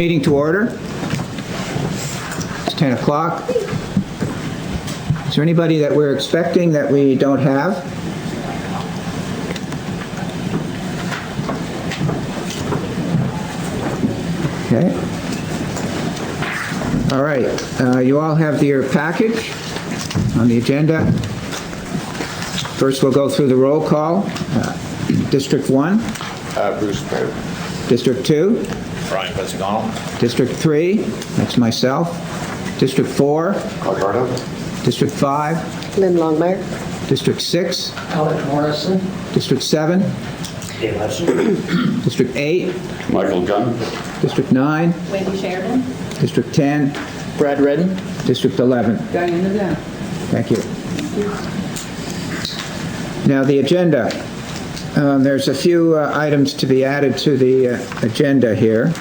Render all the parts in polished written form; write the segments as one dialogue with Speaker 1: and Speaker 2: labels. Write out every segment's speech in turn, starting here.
Speaker 1: Meeting to order. It's 10 o'clock. Is there anybody that we're expecting that we don't have? Okay. All right. You all have your package on the agenda. First, we'll go through the roll call. District 1.
Speaker 2: Bruce Baird.
Speaker 1: District 2.
Speaker 2: Brian Pezzagnolo.
Speaker 1: District 3, that's myself. District 4,
Speaker 2: Clark Ardo.
Speaker 1: District 5,
Speaker 3: Lynn Longmire.
Speaker 1: District 6,
Speaker 4: Alec Morrison.
Speaker 1: District 7,
Speaker 4: Dave Hudson.
Speaker 1: District 8,
Speaker 2: Michael Gunn.
Speaker 1: District 9,
Speaker 5: Wendy Sheridan.
Speaker 1: District 10,
Speaker 4: Brad Redden.
Speaker 1: District 11.
Speaker 5: Diana Dunn.
Speaker 1: Thank you. Now, the agenda. There's a few items to be added to the agenda here.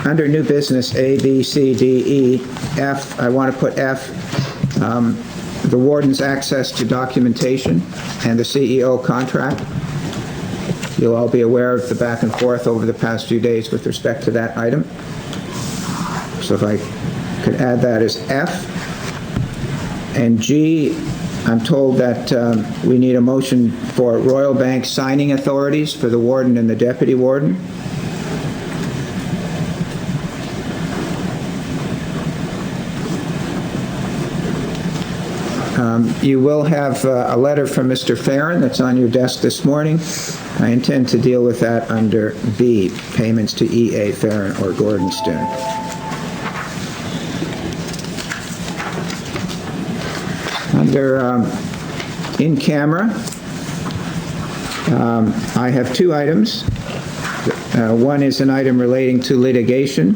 Speaker 1: Under new business A, B, C, D, E, F, I want to put F, the warden's access to documentation and the CEO contract. You'll all be aware of the back and forth over the past few days with respect to that item. So if I could add that as F. And G, I'm told that we need a motion for Royal Bank signing authorities for the warden and the deputy warden. You will have a letter from Mr. Farron that's on your desk this morning. I intend to deal with that under B, payments to E.A. Farron or Gordonstoun. Under in camera, I have two items. One is an item relating to litigation,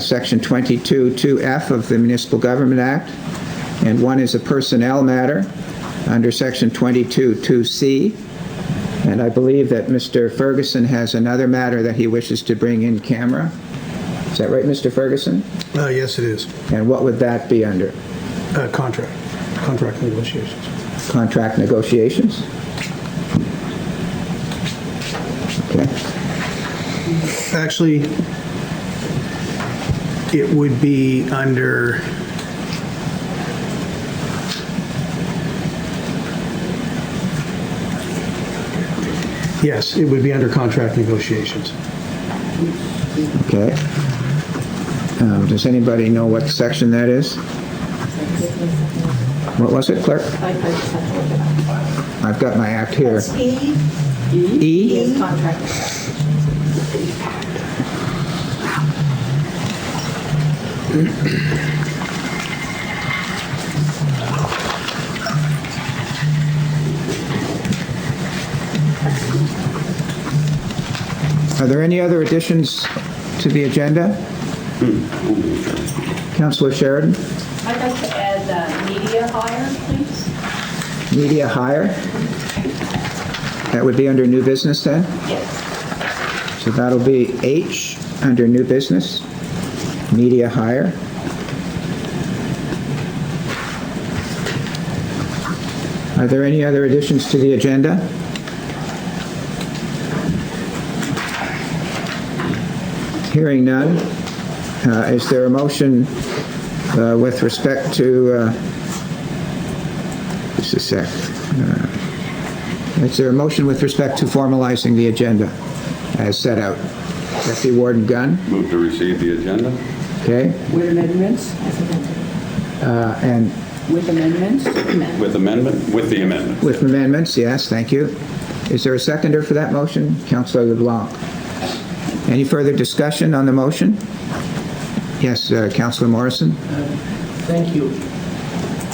Speaker 1: Section 22(2)F of the Municipal Government Act, and one is a personnel matter under Section 22(2)C. And I believe that Mr. Ferguson has another matter that he wishes to bring in camera. Is that right, Mr. Ferguson?
Speaker 6: Yes, it is.
Speaker 1: And what would that be under?
Speaker 6: Contract negotiations.
Speaker 1: Contract negotiations? Okay.
Speaker 6: Actually, it would be under yes, it would be under contract negotiations.
Speaker 1: Okay. Does anybody know what section that is? What was it, clerk?
Speaker 5: I just have to look it up.
Speaker 1: I've got my act here.
Speaker 5: That's E.
Speaker 1: E?
Speaker 5: Is contract.
Speaker 1: Are there any other additions to the agenda? Councillor Sheridan?
Speaker 5: I'd like to add media hire, please.
Speaker 1: Media hire? That would be under new business then?
Speaker 5: Yes.
Speaker 1: So that'll be H under new business, media hire. Are there any other additions to the agenda? Hearing none, is there a motion with respect to, just a sec. Is there a motion with respect to formalizing the agenda as set out? Deputy Warden Gunn,
Speaker 2: Move to receive the agenda.
Speaker 1: okay?
Speaker 4: With amendments?
Speaker 1: And
Speaker 4: With amendments?
Speaker 2: With amendment? With the amendment.
Speaker 1: with amendments, yes, thank you. Is there a seconder for that motion? Councillor LeBlanc. Any further discussion on the motion? Yes, Councillor Morrison.
Speaker 4: Thank you.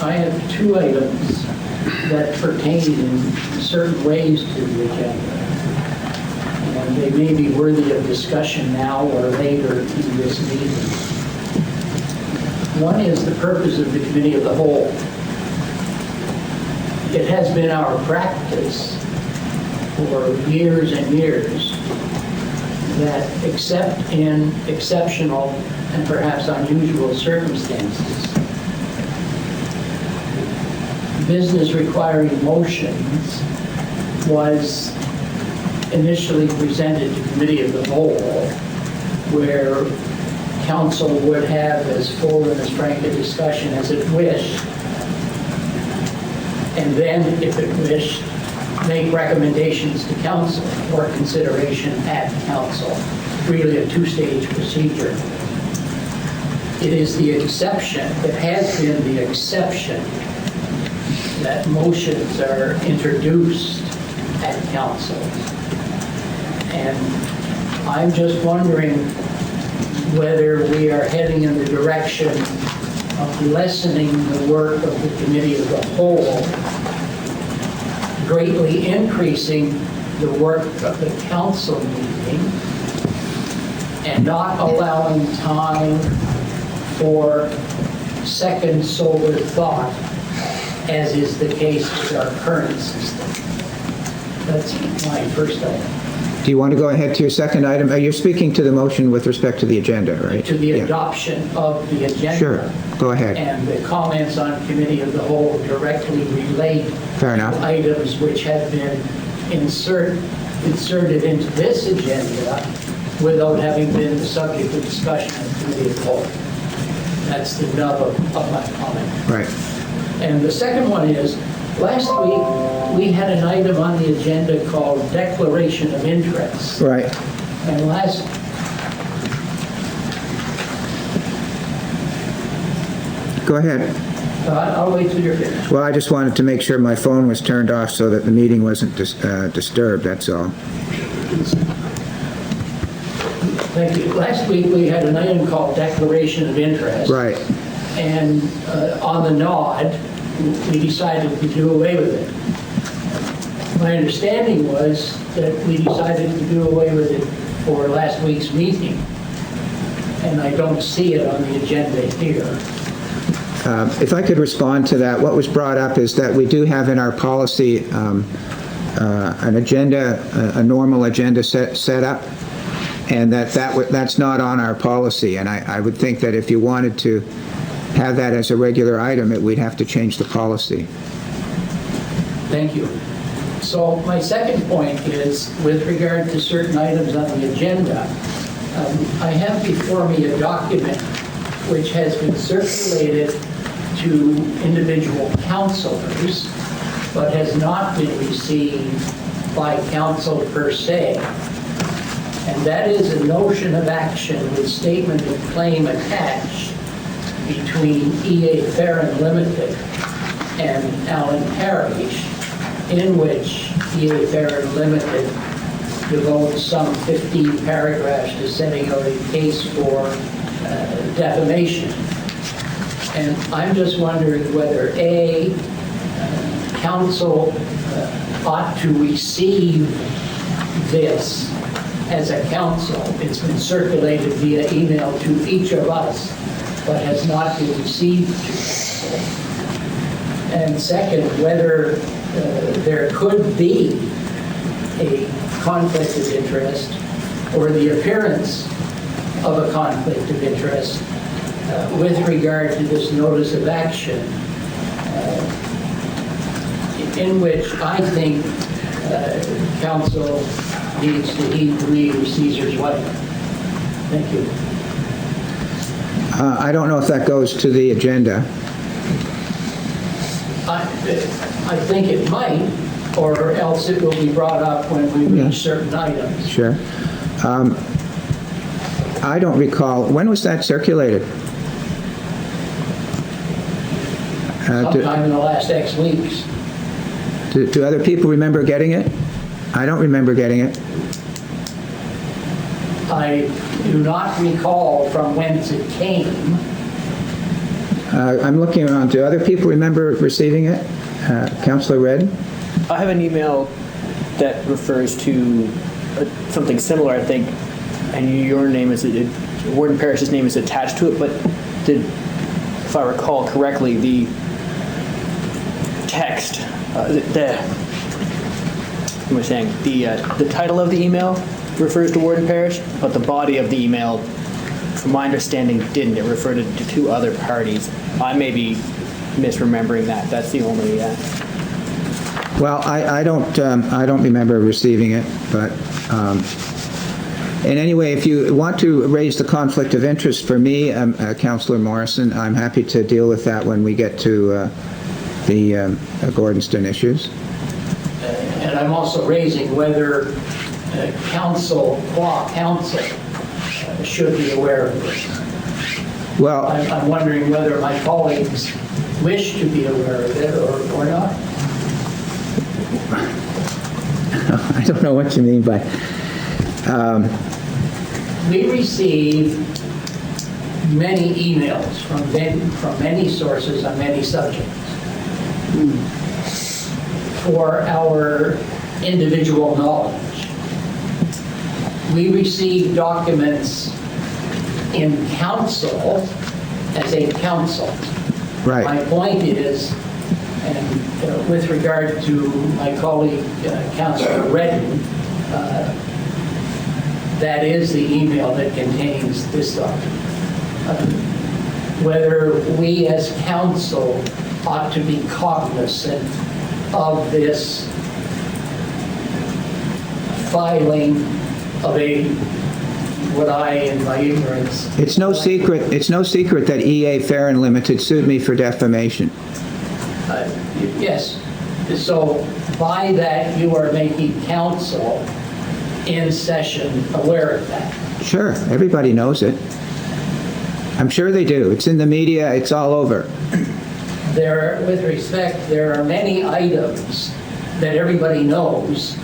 Speaker 4: I have two items that pertain in certain ways to the agenda. And they may be worthy of discussion now or later in this meeting. One is the purpose of the Committee of the Whole. It has been our practice for years and years that except in exceptional and perhaps unusual circumstances, business requiring motions was initially presented to committee of the whole, where council would have as full and as frank a discussion as it wished, and then, if it wished, make recommendations to council for consideration at council. Really a two-stage procedure. It is the exception, it has been the exception, that motions are introduced at council. And I'm just wondering whether we are heading in the direction of lessening the work of the committee of the whole, greatly increasing the work of the council meeting, and not allowing time for second sober thought, as is the case with our current system. That's my first item.
Speaker 1: Do you want to go ahead to your second item? You're speaking to the motion with respect to the agenda, right?
Speaker 4: To the
Speaker 1: Yeah.
Speaker 4: adoption of the agenda.
Speaker 1: Sure, go ahead.
Speaker 4: And the comments on committee of the whole directly relate
Speaker 1: Fair enough.
Speaker 4: to items which have been inserted into this agenda without having been the subject of discussion at committee of the whole. That's the nub of my comment.
Speaker 1: Right.
Speaker 4: And the second one is, last week, we had an item on the agenda called Declaration of Interest.
Speaker 1: Right.
Speaker 4: And
Speaker 1: Go ahead.
Speaker 4: I'll wait till you're finished.
Speaker 1: Well, I just wanted to make sure my phone was turned off so that the meeting wasn't disturbed, that's all.
Speaker 4: Thank you. Last week, we had an item called Declaration of Interest.
Speaker 1: Right.
Speaker 4: And on the nod, we decided to do away with it. My understanding was that we decided to do away with it for last week's meeting. And I don't see it on the agenda here.
Speaker 1: If I could respond to that, what was brought up is that we do have in our policy an agenda, a normal agenda set up, and that's not on our policy. And I would think that if you wanted to have that as a regular item, we'd have to change the policy.
Speaker 4: Thank you. So my second point is, with regard to certain items on the agenda, I have before me a document which has been circulated to individual councilors, but has not been received by council per se. And that is a notion of action with statement of claim attached between EA Farron Limited and Allen Parish, in which EA Farron Limited devotes some 15 paragraphs to setting out a case for defamation. And I'm just wondering whether A, council ought to receive this as a council. It's been circulated via email to each of us, but has not been received to council. And second, whether there could be a conflict of interest or the appearance of a conflict of interest with regard to this notice of action, in which I think council needs to heed the lead of Caesar's wife. Thank you.
Speaker 1: I don't know if that goes to the agenda.
Speaker 4: I think it might, or else it will be brought up when we reach certain items.
Speaker 1: Sure. I don't recall, when was that circulated?
Speaker 4: Sometime in the last X weeks.
Speaker 1: Do other people remember getting it? I don't remember getting it.
Speaker 4: I do not recall from whence it came.
Speaker 1: I'm looking around. Do other people remember receiving it? Councillor Red?
Speaker 3: I have an email that refers to something similar, I think, and your name is, Warden Parrish's name is attached to it, but if I recall correctly, the text, the title of the email refers to Warden Parrish, but the body of the email, from my understanding, didn't. It referred to two other parties. I may be misremembering that. That's the only,
Speaker 1: Well, I don't remember receiving it, but, and anyway, if you want to raise the conflict of interest for me, Councillor Morrison, I'm happy to deal with that when we get to the Gordonston issues.
Speaker 4: And I'm also raising whether council should be aware of this.
Speaker 1: Well,
Speaker 4: I'm wondering whether my colleagues wish to be aware of it or not.
Speaker 1: I don't know what you mean by,
Speaker 4: We receive many emails from many sources on many subjects for our individual knowledge. We receive documents in council as a council.
Speaker 1: right.
Speaker 4: My point is, and with regard to my colleague, Councillor Redden, that is the email that contains this document. Whether we as council ought to be cognizant of this filing of what I, in my ignorance...
Speaker 1: It's no secret that EA Fair and Limited sued me for defamation.
Speaker 4: Yes. So by that, you are making council in session aware of that.
Speaker 1: Sure, everybody knows it. I'm sure they do. It's in the media, it's all over.
Speaker 4: With respect, there are many items that everybody knows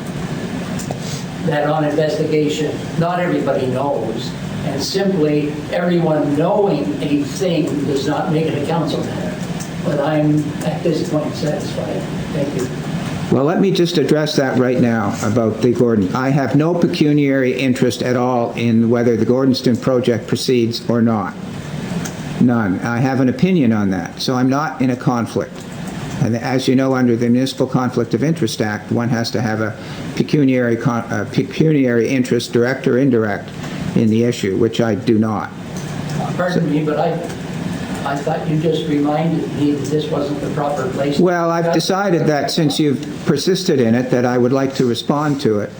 Speaker 4: that on investigation, not everybody knows. And simply, everyone knowing a thing does not make it a council matter. But I'm, at this point, satisfied. Thank you.
Speaker 1: Well, let me just address that right now about the Gordon. I have no pecuniary interest at all in whether the Gordonston project proceeds or not. None. I have an opinion on that, so I'm not in a conflict. And as you know, under the Municipal Conflict of Interest Act, one has to have a pecuniary interest, direct or indirect, in the issue, which I do not.
Speaker 4: Pardon me, but I thought you just reminded me that this wasn't the proper place.
Speaker 1: Well, I've decided that since you've persisted in it, that I would like to respond to it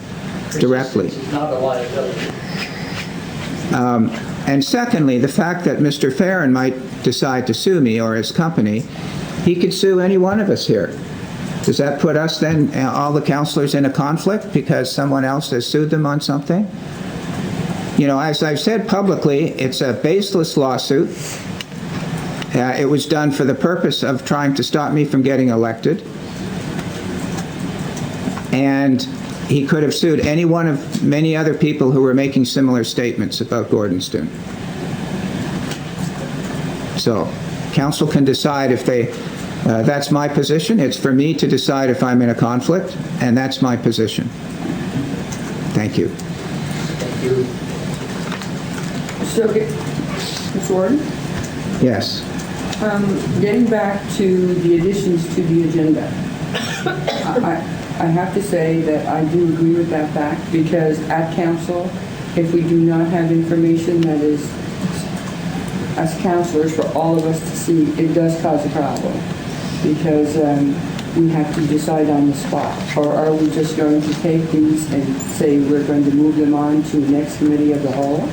Speaker 1: directly.
Speaker 4: Persistence is not a liability.
Speaker 1: And secondly, the fact that Mr. Farron might decide to sue me or his company, he could sue any one of us here. Does that put us then, all the councillors, in a conflict because someone else has sued them on something? You know, as I've said publicly, it's a baseless lawsuit. It was done for the purpose of trying to stop me from getting elected. And he could have sued any one of many other people who were making similar statements about Gordonston. So, council can decide if they, that's my position. It's for me to decide if I'm in a conflict, and that's my position. Thank you.
Speaker 4: Thank you.
Speaker 7: So, Ms. Warden,
Speaker 1: Yes.
Speaker 7: getting back to the additions to the agenda, I have to say that I do agree with that fact, because at council, if we do not have information that is, as councillors, for all of us to see, it does cause a problem, because we have to decide on the spot. Or are we just going to take these and say we're going to move them on to the next committee of the whole?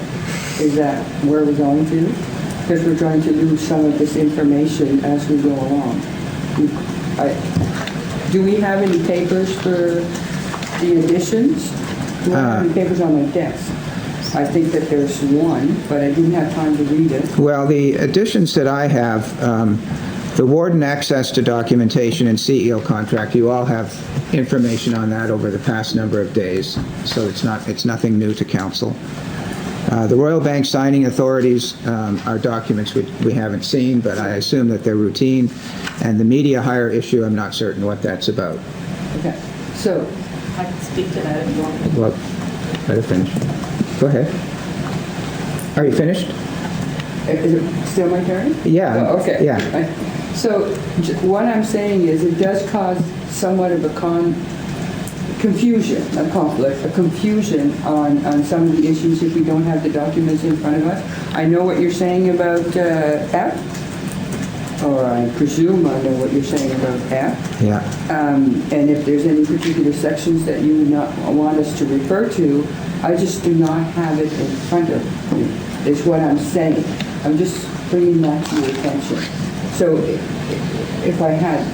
Speaker 7: Is that where we're going to? Because we're going to lose some of this information as we go along. Do we have any papers for the additions? Do I have any papers on my desk? I think that there's one, but I didn't have time to read it.
Speaker 1: Well, the additions that I have, the warden access to documentation and CEO contract, you all have information on that over the past number of days, so it's nothing new to council. The Royal Bank signing authorities are documents we haven't seen, but I assume that they're routine. And the media hire issue, I'm not certain what that's about.
Speaker 7: Okay, so,
Speaker 5: I can speak to that if you want.
Speaker 1: Well, let her finish. Go ahead. Are you finished?
Speaker 7: is it still my turn?
Speaker 1: Yeah.
Speaker 7: Oh, okay.
Speaker 1: Yeah.
Speaker 7: So, what I'm saying is it does cause somewhat of a confusion, a conflict, a confusion on some of the issues if we don't have the documents in front of us. I know what you're saying about F, or I presume I know what you're saying about F.
Speaker 1: Yeah.
Speaker 7: And if there's any particular sections that you would not want us to refer to, I just do not have it in front of me, is what I'm saying. I'm just bringing that to your attention. So if I had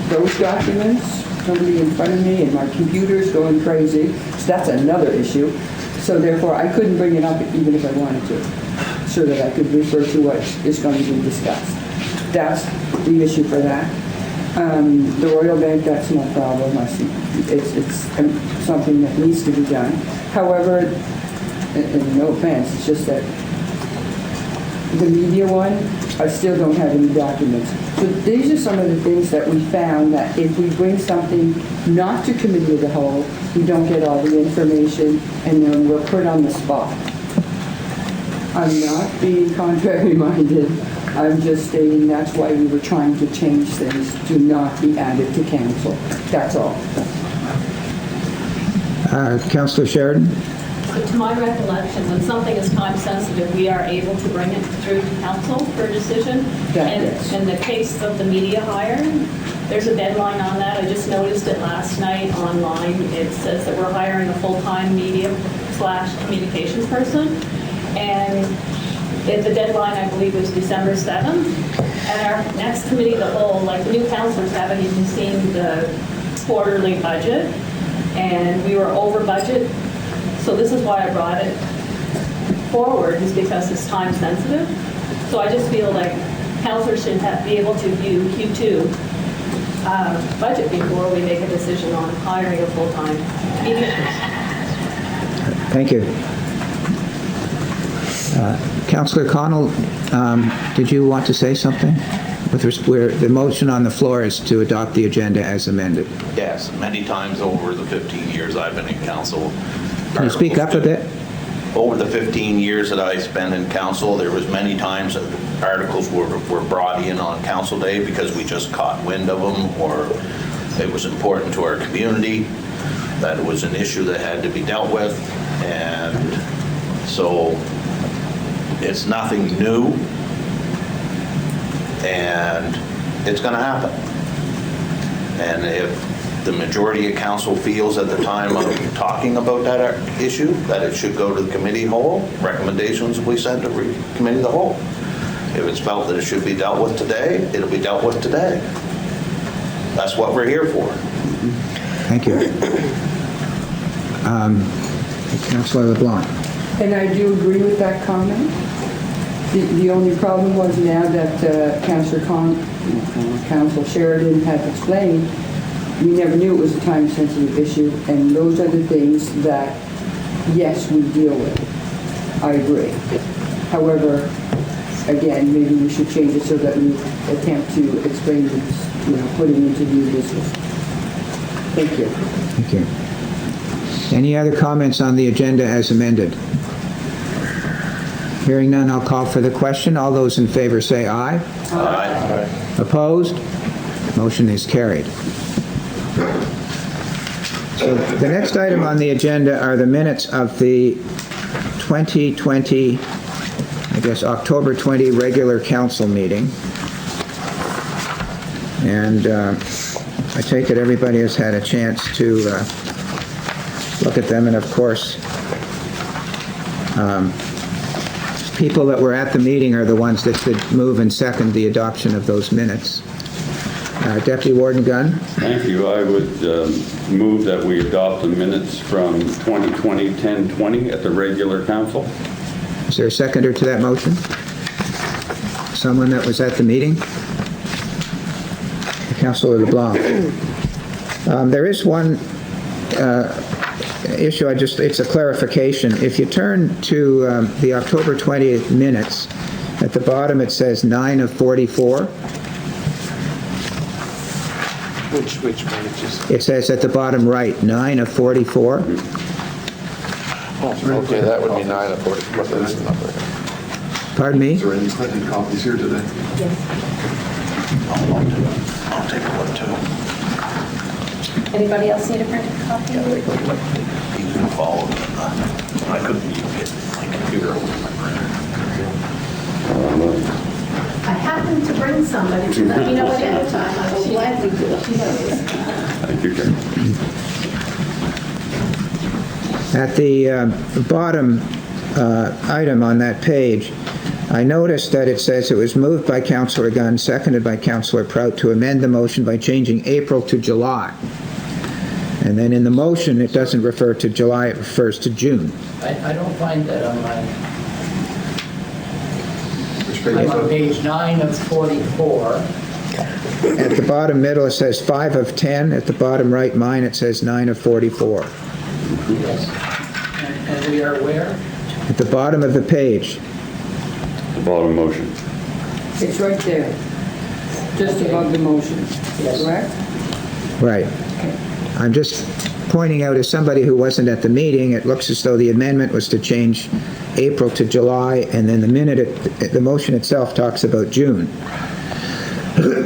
Speaker 7: those documents, somebody in front of me and my computer's going crazy, so that's another issue. So therefore, I couldn't bring it up even if I wanted to, so that I could refer to what is going to be discussed. That's the issue for that. The Royal Bank, that's no problem. I see it's something that needs to be done. However, and no offense, it's just that the media one, I still don't have any documents. So these are some of the things that we found, that if we bring something not to committee of the whole, we don't get all the information, and then we're put on the spot. I'm not being contrary-minded. I'm just stating that's why we were trying to change things to not be added to council. That's all.
Speaker 1: Councillor Sheridan?
Speaker 5: So to my recollection, when something is time sensitive, we are able to bring it through to council for a decision.
Speaker 7: Yes.
Speaker 5: And in the case of the media hire, there's a deadline on that. I just noticed it last night online. It says that we're hiring a full-time media/communications person. And the deadline, I believe, was December 7th. At our next committee of the whole, like, the new councilors haven't even seen the quarterly budget, and we were over budget. So this is why I brought it forward, is because it's time sensitive. So I just feel like councilors should be able to view Q2 budget before we make a decision on hiring a full-time media person.
Speaker 1: Thank you. Councillor Connell, did you want to say something? The motion on the floor is to adopt the agenda as amended.
Speaker 8: Yes, many times over the 15 years I've been in council.
Speaker 1: Can you speak up a bit?
Speaker 8: Over the 15 years that I spent in council, there was many times that articles were brought in on council day because we just caught wind of them, or it was important to our community, that it was an issue that had to be dealt with, and so it's nothing new, and it's going to happen. And if the majority of council feels at the time of talking about that issue that it should go to the committee whole, recommendations will be sent to committee of the whole. If it's felt that it should be dealt with today, it'll be dealt with today. That's what we're here for.
Speaker 1: Thank you. Councillor LeBlanc.
Speaker 7: And I do agree with that comment. The only problem was, now that Councillor Sheridan had explained, we never knew it was a time-sensitive issue, and those are the things that, yes, we deal with. I agree. However, again, maybe we should change it so that we attempt to explain this, putting into new business. Thank you.
Speaker 1: Thank you. Any other comments on the agenda as amended? Hearing none, I'll call for the question. All those in favor say aye.
Speaker 8: Aye.
Speaker 1: Opposed? Motion is carried. So the next item on the agenda are the minutes of the 2020, October 20 regular council meeting. And I take it everybody has had a chance to look at them, and of course, people that were at the meeting are the ones that should move and second the adoption of those minutes. Deputy Warden Gunn.
Speaker 2: Thank you. I would move that we adopt the minutes from 2020-10-20 at the regular council.
Speaker 1: Is there a seconder to that motion? Someone that was at the meeting? Councillor LeBlanc. There is one issue, it's a clarification. If you turn to the October 20th minutes, at the bottom it says 9 of 44.
Speaker 6: Which pages?
Speaker 1: It says at the bottom right, 9 of 44.
Speaker 9: Okay, that would be 9 of 40. What is the number?
Speaker 1: Pardon me?
Speaker 9: Is there any Clinton copies here today?
Speaker 8: I'll take a look too.
Speaker 5: Anybody else need a printed copy?
Speaker 8: You can follow them. I couldn't even get my computer over my printer.
Speaker 5: I happened to bring find somebody to let me know ahead of time. I will gladly do it.
Speaker 2: Thank you, Karen.
Speaker 1: At the bottom item on that page, I noticed that it says it was moved by Councillor Gunn, seconded by Councillor Prout to amend the motion by changing April to July. And then in the motion, it doesn't refer to July, it refers to June.
Speaker 4: I don't find that on my,
Speaker 9: Which page
Speaker 4: I'm
Speaker 9: is
Speaker 4: on
Speaker 9: that?
Speaker 4: page 9 of 44.
Speaker 1: At the bottom middle, it says 5 of 10. At the bottom right, mine, it says 9 of 44.
Speaker 4: Yes. And we are where?
Speaker 1: At the bottom of the page,
Speaker 2: The bottom motion.
Speaker 7: It's right there, just above the motion,
Speaker 4: Yes.
Speaker 7: correct?
Speaker 1: right. I'm just pointing out, as somebody who wasn't at the meeting, it looks as though the amendment was to change April to July, and then the motion itself talks about June.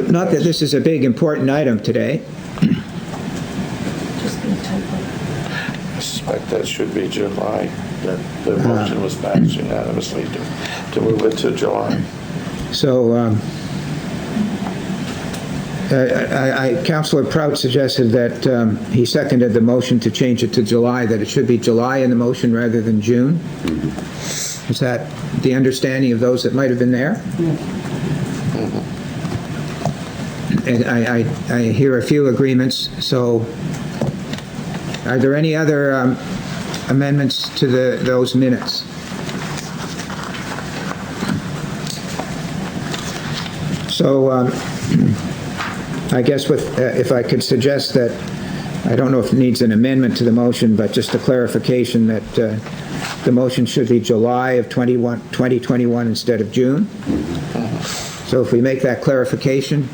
Speaker 1: Not that this is a big, important item today.
Speaker 9: I suspect that should be July, that the motion was passed unanimously to move it to July.
Speaker 1: So, Councillor Prout suggested that he seconded the motion to change it to July, that it should be July in the motion rather than June. Is that the understanding of those that might have been there? And I hear a few agreements, so are there any other amendments to those minutes? So, I guess if I could suggest that, I don't know if it needs an amendment to the motion, but just a clarification that the motion should be July of 2021 instead of June. So if we make that clarification,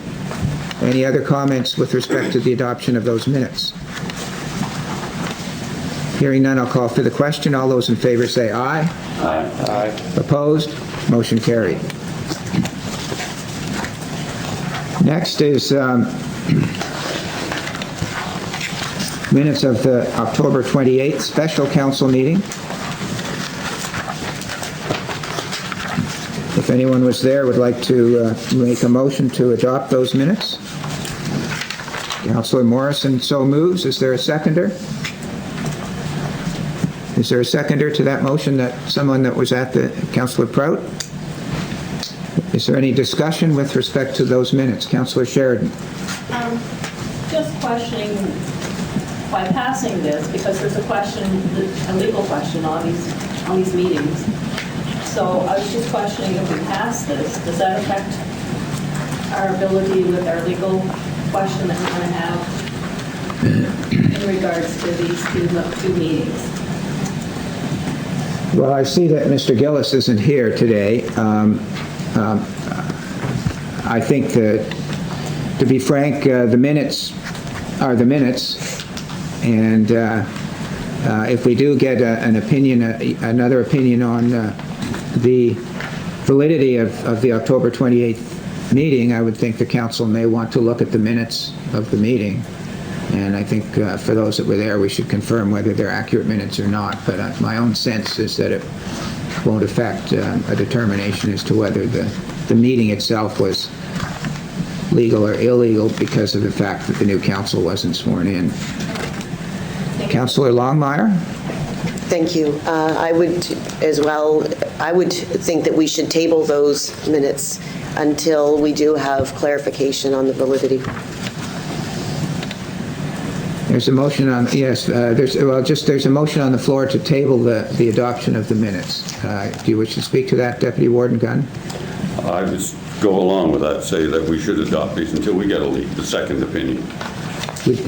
Speaker 1: any other comments with respect to the adoption of those minutes? Hearing none, I'll call for the question. All those in favor say aye.
Speaker 9: Aye.
Speaker 1: Opposed? Motion carried. Next is minutes of the October 28th special council meeting. If anyone was there, would like to make a motion to adopt those minutes. Councillor Morrison so moves. Is there a seconder? Is there a seconder to that motion, that someone that was at the, Councillor Prout? Is there any discussion with respect to those minutes? Councillor Sheridan.
Speaker 5: Just questioning, by passing this, because there's a question, a legal question on these meetings. So I was just questioning, if we pass this, does that affect our ability with our legal question that we're going to have in regards to these two meetings?
Speaker 1: Well, I see that Mr. Gillis isn't here today. I think that, to be frank, the minutes are the minutes, and if we do get an opinion, another opinion on the validity of the October 28th meeting, I would think the council may want to look at the minutes of the meeting. And I think for those that were there, we should confirm whether they're accurate minutes or not. But my own sense is that it won't affect a determination as to whether the meeting itself was legal or illegal because of the fact that the new council wasn't sworn in. Councillor Longmire?
Speaker 10: Thank you. I would as well, I would think that we should table those minutes until we do have clarification on the validity.
Speaker 1: There's a motion on, yes, there's a motion on the floor to table the adoption of the minutes. Do you wish to speak to that, Deputy Warden Gunn?
Speaker 2: I would go along with that, say that we should adopt these until we get the second opinion.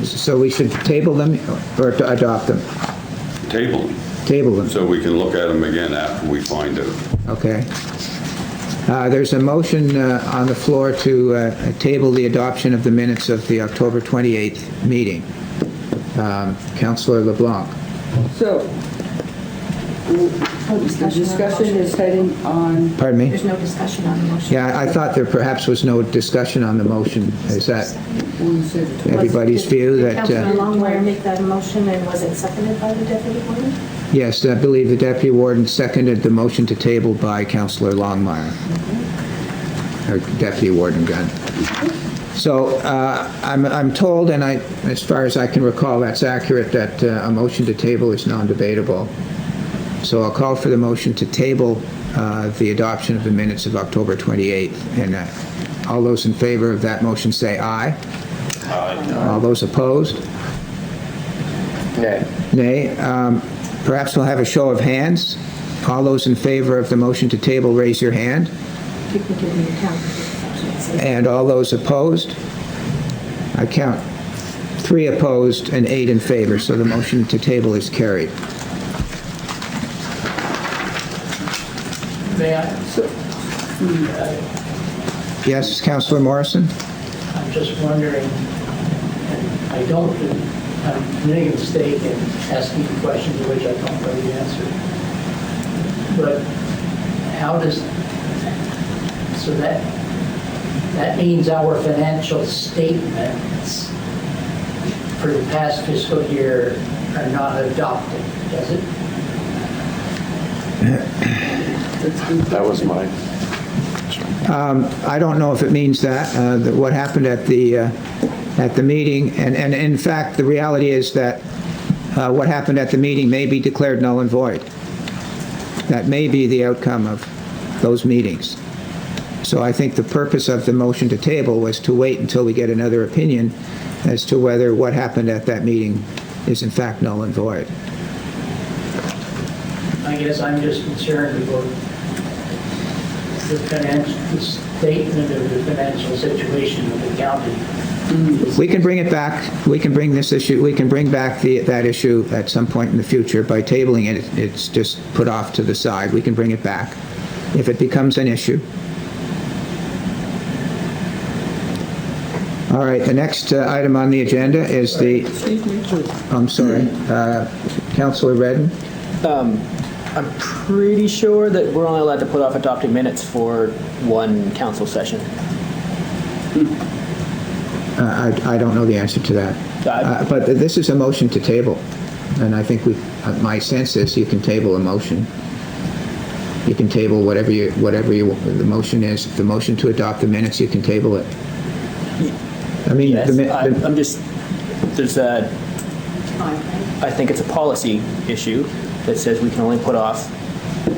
Speaker 1: So we should table them or adopt them?
Speaker 2: Table them,
Speaker 1: Table them.
Speaker 2: so we can look at them again after we find out.
Speaker 1: Okay. There's a motion on the floor to table the adoption of the minutes of the October 28th meeting. Councillor LeBlanc.
Speaker 7: So, the discussion is heading on,
Speaker 1: Pardon me?
Speaker 5: There's no discussion on the motion.
Speaker 1: Yeah, I thought there perhaps was no discussion on the motion. Is that
Speaker 7: we said,
Speaker 1: everybody's view that?
Speaker 5: Councilor Longmire make that motion, and was it seconded by the deputy warden?
Speaker 1: Yes, I believe the Deputy Warden seconded the motion to table by Councillor Longmire. Deputy Warden Gunn. So I'm told, and as far as I can recall, that's accurate, that a motion to table is non-debatable. So I'll call for the motion to table the adoption of the minutes of October 28th. And all those in favor of that motion say aye. Aye. All those opposed?
Speaker 9: Nay.
Speaker 1: Nay. Perhaps we'll have a show of hands. All those in favor of the motion to table, raise your hand. And all those opposed? I count 3 opposed and 8 in favor, so the motion to table is carried.
Speaker 4: May I?
Speaker 1: Yes, Councillor Morrison?
Speaker 4: I'm just wondering, and I'm committing a mistake in asking you questions to which I don't know the answer. But how does, so that means our financial statements for the past fiscal year are not adopted, does it?
Speaker 9: That was mine.
Speaker 1: I don't know if it means that. What happened at the meeting, and in fact, the reality is that what happened at the meeting may be declared null and void. That may be the outcome of those meetings. So I think the purpose of the motion to table was to wait until we get another opinion as to whether what happened at that meeting is in fact null and void.
Speaker 4: I guess I'm just concerned about the statement of the financial situation of the county.
Speaker 1: We can bring it back. We can bring this issue, we can bring back that issue at some point in the future. By tabling it, it's just put off to the side. We can bring it back if it becomes an issue. All right, the next item on the agenda is the...
Speaker 7: Excuse me.
Speaker 1: I'm sorry. Councillor Redden?
Speaker 3: I'm pretty sure that we're only allowed to put off adopting minutes for one council session.
Speaker 1: I don't know the answer to that. But this is a motion to table, and I think my sense is you can table a motion. You can table whatever the motion is. If the motion to adopt the minutes, you can table it. I mean,
Speaker 3: Yes, I'm just, there's a, I think it's a policy issue that says we can only put off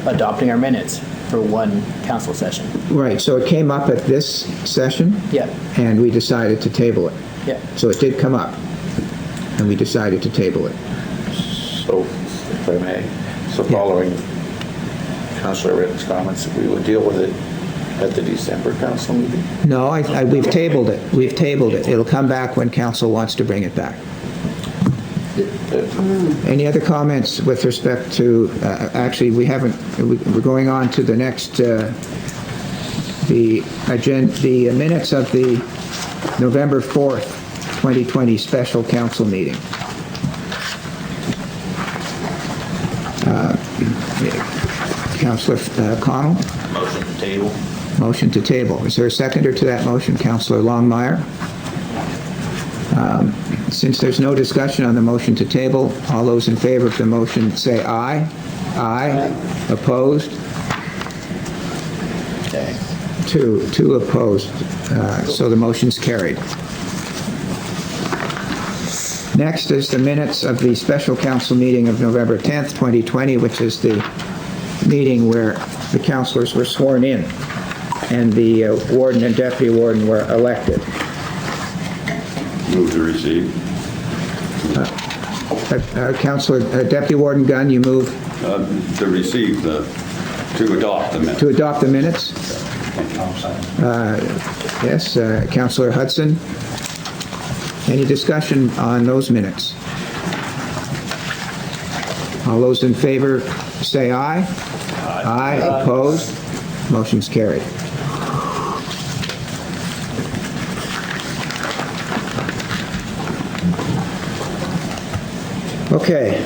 Speaker 3: adopting our minutes for one council session.
Speaker 1: right, so it came up at this session,
Speaker 3: Yeah,
Speaker 1: and we decided to table it.
Speaker 3: yeah.
Speaker 1: So it did come up, and we decided to table it.
Speaker 9: So, if I may, so following Councillor Ritten's comments, we would deal with it at the December council meeting?
Speaker 1: No, we've tabled it. We've tabled it. It'll come back when council wants to bring it back. Any other comments with respect to, actually, we haven't, we're going on to the next, the minutes of the November 4th, 2020 special council meeting. Councillor Connell?
Speaker 8: Motion to table.
Speaker 1: Motion to table. Is there a seconder to that motion? Councillor Longmire? Since there's no discussion on the motion to table, all those in favor of the motion say aye. Aye. Opposed?
Speaker 3: Okay.
Speaker 1: Two opposed. So the motion's carried. Next is the minutes of the special council meeting of November 10th, 2020, which is the meeting where the councillors were sworn in and the warden and deputy warden were elected.
Speaker 2: Move to receive.
Speaker 1: Councillor Deputy Warden Gunn, you move
Speaker 2: To receive to adopt the minutes.
Speaker 1: to adopt the minutes? Yes, Councillor Hudson. Any discussion on those minutes? All those in favor say aye. Aye. Opposed? Motion's carried. Okay.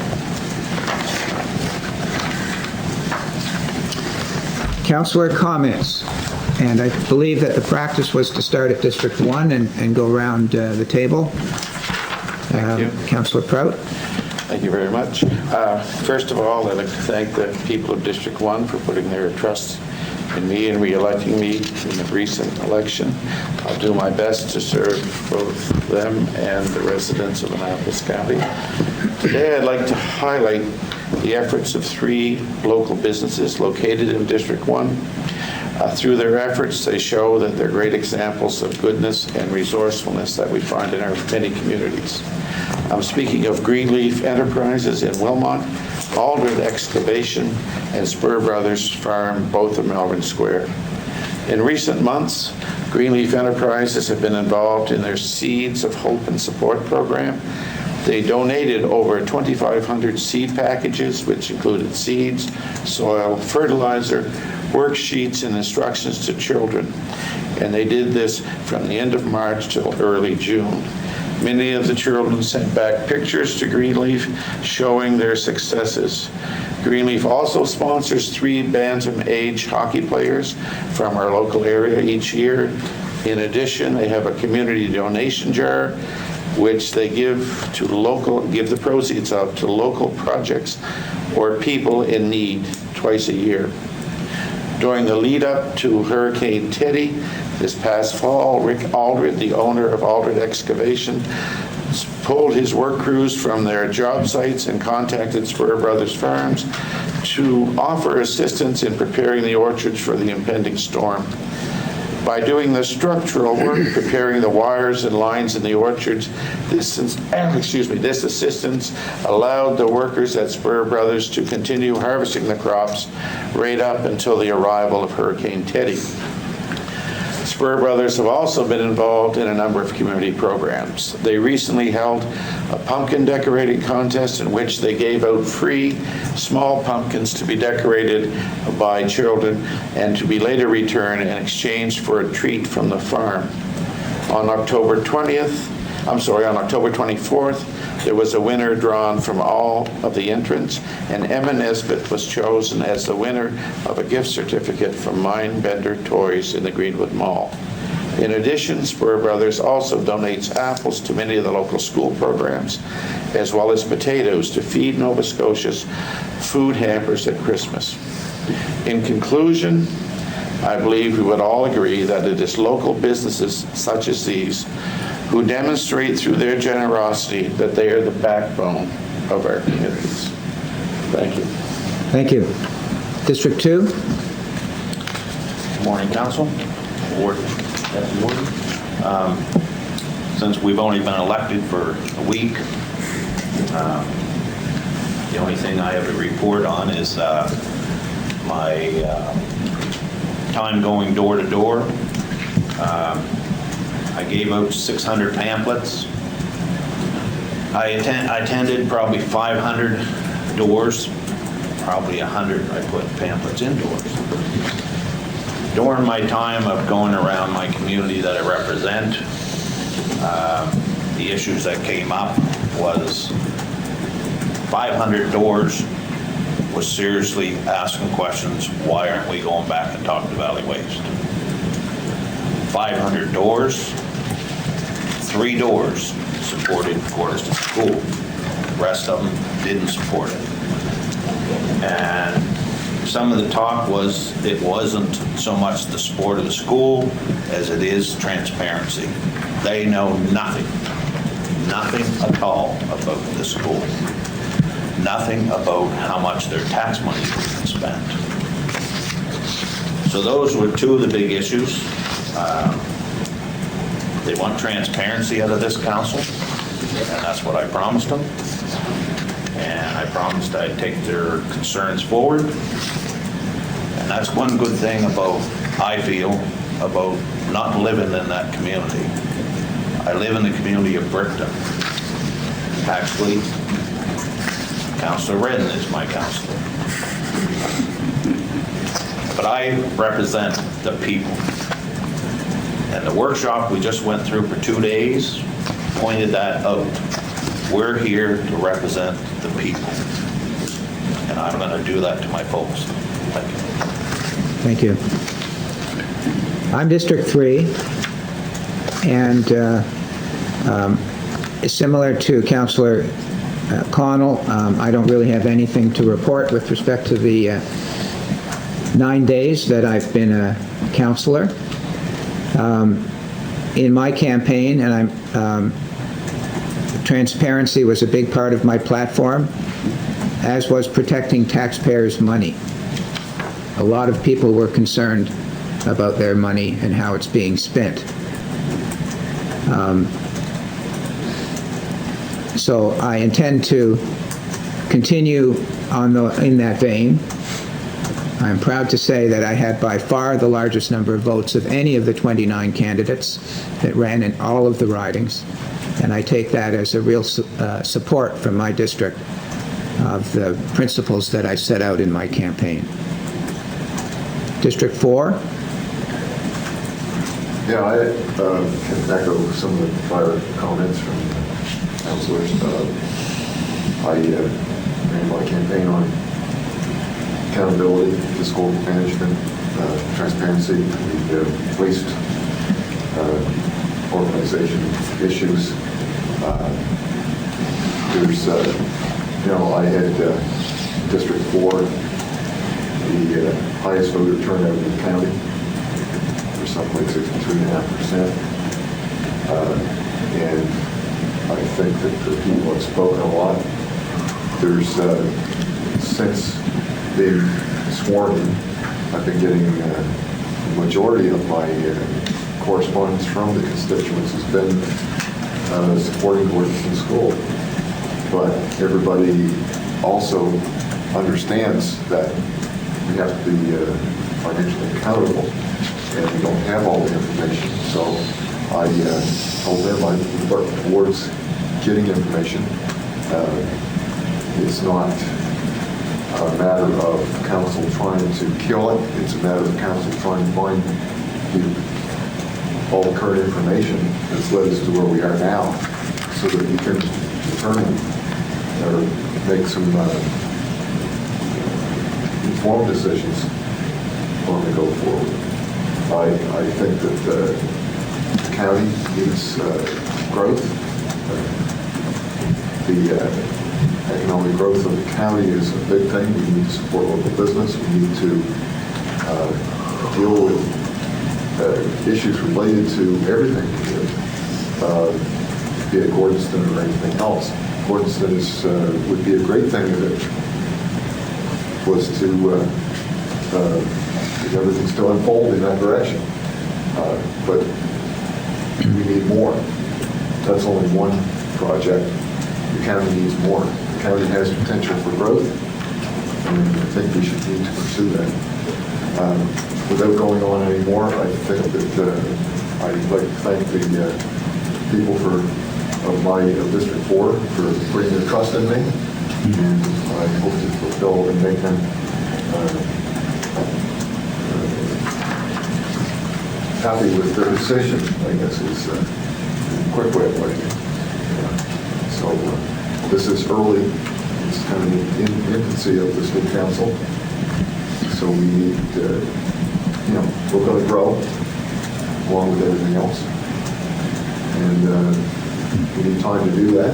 Speaker 1: Councillor comments. And I believe that the practice was to start at District 1 and go around the table.
Speaker 9: Thank you.
Speaker 1: Councillor Prout.
Speaker 9: Thank you very much. First of all, I'd like to thank the people of District 1 for putting their trust in me and re-electing me in the recent election. I'll do my best to serve both them and the residents of Annapolis County. Today, I'd like to highlight the efforts of 3 local businesses located in District 1. Through their efforts, they show that they're great examples of goodness and resourcefulness that we find in our many communities. I'm speaking of Greenleaf Enterprises in Wilmot, Aldred Excavation, and Spur Brothers Farm, both in Melbourne Square. In recent months, Greenleaf Enterprises have been involved in their Seeds of Hope and Support program. They donated over 2,500 seed packages, which included seeds, soil, fertilizer, worksheets, and instructions to children. And they did this from the end of March till early June. Many of the children sent back pictures to Greenleaf showing their successes. Greenleaf also sponsors 3 bantam age hockey players from our local area each year. In addition, they have a community donation jar, which they give the proceeds of to local projects or people in need twice a year. During the lead up to Hurricane Teddy this past fall, Rick Aldred, the owner of Aldred Excavation, pulled his work crews from their job sites and contacted Spur Brothers Farms to offer assistance in preparing the orchards for the impending storm. By doing the structural work, preparing the wires and lines in the orchards, this assistance allowed the workers at Spur Brothers to continue harvesting the crops right up until the arrival of Hurricane Teddy. Spur Brothers have also been involved in a number of community programs. They recently held a pumpkin decorating contest in which they gave out free small pumpkins to be decorated by children and to be later returned in exchange for a treat from the farm. On October 24th, there was a winner drawn from all of the entrants, and Emma Nesbitt was chosen as the winner of a gift certificate from Mindbender Toys in the Greenwood Mall. In addition, Spur Brothers also donates apples to many of the local school programs, as well as potatoes to feed Nova Scotia's food hampers at Christmas. In conclusion, I believe we would all agree that it is local businesses such as these who demonstrate through their generosity that they are the backbone of our communities. Thank you.
Speaker 1: Thank you. District 2?
Speaker 8: Good morning, Council. Warden, Deputy Warden. Since we've only been elected for a week, the only thing I have to report on is my time going door to door. I gave out 600 pamphlets. I attended probably 500 doors, probably 100 I put pamphlets indoors. During my time of going around my community that I represent, the issues that came up was 500 doors was seriously asking questions, why aren't we going back and talking to Valley Waste? 500 doors, 3 doors supported Gordon School. The rest of them didn't support it. And some of the talk was it wasn't so much the support of the school as it is transparency. They know nothing at all about the school. Nothing about how much their tax money is being spent. So those were 2 of the big issues. They want transparency out of this council, and that's what I promised them. And I promised I'd take their concerns forward. And that's one good thing about, I feel, about not living in that community. I live in the community of Brickton. Actually, Councillor Redden is my councillor. But I represent the people. And the workshop we just went through for 2 days pointed that out. We're here to represent the people. And I'm going to do that to my folks. Thank you.
Speaker 1: Thank you. I'm District 3, and similar to Councillor Connell, I don't really have anything to report with respect to the 9 days that I've been a counselor. In my campaign, and transparency was a big part of my platform, as was protecting taxpayers' money. A lot of people were concerned about their money and how it's being spent. So I intend to continue in that vein. I'm proud to say that I had by far the largest number of votes of any of the 29 candidates that ran in all of the ridings, and I take that as a real support from my district of the principles that I set out in my campaign. District 4?
Speaker 11: Yeah, I can echo some of the prior comments from councilors. I ran my campaign on accountability, fiscal management, transparency, the waste organization issues. There's, I had District 4, the highest voter turnout in the county, for something like 63.5%. And I think that the people have spoken a lot. There's, since being sworn in, I've been getting the majority of my correspondence from the constituents has been supporting Gordonston School. But everybody also understands that we have to be financially accountable, and we don't have all the information. So I told them I work towards getting information. It's not a matter of council trying to kill it. It's a matter of council trying to find all the current information that's led us to where we are now, so that we can determine or make some informed decisions when we go forward. I think that the county needs growth. The economic growth of the county is a big thing. We need to support local business. We need to deal with issues related to everything, be it Gordonston or anything else. Gordonston would be a great thing if it was to if everything's to unfold in that direction. But we need more. That's only one project. The county needs more. The county has potential for growth, and I think we should need to pursue that. Without going on anymore, I think that I'd like to thank the people of District 4 for putting their trust in me, and I hope to fulfill and make them happy with their decision, I guess is a quick way of putting it. So this is early. It's kind of the infancy of this new council. So we need, we're going to grow along with everything else. And we need time to do that.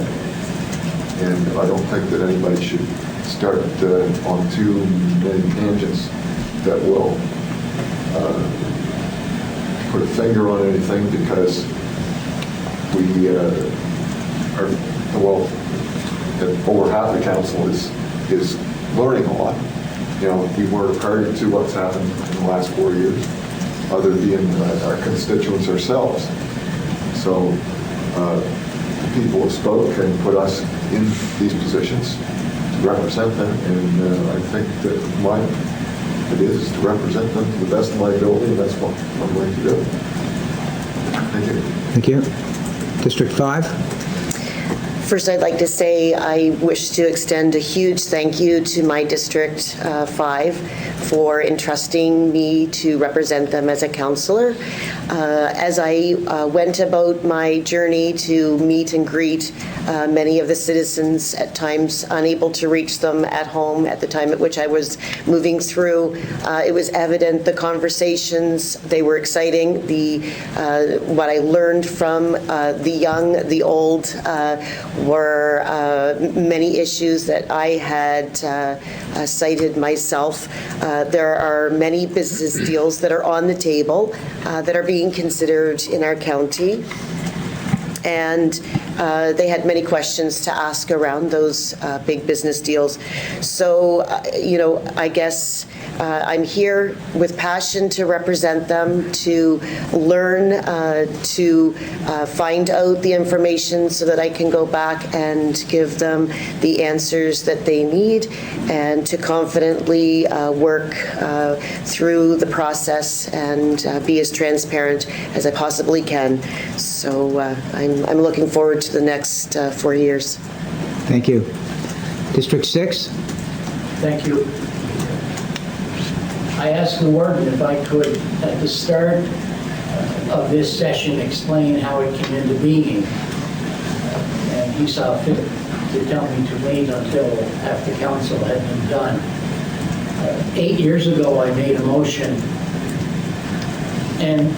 Speaker 11: And I don't think that anybody should start on too many tangents that will put a finger on anything, because we over half the council is learning a lot. We weren't party to what's happened in the last 4 years, other than our constituents ourselves. So the people who spoke and put us in these positions to represent them, and I think that it is to represent them to the best of my ability, and that's what I'm going to do. Thank you.
Speaker 1: Thank you. District 5?
Speaker 10: First, I'd like to say I wish to extend a huge thank you to my District 5 for entrusting me to represent them as a councillor. As I went about my journey to meet and greet many of the citizens, at times unable to reach them at home at the time at which I was moving through, it was evident the conversations, they were exciting. What I learned from the young, the old, were many issues that I had cited myself. There are many business deals that are on the table that are being considered in our county. And they had many questions to ask around those big business deals. So, I guess I'm here with passion to represent them, to learn, to find out the information so that I can go back and give them the answers that they need, and to confidently work through the process and be as transparent as I possibly can. So I'm looking forward to the next 4 years.
Speaker 1: Thank you. District 6?
Speaker 4: Thank you. I asked the warden if I could, at the start of this session, explain how it came into being. And he saw fit to tell me to wait until after council had been done. 8 years ago, I made a motion, and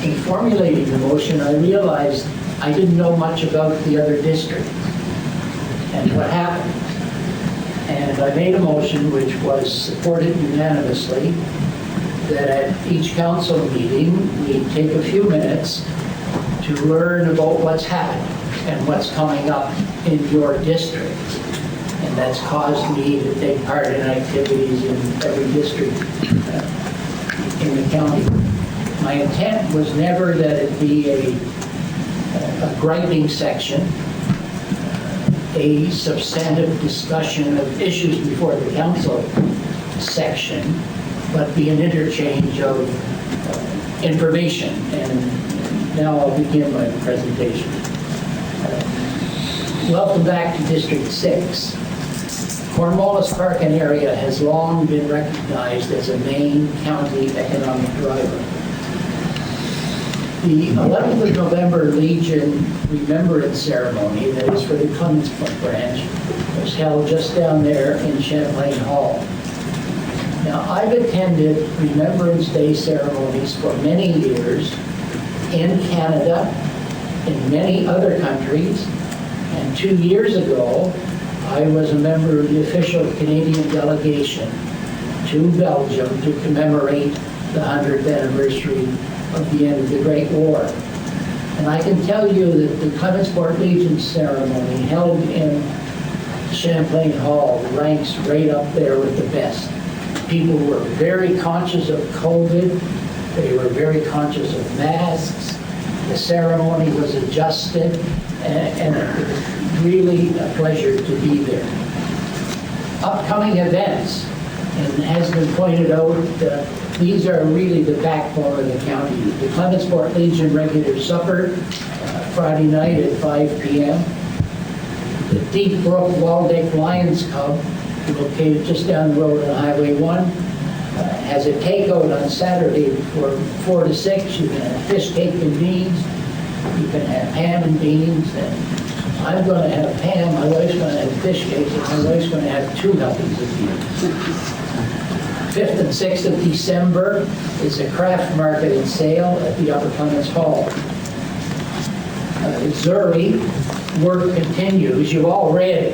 Speaker 4: in formulating the motion, I realized I didn't know much about the other district and what happened. And I made a motion which was supported unanimously that at each council meeting, we take a few minutes to learn about what's happened and what's coming up in your district. And that's caused me to take part in activities in every district in the county. My intent was never that it be a griping section, a substantive discussion of issues before the council section, but be an interchange of information. And now I'll begin my presentation. Welcome back to District 6. Cornwallis Park and area has long been recognized as a main county economic driver. The 11th of November Legion Remembrance Ceremony, that is for the Clements branch, was held just down there in Champlain Hall. Now, I've attended Remembrance Day ceremonies for many years in Canada, in many other countries, and 2 years ago, I was a member of the official Canadian delegation to Belgium to commemorate the 100th anniversary of the end of the Great War. And I can tell you that the Clementsport Legion ceremony held in Champlain Hall ranks right up there with the best. People were very conscious of COVID. They were very conscious of masks. The ceremony was adjusted, and it was really a pleasure to be there. Upcoming events, and has been pointed out, these are really the backbone of the county. The Clementsport Legion regular supper, Friday night at 5 p.m. The Deep Brook Waldeck Lions Club, located just down the road on Highway 1, has a takeout on Saturday for 4 to 6. You can have fish cake and beans. You can have ham and beans. And I'm going to have ham. My wife's going to have fish cake, and my wife's going to have 2 helpings of beans. 5th and 6th of December is a craft market and sale at the Upper Clements Hall. Zuri, work continues. You've all read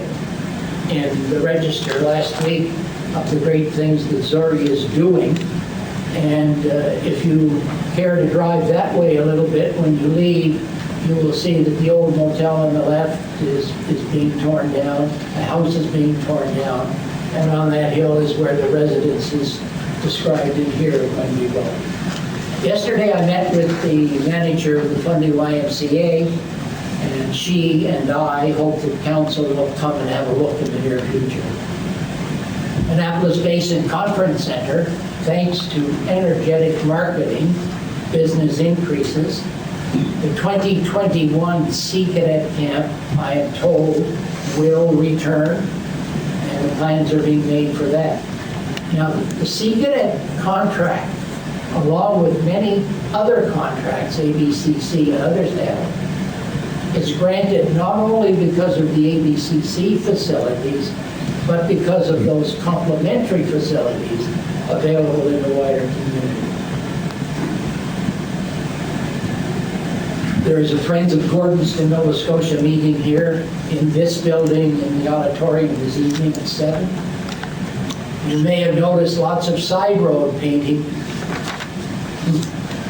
Speaker 4: in the Register last week of the great things that Zuri is doing. And if you care to drive that way a little bit, when you leave, you will see that the old motel on the left is being torn down. The house is being torn down. And on that hill is where the residence is described in here when we go. Yesterday I met with the manager of the Fundy YMCA, and she and I hope that council will come and have a look in the near future. Annapolis Basin Conference Center, thanks to energetic marketing, business increases. The 2021 Sea Cadet Camp, I am told, will return. And the plans are being made for that. Now, the Sea Cadet contract, along with many other contracts, ABCC and others have, is granted not only because of the ABCC facilities, but because of those complementary facilities available in the wider community. There is a Friends of Gordonston, Nova Scotia meeting here in this building in the auditorium this evening at 7. You may have noticed lots of side road painting,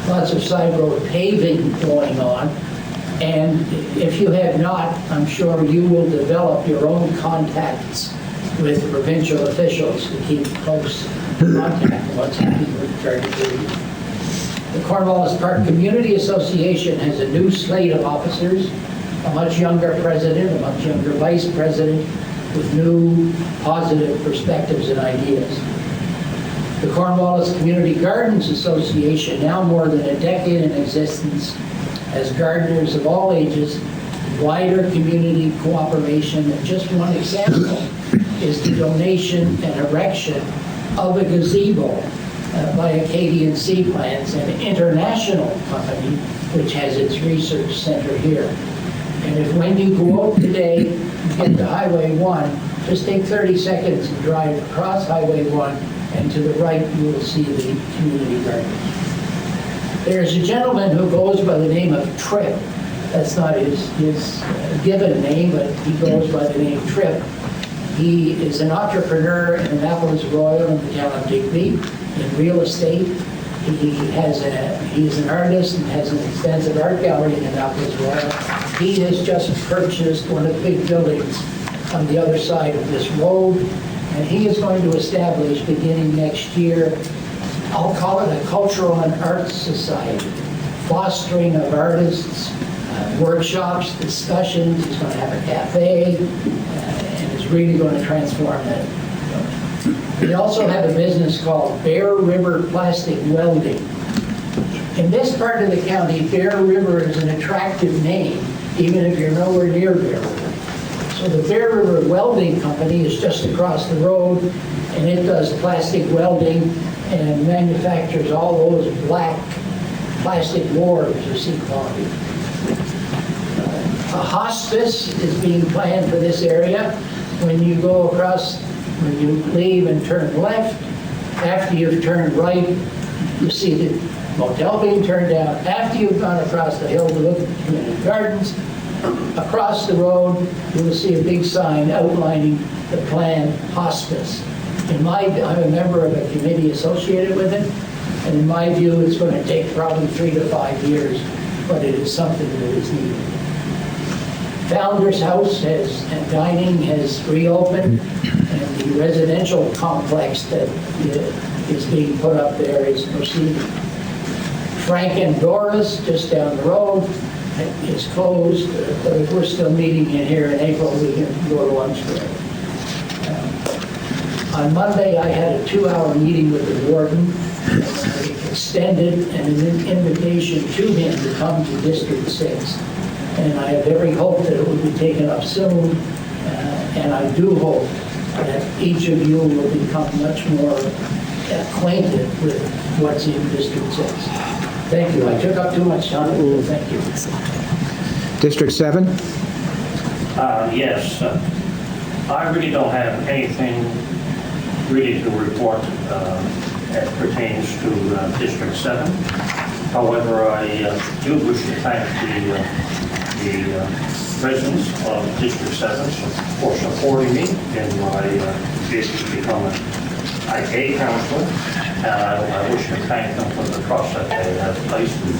Speaker 4: lots of side road paving going on. And if you have not, I'm sure you will develop your own contacts with provincial officials to keep close contact with what's happening with regard to paving. The Cornwallis Park Community Association has a new slate of officers, a much younger president, a much younger vice president, with new positive perspectives and ideas. The Cornwallis Community Gardens Association, now more than a decade in existence, has gardeners of all ages, wider community cooperation, and just one example is the donation and erection of a gazebo by Acadian Sea Plants, an international company which has its research center here. And if when you go out today, you get to Highway 1, just take 30 seconds and drive across Highway 1, and to the right you will see the community gardens. There's a gentleman who goes by the name of Tripp. That's not his given name, but he goes by the name Tripp. He is an entrepreneur in Annapolis Royal in the town of Digby in real estate. He's an artist and has an extensive art gallery in Annapolis Royal. He has just purchased one of the big buildings on the other side of this road, and he is going to establish, beginning next year, I'll call it a cultural and arts society, fostering of artists, workshops, discussions. He's going to have a cafe, and is really going to transform that. We also have a business called Bear River Plastic Welding. In this part of the county, Bear River is an attractive name, even if you're nowhere near Bear River. So the Bear River Welding Company is just across the road, and it does plastic welding and manufactures all those black plastic boards you see quality. A hospice is being planned for this area. When you go across, when you leave and turn left, after you've turned right, you see the motel being turned down. After you've gone across the hill to look at the community gardens, across the road, you will see a big sign outlining the planned hospice. I'm a member of a committee associated with it, and in my view, it's going to take probably 3 to 5 years, but it is something that is needed. Founders House and dining has reopened, and the residential complex that is being put up there is proceeding. Frank and Doris, just down the road, is closed, but if we're still meeting in here in April, we can go to lunch there. On Monday, I had a 2-hour meeting with the warden, and I extended an invitation to him to come to District 6. And I have every hope that it will be taken up soon, and I do hope that each of you will become much more acquainted with what's in District 6. Thank you. I took up too much time. Thank you.
Speaker 1: District 7?
Speaker 12: Yes. I really don't have anything really to report that pertains to District 7. However, I do wish to thank the residents of District 7 for supporting me in my bid to become a gay counselor. And I wish to thank them for the trust that they have placed in me.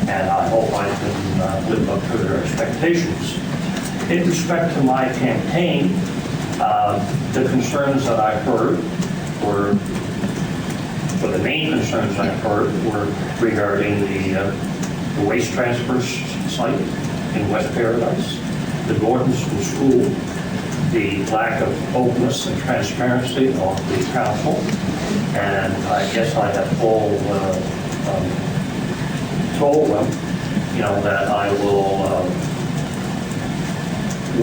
Speaker 12: And I hope I can live up to their expectations. In respect to my campaign, the concerns that I heard were, or the main concerns I heard were regarding the waste transfer site in West Paradise, the Gordonston School, the lack of openness and transparency of the council, and I guess I have told them, that I will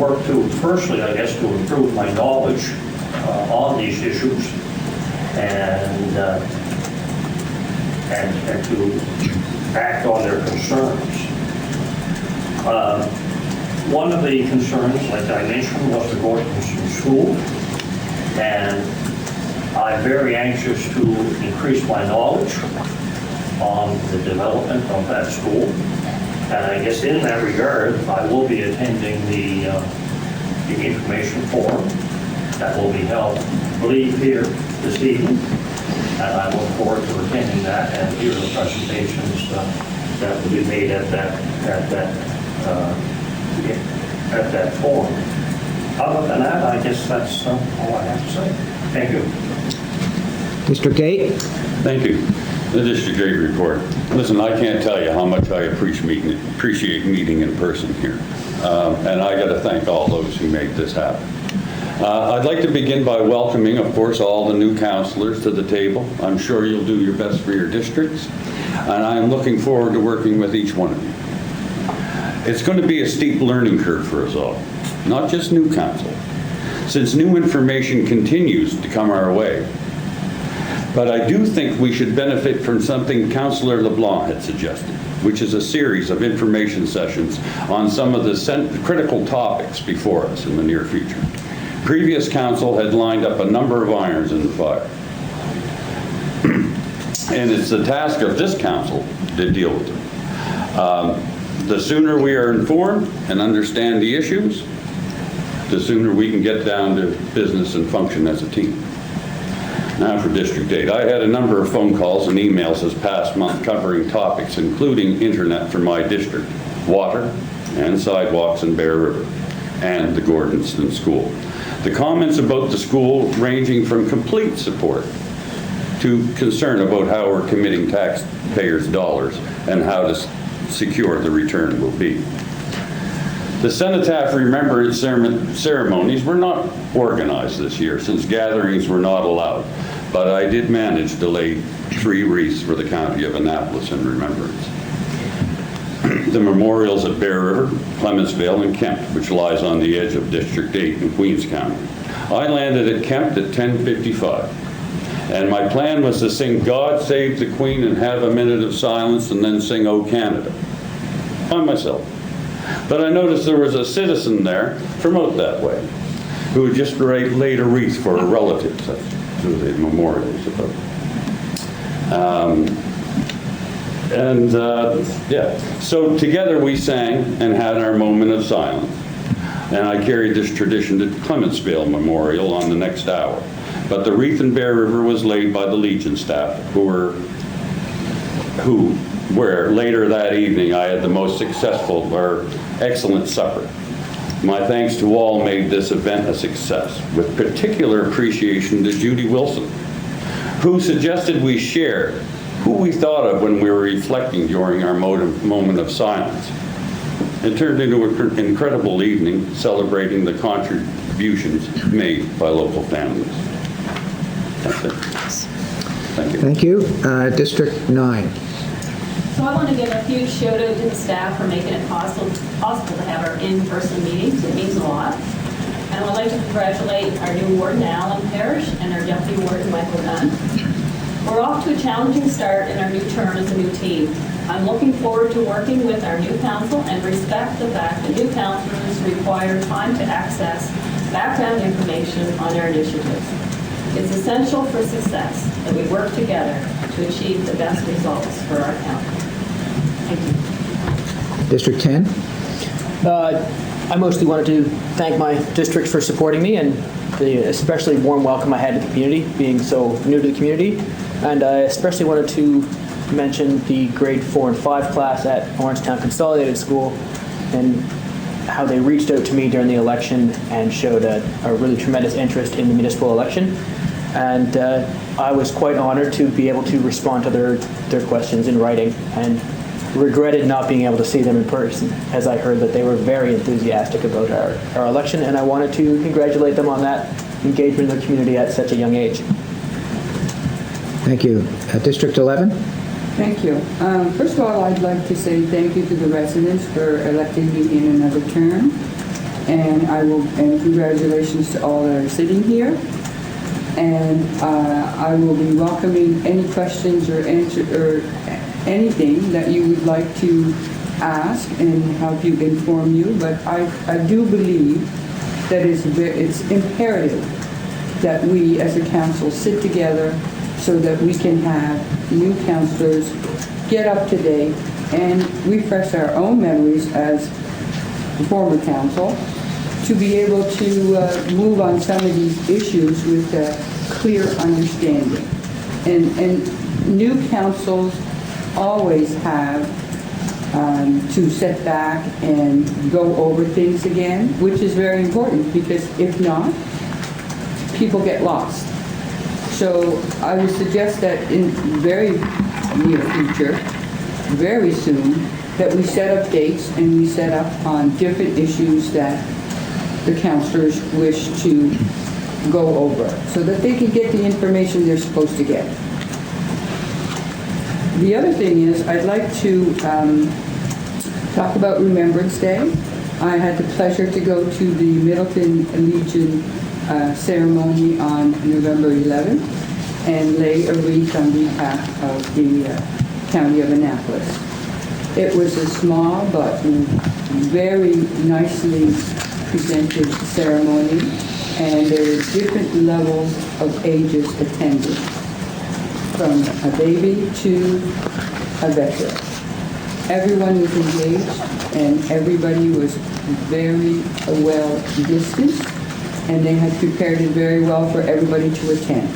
Speaker 12: work to, firstly, I guess, to improve my knowledge on these issues and to act on their concerns. One of the concerns, like I mentioned, was the Gordonston School, and I'm very anxious to increase my knowledge on the development of that school. And I guess in that regard, I will be attending the information forum that will be held, I believe, here this evening. And I look forward to attending that and hear the presentations that will be made at that forum. Other than that, I guess that's all I have to say. Thank you.
Speaker 1: Mr. Gate?
Speaker 2: Thank you. The District 8 report. Listen, I can't tell you how much I appreciate meeting in person here. And I got to thank all those who made this happen. I'd like to begin by welcoming, of course, all the new councillors to the table. I'm sure you'll do your best for your districts, and I'm looking forward to working with each one of you. It's going to be a steep learning curve for us all, not just new council, since new information continues to come our way. But I do think we should benefit from something Councillor LeBlanc had suggested, which is a series of information sessions on some of the critical topics before us in the near future. Previous council had lined up a number of irons in the fire. And it's the task of this council to deal with them. The sooner we are informed and understand the issues, the sooner we can get down to business and function as a team. Now for District 8. I had a number of phone calls and emails this past month covering topics including internet for my district, water, and sidewalks in Bear River, and the Gordonston School. The comments about the school ranging from complete support to concern about how we're committing taxpayers' dollars and how to secure the return will be. The Cenotaph Remembrance ceremonies were not organized this year since gatherings were not allowed, but I did manage to lay 3 wreaths for the county of Annapolis in remembrance. The memorials at Bear River, Clementsville, and Kempt, which lies on the edge of District 8 in Queens County. I landed at Kempt at 10:55, and my plan was to sing God Save the Queen and have a minute of silence and then sing O Canada by myself. But I noticed there was a citizen there from out that way who had just laid a wreath for a relative, to the memorials about. So together we sang and had our moment of silence. And I carried this tradition to Clementsville Memorial on the next hour. But the wreath in Bear River was laid by the Legion staff, where later that evening I had the most successful or excellent supper. My thanks to all made this event a success, with particular appreciation to Judy Wilson, who suggested we share who we thought of when we were reflecting during our moment of silence. It turned into an incredible evening celebrating the contributions made by local families. That's it. Thank you.
Speaker 1: Thank you. District 9.
Speaker 5: So I want to give a huge shout out to the staff for making it possible to have our in-person meetings. It means a lot. And I would like to congratulate our new warden, Alan Parrish, and our deputy warden, Michael Dunn. We're off to a challenging start in our new term as a new team. I'm looking forward to working with our new council and respect the fact that new councillors require time to access background information on our initiatives. It's essential for success that we work together to achieve the best results for our county. Thank you.
Speaker 1: District 10.
Speaker 3: I mostly wanted to thank my district for supporting me and the especially warm welcome I had to the community, being so new to the community. And I especially wanted to mention the grade 4 and 5 class at Orangetown Consolidated School and how they reached out to me during the election and showed a really tremendous interest in the municipal election. And I was quite honored to be able to respond to their questions in writing and regretted not being able to see them in person, as I heard that they were very enthusiastic about our election, and I wanted to congratulate them on that engagement in the community at such a young age.
Speaker 1: Thank you. District 11.
Speaker 7: Thank you. First of all, I'd like to say thank you to the residents for electing me in another term, and congratulations to all that are sitting here. And I will be welcoming any questions or anything that you would like to ask and help you inform you. But I do believe that it's imperative that we as a council sit together so that we can have new councillors get up to date and refresh our own memories as former council to be able to move on some of these issues with a clear understanding. And new councils always have to sit back and go over things again, which is very important, because if not, people get lost. So I would suggest that in very near future, very soon, that we set up dates and we set up on different issues that the councillors wish to go over, so that they can get the information they're supposed to get. The other thing is, I'd like to talk about Remembrance Day. I had the pleasure to go to the Middleton Legion ceremony on November 11th and lay a wreath on behalf of the County of Annapolis. It was a small but very nicely presented ceremony, and there were different levels of ages attended, from a baby to a veteran. Everyone was engaged and everybody was very well distanced, and they had prepared it very well for everybody to attend.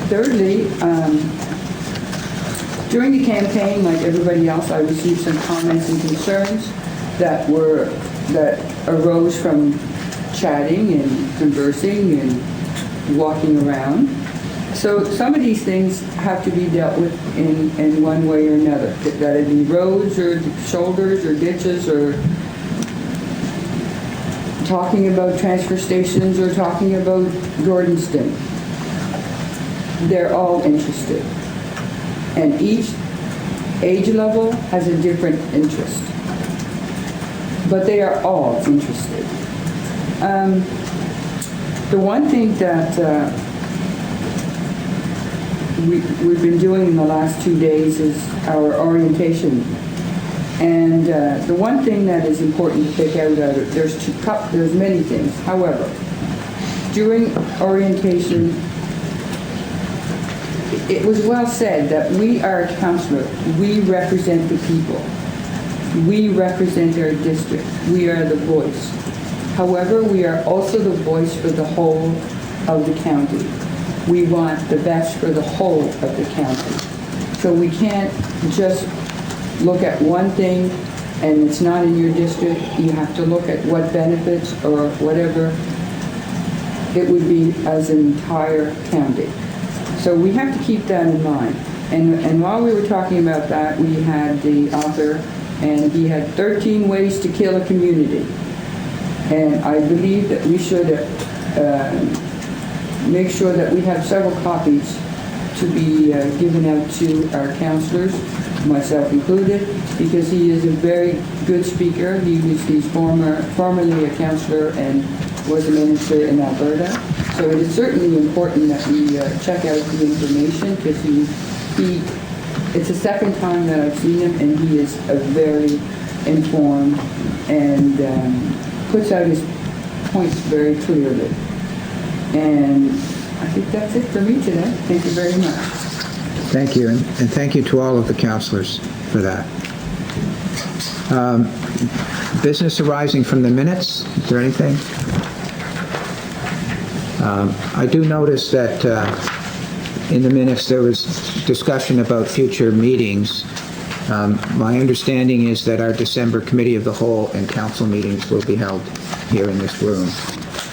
Speaker 7: Thirdly, during the campaign, like everybody else, I received some comments and concerns that arose from chatting and conversing and walking around. So some of these things have to be dealt with in one way or another. That it be roads or shoulders or ditches, or talking about transfer stations or talking about Gordonston. They're all interested. And each age level has a different interest. But they are all interested. The one thing that we've been doing in the last 2 days is our orientation. And the one thing that is important to take out of it, there's many things. However, during orientation, it was well said that we are a councillor. We represent the people. We represent our district. We are the voice. However, we are also the voice for the whole of the county. We want the best for the whole of the county. So we can't just look at one thing and it's not in your district. You have to look at what benefits or whatever it would be as an entire county. So we have to keep that in mind. And while we were talking about that, we had the author, and he had 13 ways to kill a community. And I believe that we should make sure that we have several copies to be given out to our councillors, myself included, because he is a very good speaker. He's formerly a councillor and was a minister in Alberta. So it is certainly important that we check out the information, because it's the second time that I've seen him, and he is a very informed and puts out his points very clearly. And I think that's it for me today. Thank you very much.
Speaker 1: Thank you, and thank you to all of the councillors for that. Business arising from the minutes, is there anything? I do notice that in the minutes there was discussion about future meetings. My understanding is that our December Committee of the Whole and council meetings will be held here in this room,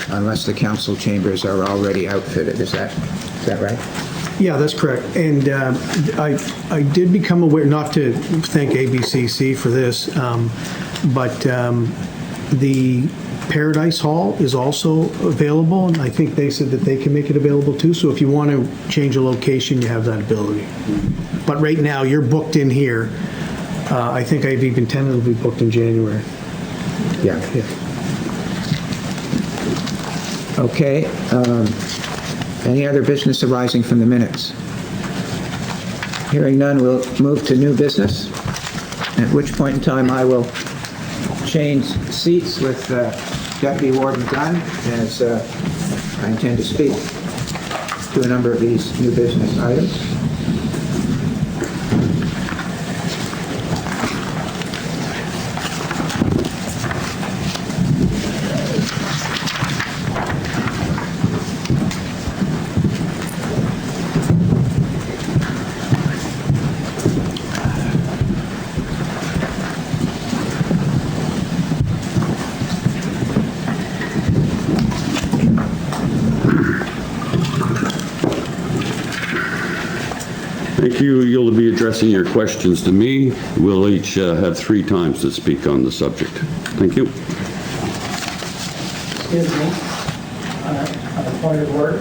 Speaker 1: unless the council chambers are already outfitted. Is that right?
Speaker 6: Yeah, that's correct. And I did become aware, not to thank ABCC for this, but the Paradise Hall is also available, and I think they said that they can make it available too. So if you want to change a location, you have that ability. But right now, you're booked in here. I think I've even tentatively booked in January.
Speaker 1: Yeah. Okay. Any other business arising from the minutes? Hearing none, we'll move to new business, at which point in time I will change seats with Deputy Warden Gunn, as I intend to speak to a number of these new business items.
Speaker 2: you'll be addressing your questions to me. We'll each have 3 times to speak on the subject. Thank you.
Speaker 4: Excuse me, on a point of order.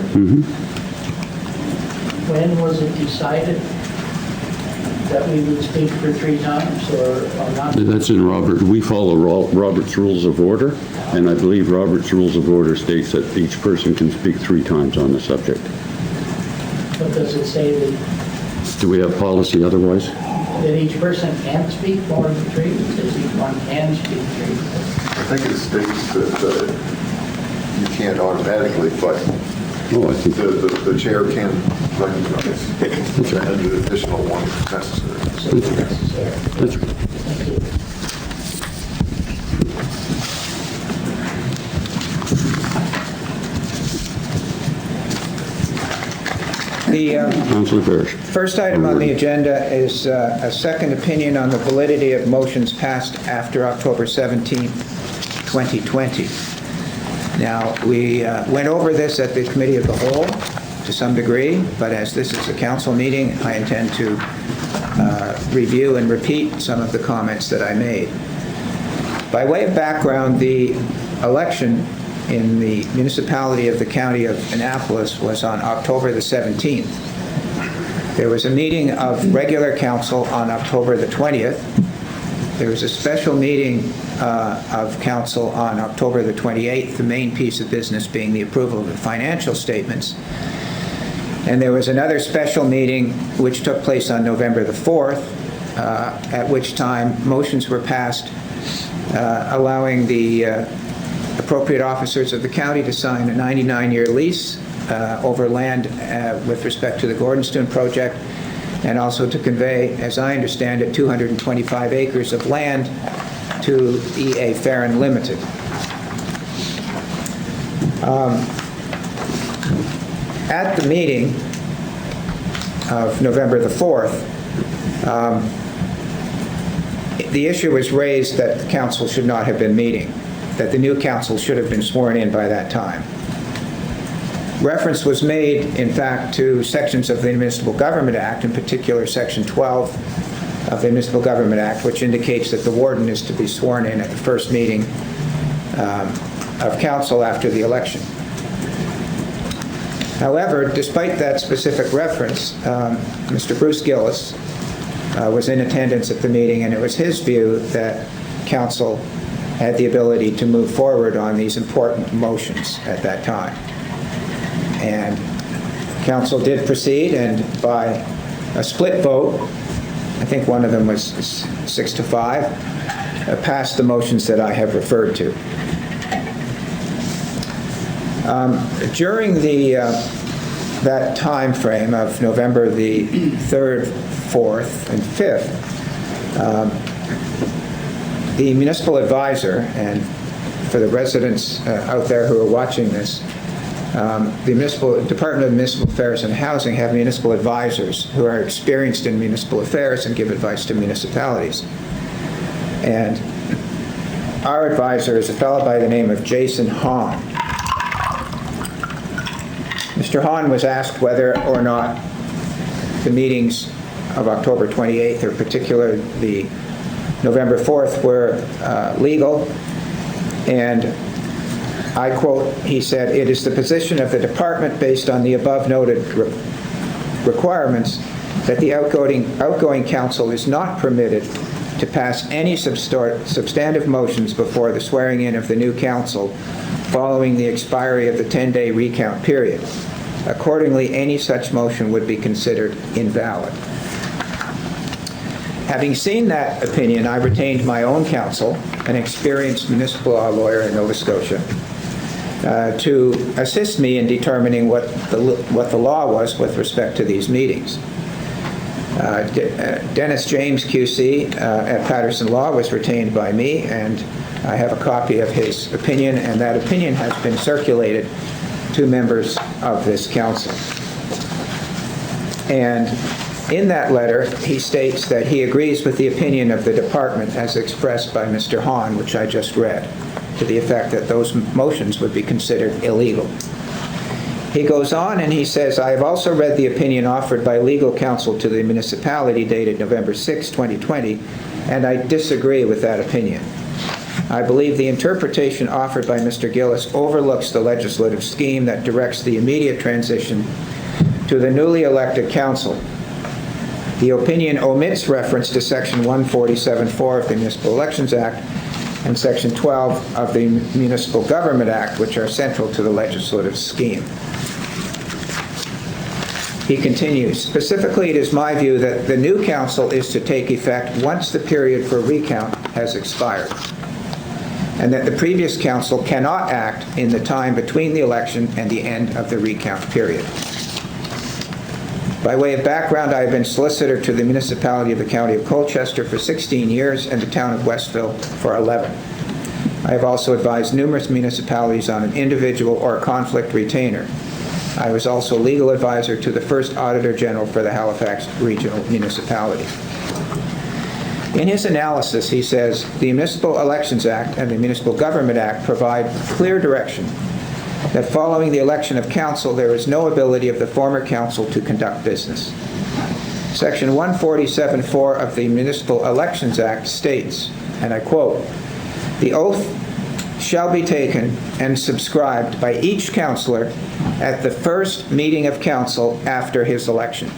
Speaker 4: When was it decided that we would speak for 3 times or not?
Speaker 2: That's in Robert. We follow Robert's Rules of Order, and I believe Robert's Rules of Order states that each person can speak 3 times on the subject.
Speaker 4: But does it say that
Speaker 2: Do we have policy otherwise?
Speaker 4: each person can speak more than 3? It says each one can speak 3.
Speaker 11: I think it states that you can't automatically, but
Speaker 2: Oh, I think
Speaker 11: the chair can recognize an additional one if necessary.
Speaker 4: So it's necessary.
Speaker 2: that's right.
Speaker 4: Thank you.
Speaker 1: The
Speaker 2: Councillor Parrish.
Speaker 1: first item on the agenda is a second opinion on the validity of motions passed after October 17th, 2020. Now, we went over this at the Committee of the Whole to some degree, but as this is a council meeting, I intend to review and repeat some of the comments that I made. By way of background, the election in the municipality of the County of Annapolis was on October the 17th. There was a meeting of regular council on October the 20th. There was a special meeting of council on October the 28th, the main piece of business being the approval of the financial statements. And there was another special meeting which took place on November the 4th, at which time motions were passed allowing the appropriate officers of the county to sign a 99-year lease over land with respect to the Gordonstoun project, and also to convey, as I understand it, 225 acres of land to EA Farron Limited. At the meeting of November the 4th, the issue was raised that the council should not have been meeting, that the new council should have been sworn in by that time. Reference was made, in fact, to sections of the Municipal Government Act, in particular Section 12 of the Municipal Government Act, which indicates that the warden is to be sworn in at the first meeting of council after the election. However, despite that specific reference, Mr. Bruce Gillis was in attendance at the meeting, and it was his view that council had the ability to move forward on these important motions at that time. And council did proceed, and by a split vote, I think one of them was 6-5, passed the motions that I have referred to. During that time frame of November the 3rd, 4th, and 5th, the municipal advisor, and for the residents out there who are watching this, the Department of Municipal Affairs and Housing have municipal advisors who are experienced in municipal affairs and give advice to municipalities. And our advisor is a fellow by the name of Jason Hahn. Mr. Hahn was asked whether or not the meetings of October 28th, or particularly the November 4th, were legal, and I quote, he said, "It is the position of the department, based on the above noted requirements, that the outgoing council is not permitted to pass any substantive motions before the swearing in of the new council following the expiry of the 10-day recount period. Accordingly, any such motion would be considered invalid." Having seen that opinion, I retained my own counsel, an experienced municipal law lawyer in Nova Scotia, to assist me in determining what the law was with respect to these meetings. Dennis James, QC, at Patterson Law was retained by me, and I have a copy of his opinion, and that opinion has been circulated to members of this council. And in that letter, he states that he agrees with the opinion of the department as expressed by Mr. Hahn, which I just read, to the effect that those motions would be considered illegal. He goes on and he says, I have also read the opinion offered by legal counsel to the municipality dated November 6, 2020, and I disagree with that opinion. I believe the interpretation offered by Mr. Gillis overlooks the legislative scheme that directs the immediate transition to the newly elected council. The opinion omits reference to Section 147(4) of the Municipal Elections Act and Section 12 of the Municipal Government Act, which are central to the legislative scheme. He continues, specifically, it is my view that the new council is to take effect once the period for recount has expired, and that the previous council cannot act in the time between the election and the end of the recount period. By way of background, I have been solicitor to the municipality of the County of Colchester for 16 years and the town of Westville for 11. I have also advised numerous municipalities on an individual or conflict retainer. I was also legal advisor to the first Auditor General for the Halifax Regional Municipality. In his analysis, he says, the Municipal Elections Act and the Municipal Government Act provide clear direction that following the election of council, there is no ability of the former council to conduct business. Section 147(4) of the Municipal Elections Act states, and I quote, the oath shall be taken and subscribed by each councillor at the first meeting of council after his election,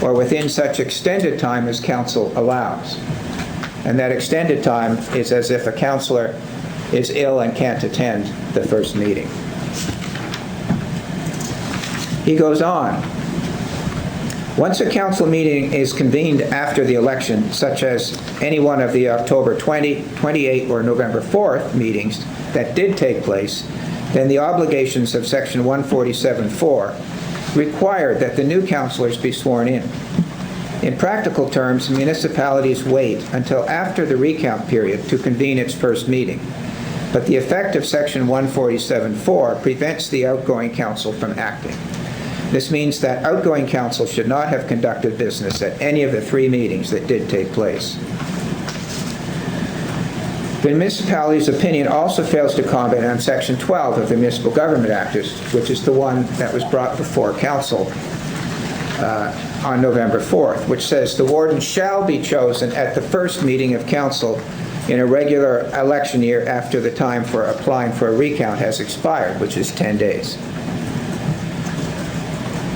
Speaker 1: or within such extended time as council allows. And that extended time is as if a councillor is ill and can't attend the first meeting. He goes on. Once a council meeting is convened after the election, such as any one of the October 20, 28, or November 4th meetings that did take place, then the obligations of Section 147(4) require that the new councillors be sworn in. In practical terms, municipalities wait until after the recount period to convene its first meeting. But the effect of Section 147(4) prevents the outgoing council from acting. This means that outgoing council should not have conducted business at any of the 3 meetings that did take place. The municipality's opinion also fails to comment on Section 12 of the Municipal Government Act, which is the one that was brought before council on November 4th, which says the warden shall be chosen at the first meeting of council in a regular election year after the time for applying for a recount has expired, which is 10 days.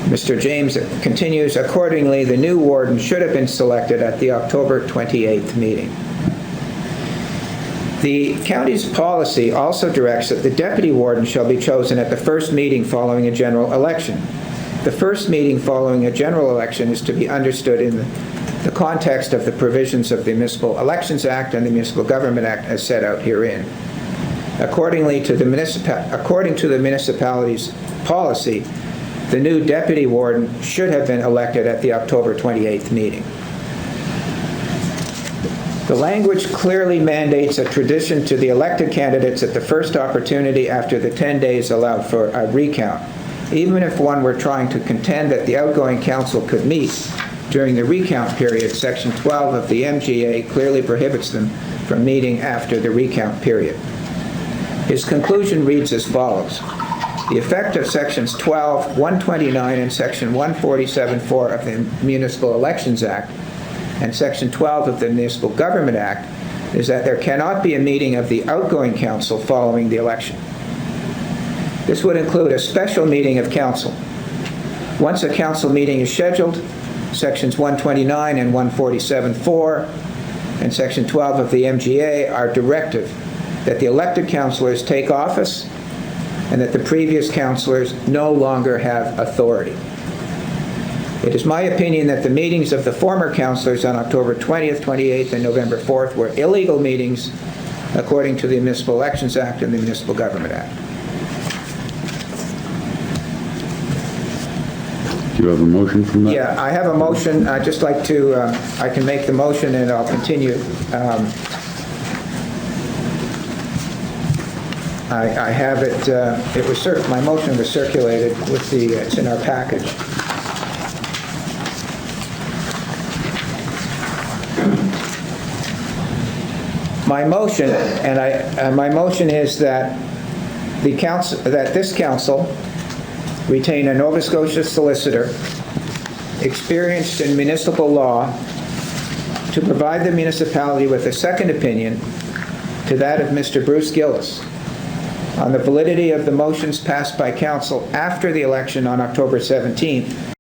Speaker 1: Mr. James continues, accordingly, the new warden should have been selected at the October 28th meeting. The county's policy also directs that the deputy warden shall be chosen at the first meeting following a general election. The first meeting following a general election is to be understood in the context of the provisions of the Municipal Elections Act and the Municipal Government Act as set out herein. According to the municipality's policy, the new deputy warden should have been elected at the October 28th meeting. The language clearly mandates a tradition to the elected candidates at the first opportunity after the 10 days allowed for a recount, even if one were trying to contend that the outgoing council could meet during the recount period. Section 12 of the MGA clearly prohibits them from meeting after the recount period. His conclusion reads as follows. The effect of Sections 12, 129, and Section 147(4) of the Municipal Elections Act and Section 12 of the Municipal Government Act is that there cannot be a meeting of the outgoing council following the election. This would include a special meeting of council. Once a council meeting is scheduled, Sections 129 and 147(4) and Section 12 of the MGA are directive that the elected councillors take office and that the previous councillors no longer have authority. It is my opinion that the meetings of the former councillors on October 20th, 28th, and November 4th were illegal meetings according to the Municipal Elections Act and the Municipal Government Act.
Speaker 2: Do you have a motion from that?
Speaker 1: Yeah, I have a motion. I'd just like to, I can make the motion and I'll continue. I have it, my motion was circulated with it's in our package. My motion, my motion is that this council retain a Nova Scotia solicitor experienced in municipal law to provide the municipality with a second opinion to that of Mr. Bruce Gillis on the validity of the motions passed by council after the election on October 17th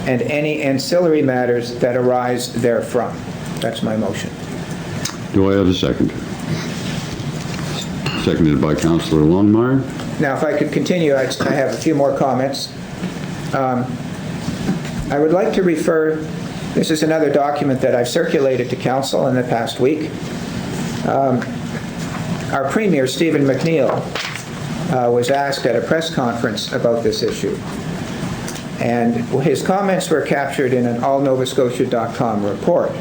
Speaker 1: and any ancillary matters that arise therefrom. That's my motion.
Speaker 2: Do I have a second? Seconded by Councillor Longmire.
Speaker 1: Now, if I could continue, I have a few more comments. I would like to refer, this is another document that I've circulated to council in the past week. Our Premier, Stephen McNeil, was asked at a press conference about this issue. And his comments were captured in an allnovascotia.com report.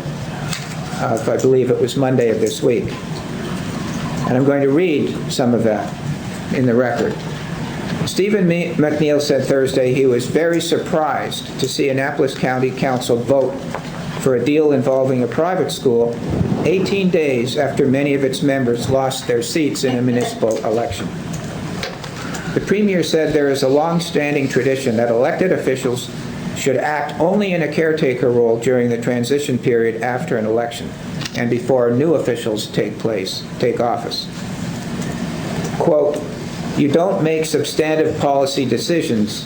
Speaker 1: I believe it was Monday of this week. And I'm going to read some of that in the record. Stephen McNeil said Thursday he was very surprised to see Annapolis County Council vote for a deal involving a private school 18 days after many of its members lost their seats in a municipal election. The Premier said there is a long-standing tradition that elected officials should act only in a caretaker role during the transition period after an election and before new officials take office. Quote, "You don't make substantive policy decisions,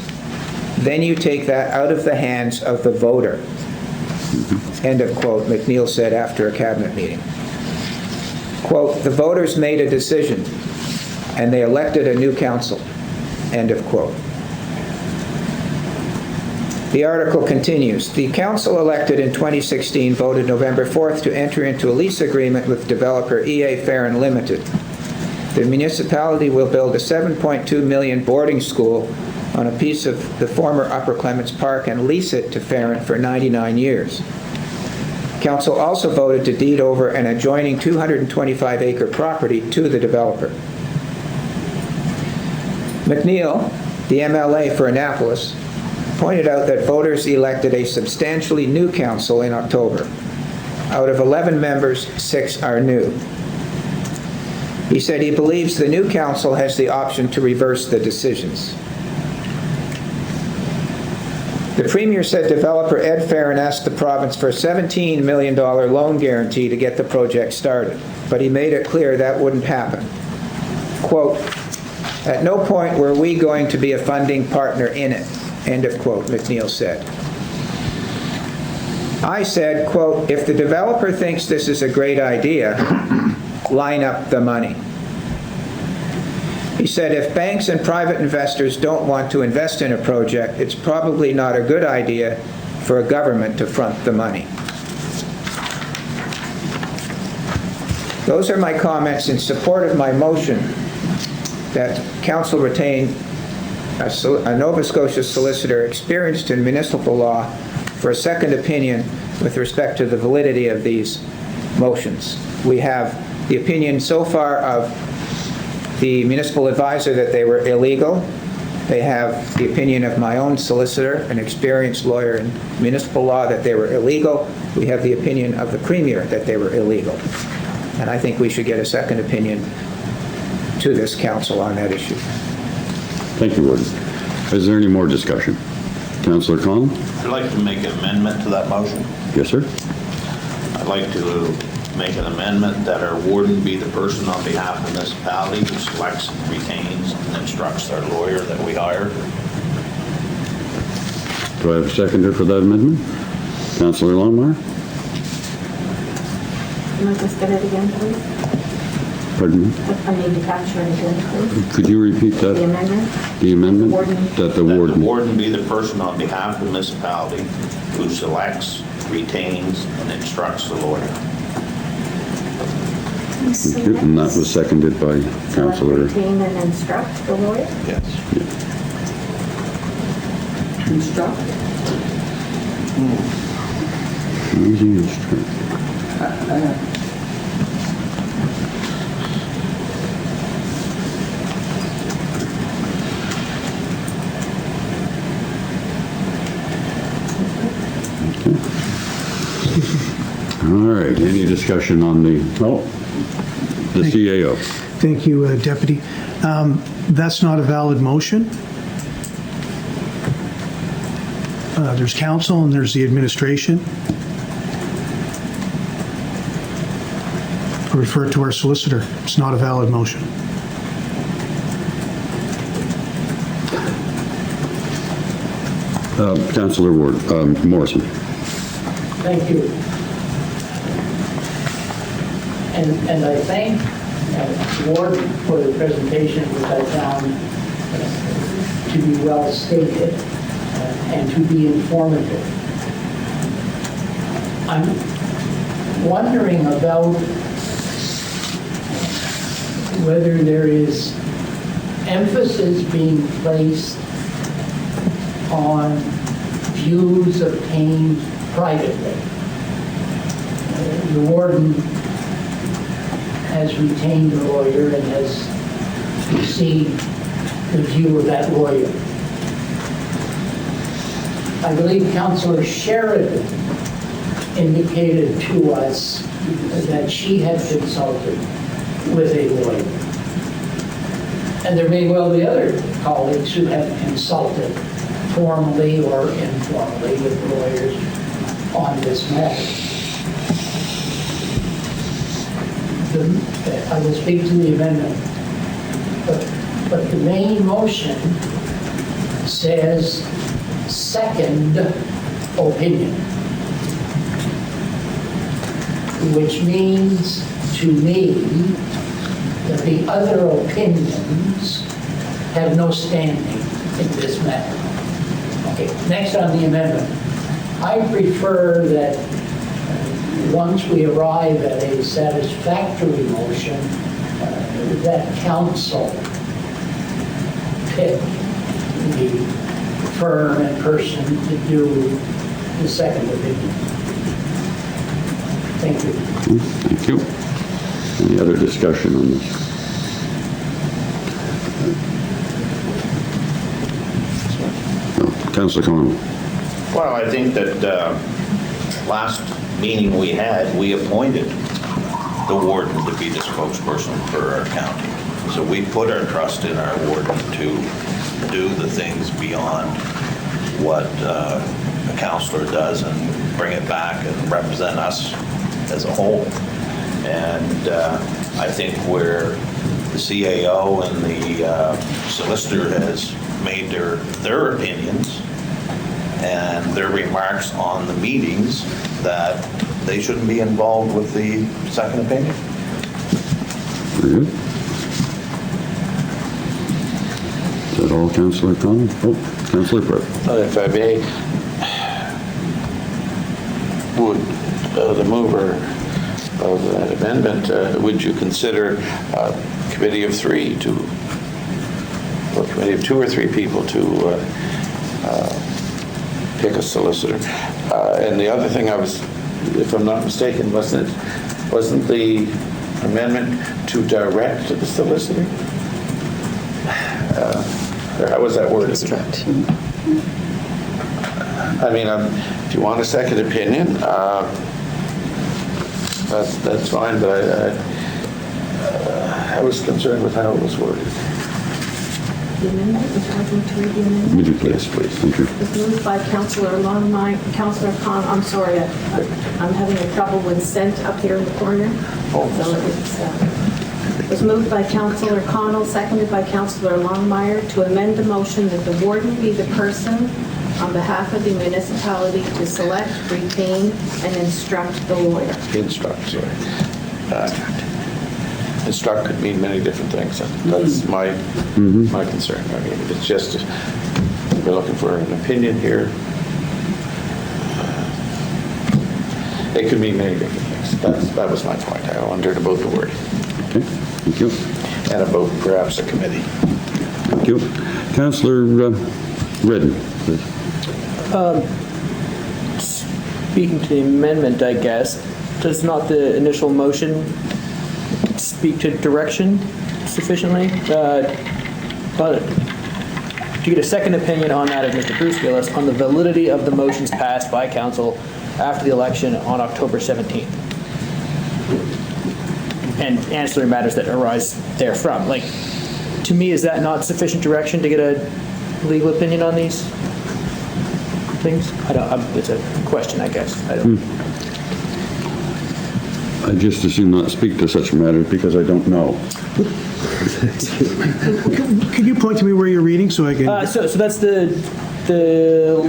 Speaker 1: then you take that out of the hands of the voter." End of quote, McNeil said after a cabinet meeting. Quote, "The voters made a decision and they elected a new council." End of quote. The article continues, "The council elected in 2016 voted November 4th to enter into a lease agreement with developer EA Farron Limited. The municipality will build a $7.2 million boarding school on a piece of the former Upper Clements Park and lease it to Farron for 99 years. Council also voted to deed over an adjoining 225-acre property to the developer." McNeil, the MLA for Annapolis, pointed out that voters elected a substantially new council in October. Out of 11 members, 6 are new. He said he believes the new council has the option to reverse the decisions. The Premier said developer Ed Farron asked the province for a $17 million loan guarantee to get the project started, but he made it clear that wouldn't happen. Quote, "At no point were we going to be a funding partner in it." End of quote, McNeil said. I said, quote, "If the developer thinks this is a great idea, line up the money." He said, "If banks and private investors don't want to invest in a project, it's probably not a good idea for a government to front the money." Those are my comments in support of my motion that council retain a Nova Scotia solicitor experienced in municipal law for a second opinion with respect to the validity of these motions. We have the opinion so far of the municipal advisor that they were illegal. They have the opinion of my own solicitor, an experienced lawyer in municipal law, that they were illegal. We have the opinion of the Premier that they were illegal. And I think we should get a second opinion to this council on that issue.
Speaker 2: Thank you, Warden. Is there any more discussion? Councillor Connell?
Speaker 8: I'd like to make an amendment to that motion.
Speaker 2: Yes, sir.
Speaker 8: I'd like to make an amendment that our warden be the person on behalf of the municipality who selects, retains, and instructs our lawyer that we hire.
Speaker 2: Do I have a seconder for that amendment? Councillor Longmire?
Speaker 5: Can I just get it again, please?
Speaker 2: Pardon me?
Speaker 5: I need to capture it again, please.
Speaker 2: Could you repeat that?
Speaker 5: The amendment?
Speaker 2: The amendment?
Speaker 5: Warden.
Speaker 2: That the
Speaker 8: That
Speaker 2: warden.
Speaker 8: the warden be the person on behalf of the municipality who selects, retains, and instructs the lawyer.
Speaker 2: Thank you. And that was seconded by Councillor.
Speaker 5: Retain and instruct the lawyer?
Speaker 8: Yes.
Speaker 7: Instruct?
Speaker 2: Using instruct. All right, any discussion on the CAO?
Speaker 6: Thank you, Deputy. That's not a valid motion. There's council and there's the administration. Refer it to our solicitor. It's not a valid motion.
Speaker 2: Councillor Ward, Morrison.
Speaker 4: Thank you. And I thank Ward for the presentation, which I found to be well stated and to be informative. I'm wondering about whether there is emphasis being placed on views obtained privately. The warden has retained a lawyer and has received the view of that lawyer. I believe Councillor Sheridan indicated to us that she had consulted with a lawyer. And there may well be other colleagues who have consulted formally or informally with lawyers on this matter. I will speak to the amendment, but the main motion says second opinion, which means to me that the other opinions have no standing in this matter. Okay, next on the amendment. I prefer that once we arrive at a satisfactory motion, that council pick the firm and person to do the second opinion. Thank you.
Speaker 2: Thank you. Any other discussion on this? No. Councillor Connell.
Speaker 8: Well, I think that last meeting we had, we appointed the warden to be the spokesperson for our county. So we put our trust in our warden to do the things beyond what a councillor does and bring it back and represent us as a whole. And I think where the CAO and the solicitor has made their opinions and their remarks on the meetings, that they shouldn't be involved with the second opinion.
Speaker 2: Very good. Is that all, Councillor Connell? Oh, Councillor Burke.
Speaker 9: If I may, would the mover of that amendment, would you consider a committee of three to, or a committee of 2 or 3 people to pick a solicitor? And the other thing I was, if I'm not mistaken, wasn't the amendment to direct the solicitor? Or how was that worded?
Speaker 10: Instruct.
Speaker 9: I mean, if you want a second opinion, that's fine, but I was concerned with how it was worded.
Speaker 13: The amendment, would you like me to read the amendment?
Speaker 2: Would you please? Please. Thank you.
Speaker 13: It was moved by Councillor Longmire, Councillor Con, I'm sorry, I'm having a trouble with scent up here in the corner. So it was moved by Councillor Connell, seconded by Councillor Longmire to amend the motion that the warden be the person on behalf of the municipality to select, retain, and instruct the lawyer.
Speaker 9: Instruct, sorry. Instruct could mean many different things, and that's my concern. I mean, it's just, we're looking for an opinion here. It could mean many different things. That was my point. I wondered about the word.
Speaker 2: Okay, thank you.
Speaker 9: And about perhaps a committee.
Speaker 2: Thank you. Councillor Redden, please.
Speaker 3: Speaking to the amendment, I guess, does not the initial motion speak to direction sufficiently? But to get a second opinion on that of Mr. Bruce Gillis on the validity of the motions passed by council after the election on October 17th. And ancillary matters that arise therefrom. Like, to me, is that not sufficient direction to get a legal opinion on these? things? It's a question, I guess. I don't.
Speaker 2: I just assume not speak to such matters because I don't know.
Speaker 6: Could you point to me where you're reading so I can?
Speaker 3: So that's the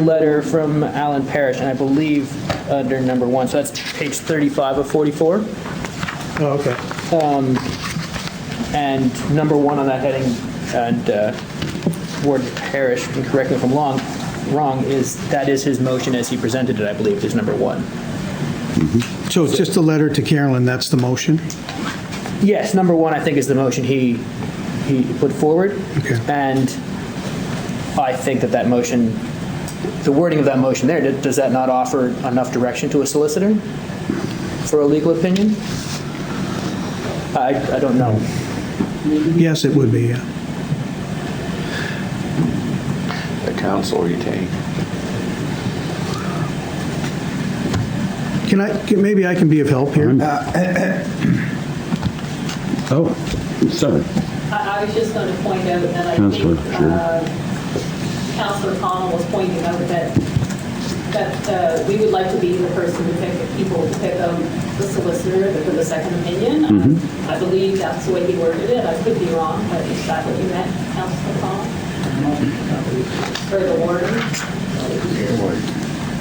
Speaker 3: letter from Alan Parrish, and I believe under number 1. So that's page 35 of 44.
Speaker 6: Oh, okay.
Speaker 3: And number 1 on that heading, and Warden Parrish, can correct me if I'm wrong, is his motion as he presented it, I believe, is number 1.
Speaker 6: So it's just a letter to Carolyn, that's the motion?
Speaker 3: Yes, number 1, I think, is the motion he put forward.
Speaker 6: Okay.
Speaker 3: And I think that motion, the wording of that motion there, does that not offer enough direction to a solicitor for a legal opinion? I don't know.
Speaker 6: Yes, it would be, yeah.
Speaker 9: The council retain.
Speaker 6: Maybe I can be of help here?
Speaker 2: Oh, sorry.
Speaker 5: I was just going to point out that I think
Speaker 2: Councillor, sure.
Speaker 5: Councillor Connell was pointing out that we would like to be the person to pick people to pick out the solicitor for the second opinion. I believe that's the way he worded it. I could be wrong, but is that what you meant, Councillor Connell? Or the warden?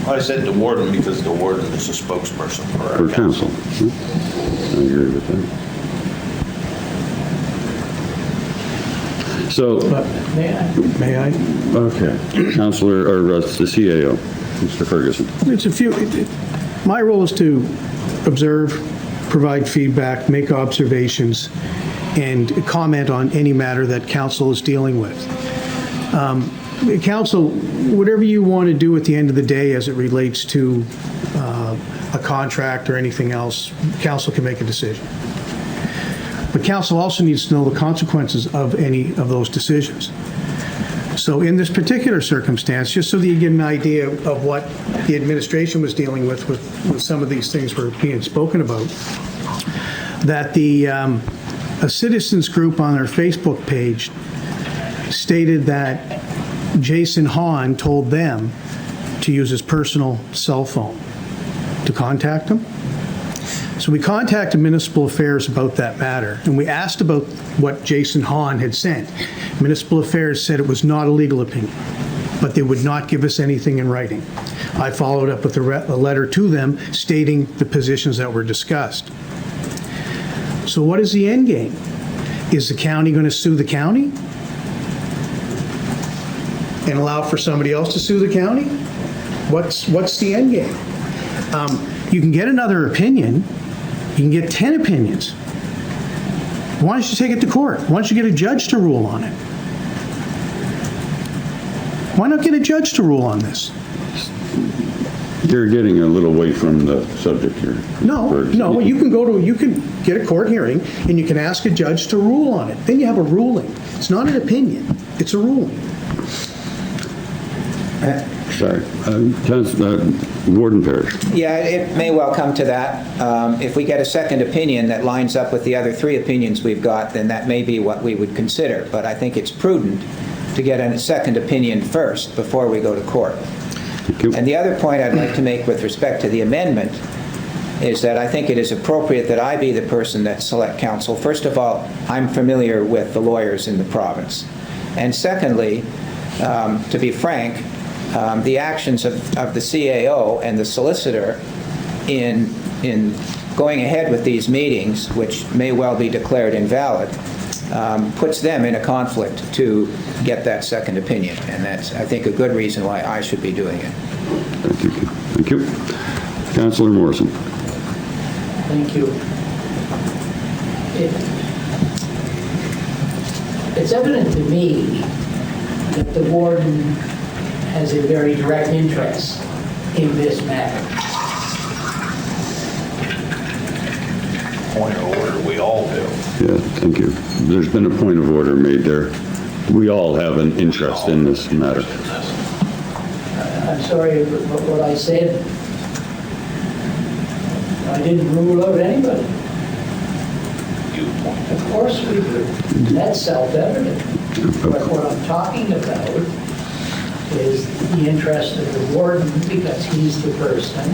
Speaker 8: I said the warden because the warden is a spokesperson for our
Speaker 2: For
Speaker 8: council.
Speaker 2: council. I agree with that. So,
Speaker 6: May I?
Speaker 2: okay, Councillor, or the CAO, Mr. Ferguson.
Speaker 6: My role is to observe, provide feedback, make observations, and comment on any matter that council is dealing with. Council, whatever you want to do at the end of the day as it relates to a contract or anything else, council can make a decision. But council also needs to know the consequences of any of those decisions. So in this particular circumstance, just so that you get an idea of what the administration was dealing with some of these things were being spoken about, that a citizens group on their Facebook page stated that Jason Hahn told them to use his personal cell phone to contact him. So we contacted Municipal Affairs about that matter, and we asked about what Jason Hahn had sent. Municipal Affairs said it was not a legal opinion, but they would not give us anything in writing. I followed up with a letter to them stating the positions that were discussed. So what is the end game? Is the county going to sue the county and allow for somebody else to sue the county? What's the end game? You can get another opinion. You can get 10 opinions. Why don't you take it to court? Why don't you get a judge to rule on it? Why not get a judge to rule on this?
Speaker 2: You're getting a little away from the subject here.
Speaker 6: No, you can get a court hearing and you can ask a judge to rule on it. Then you have a ruling. It's not an opinion, it's a ruling.
Speaker 2: Sorry. Warden Parrish.
Speaker 1: Yeah, it may well come to that. If we get a second opinion that lines up with the other 3 opinions we've got, then that may be what we would consider. But I think it's prudent to get a second opinion first before we go to court. And the other point I'd like to make with respect to the amendment is that I think it is appropriate that I be the person that select counsel. First of all, I'm familiar with the lawyers in the province. And secondly, to be frank, the actions of the CAO and the solicitor in going ahead with these meetings, which may well be declared invalid, puts them in a conflict to get that second opinion. And that's, I think, a good reason why I should be doing it.
Speaker 2: Thank you. Councillor Morrison.
Speaker 4: Thank you. It's evident to me that the warden has a very direct interest in this matter.
Speaker 8: Point of order, we all do.
Speaker 2: Yeah, thank you. There's been a point of order made there. We all have an interest in this matter.
Speaker 4: I'm sorry, but what I said, I didn't rule out anybody. Of course we do. That's self-evident. But what I'm talking about is the interest of the warden, because he's the person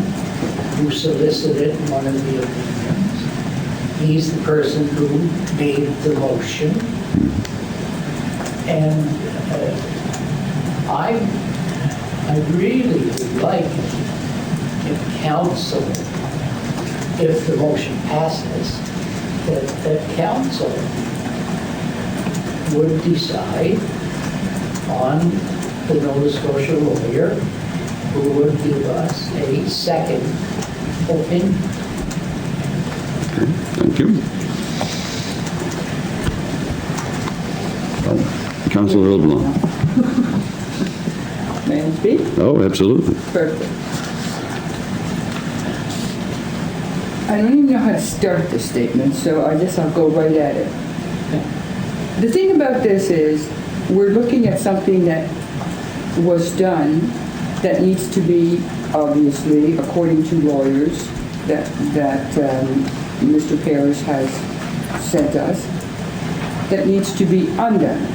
Speaker 4: who solicited one of the opinions. He's the person who made the motion. And I really would like if council, if the motion passes, that council would decide on the Nova Scotia lawyer who would give us a second opinion.
Speaker 2: Thank you. Councillor LeBlanc.
Speaker 7: May I speak?
Speaker 2: Oh, absolutely.
Speaker 7: Perfect. I don't even know how to start this statement, so I guess I'll go right at it. The thing about this is, we're looking at something that was done that needs to be, obviously, according to lawyers that Mr. Parrish has sent us, that needs to be undone.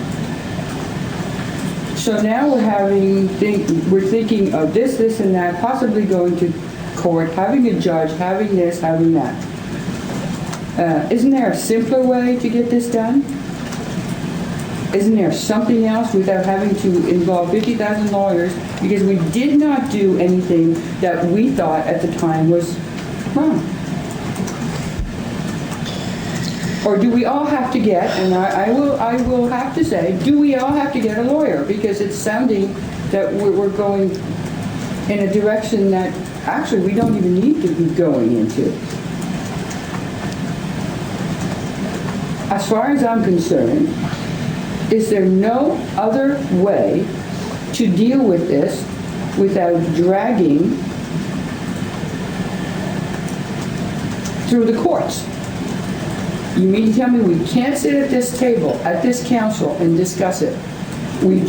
Speaker 7: So now we're thinking of this, and that, possibly going to court, having a judge, having this, having that. Isn't there a simpler way to get this done? Isn't there something else without having to involve 50,000 lawyers? Because we did not do anything that we thought at the time was wrong. Or do we all have to get, and I will have to say, do we all have to get a lawyer? Because it's sounding that we're going in a direction that actually we don't even need to be going into. As far as I'm concerned, is there no other way to deal with this without dragging through the courts? You mean to tell me we can't sit at this table, at this council, and discuss it? We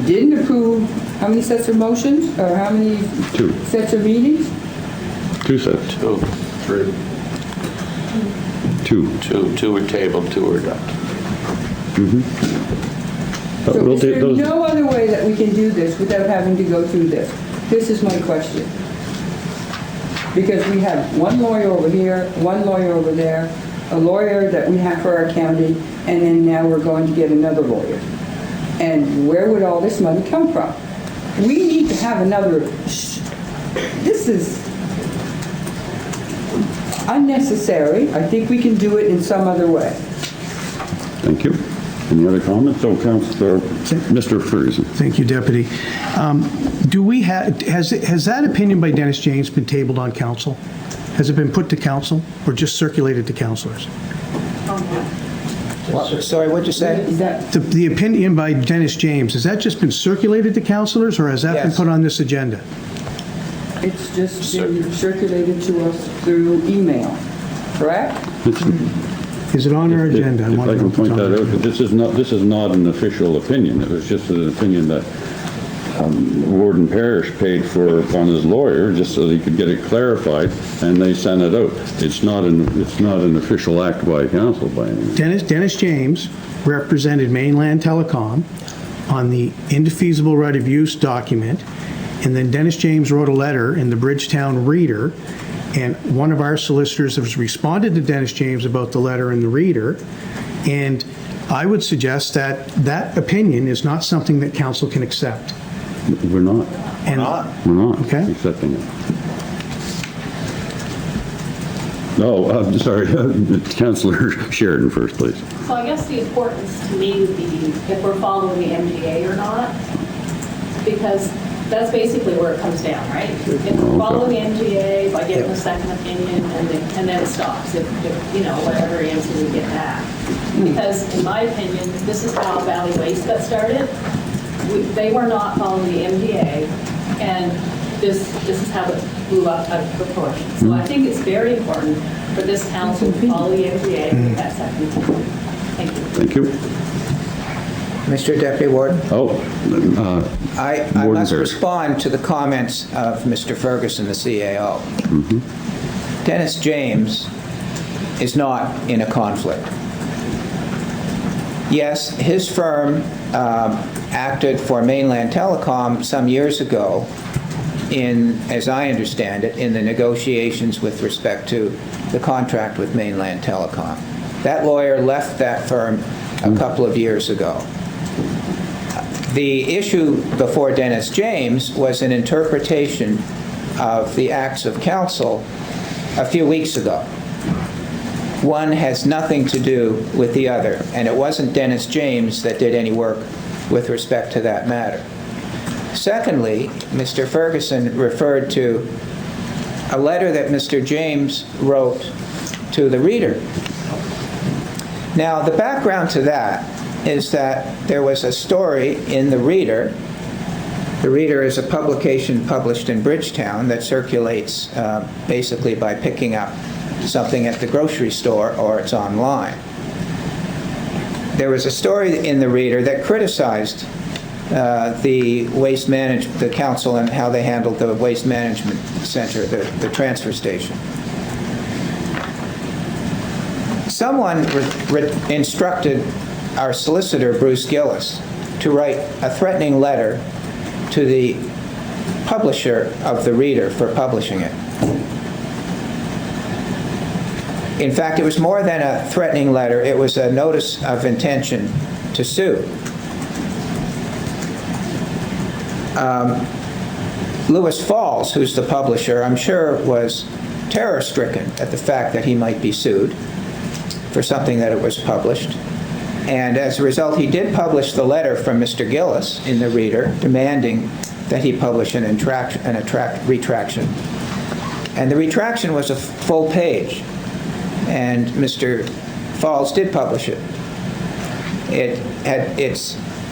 Speaker 7: didn't approve how many sets of motions, or how many
Speaker 2: 2
Speaker 7: sets of meetings?
Speaker 2: 2 sets.
Speaker 9: 2.
Speaker 11: 3.
Speaker 2: 2.
Speaker 9: 2 were tabled, 2 were adopted.
Speaker 7: So
Speaker 2: We'll
Speaker 7: is
Speaker 2: take
Speaker 7: there
Speaker 2: those.
Speaker 7: no other way that we can do this without having to go through this? This is my question. Because we have one lawyer over here, one lawyer over there, a lawyer that we have for our county, and then now we're going to get another lawyer. And where would all this money come from? We need to have another, this is unnecessary. I think we can do it in some other way.
Speaker 2: Thank you. Any other comments? Oh, Councillor, Mr. Ferguson.
Speaker 6: Thank you, Deputy. Do we have, has that opinion by Dennis James been tabled on council? Has it been put to council or just circulated to councilors?
Speaker 1: Sorry, what'd you say?
Speaker 6: The opinion by Dennis James, has that just been circulated to councilors or has that been
Speaker 1: Yes.
Speaker 6: put on this agenda?
Speaker 7: It's just been circulated to us through email, correct?
Speaker 6: Is it on our agenda?
Speaker 2: If
Speaker 6: want
Speaker 2: I
Speaker 6: to
Speaker 2: can
Speaker 6: know if it's
Speaker 2: point
Speaker 6: on
Speaker 2: that
Speaker 6: there.
Speaker 2: out, this is not an official opinion. It was just an opinion that Warden Parrish paid for on his lawyer, just so he could get it clarified, and they sent it out. It's not an official act by council by any means.
Speaker 6: Dennis James represented Mainland Telecom on the indefeasible right of use document, and then Dennis James wrote a letter in the Bridgetown Reader, and one of our solicitors has responded to Dennis James about the letter in the Reader, and I would suggest that that opinion is not something that council can accept.
Speaker 2: We're not.
Speaker 6: And
Speaker 2: We're not
Speaker 6: Okay.
Speaker 2: accepting it. No, I'm sorry, Councillor Sheridan first, please.
Speaker 5: So I guess the importance to me would be if we're following the MDA or not, because that's basically where it comes down, right? If we're following the MDA by getting a second opinion, and then it stops, if whatever answer we get back. Because in my opinion, this is how Valley Waste got started. They were not following the MDA, and this is how it blew up out of proportion. So I think it's very important for this council to follow the MDA and get that second opinion. Thank you.
Speaker 2: Thank you.
Speaker 1: Mr. Deputy Warden? I
Speaker 2: Warden
Speaker 1: must
Speaker 2: Parrish.
Speaker 1: respond to the comments of Mr. Ferguson, the CAO. Dennis James is not in a conflict. Yes, his firm acted for Mainland Telecom some years ago in, as I understand it, in the negotiations with respect to the contract with Mainland Telecom. That lawyer left that firm a couple of years ago. The issue before Dennis James was an interpretation of the acts of counsel a few weeks ago. One has nothing to do with the other, and it wasn't Dennis James that did any work with respect to that matter. Secondly, Mr. Ferguson referred to a letter that Mr. James wrote to the reader. Now, the background to that is that there was a story in the Reader. The Reader is a publication published in Bridgetown that circulates basically by picking up something at the grocery store or it's online. There was a story in the Reader that criticized the council and how they handled the waste management center, the transfer station. Someone instructed our solicitor, Bruce Gillis, to write a threatening letter to the publisher of the Reader for publishing it. In fact, it was more than a threatening letter. It was a notice of intention to sue. Lewis Falls, who's the publisher, I'm sure was terror-stricken at the fact that he might be sued for something that it was published. And as a result, he did publish the letter from Mr. Gillis in the Reader demanding that he publish an retraction. And the retraction was a full page, and Mr. Falls did publish it. It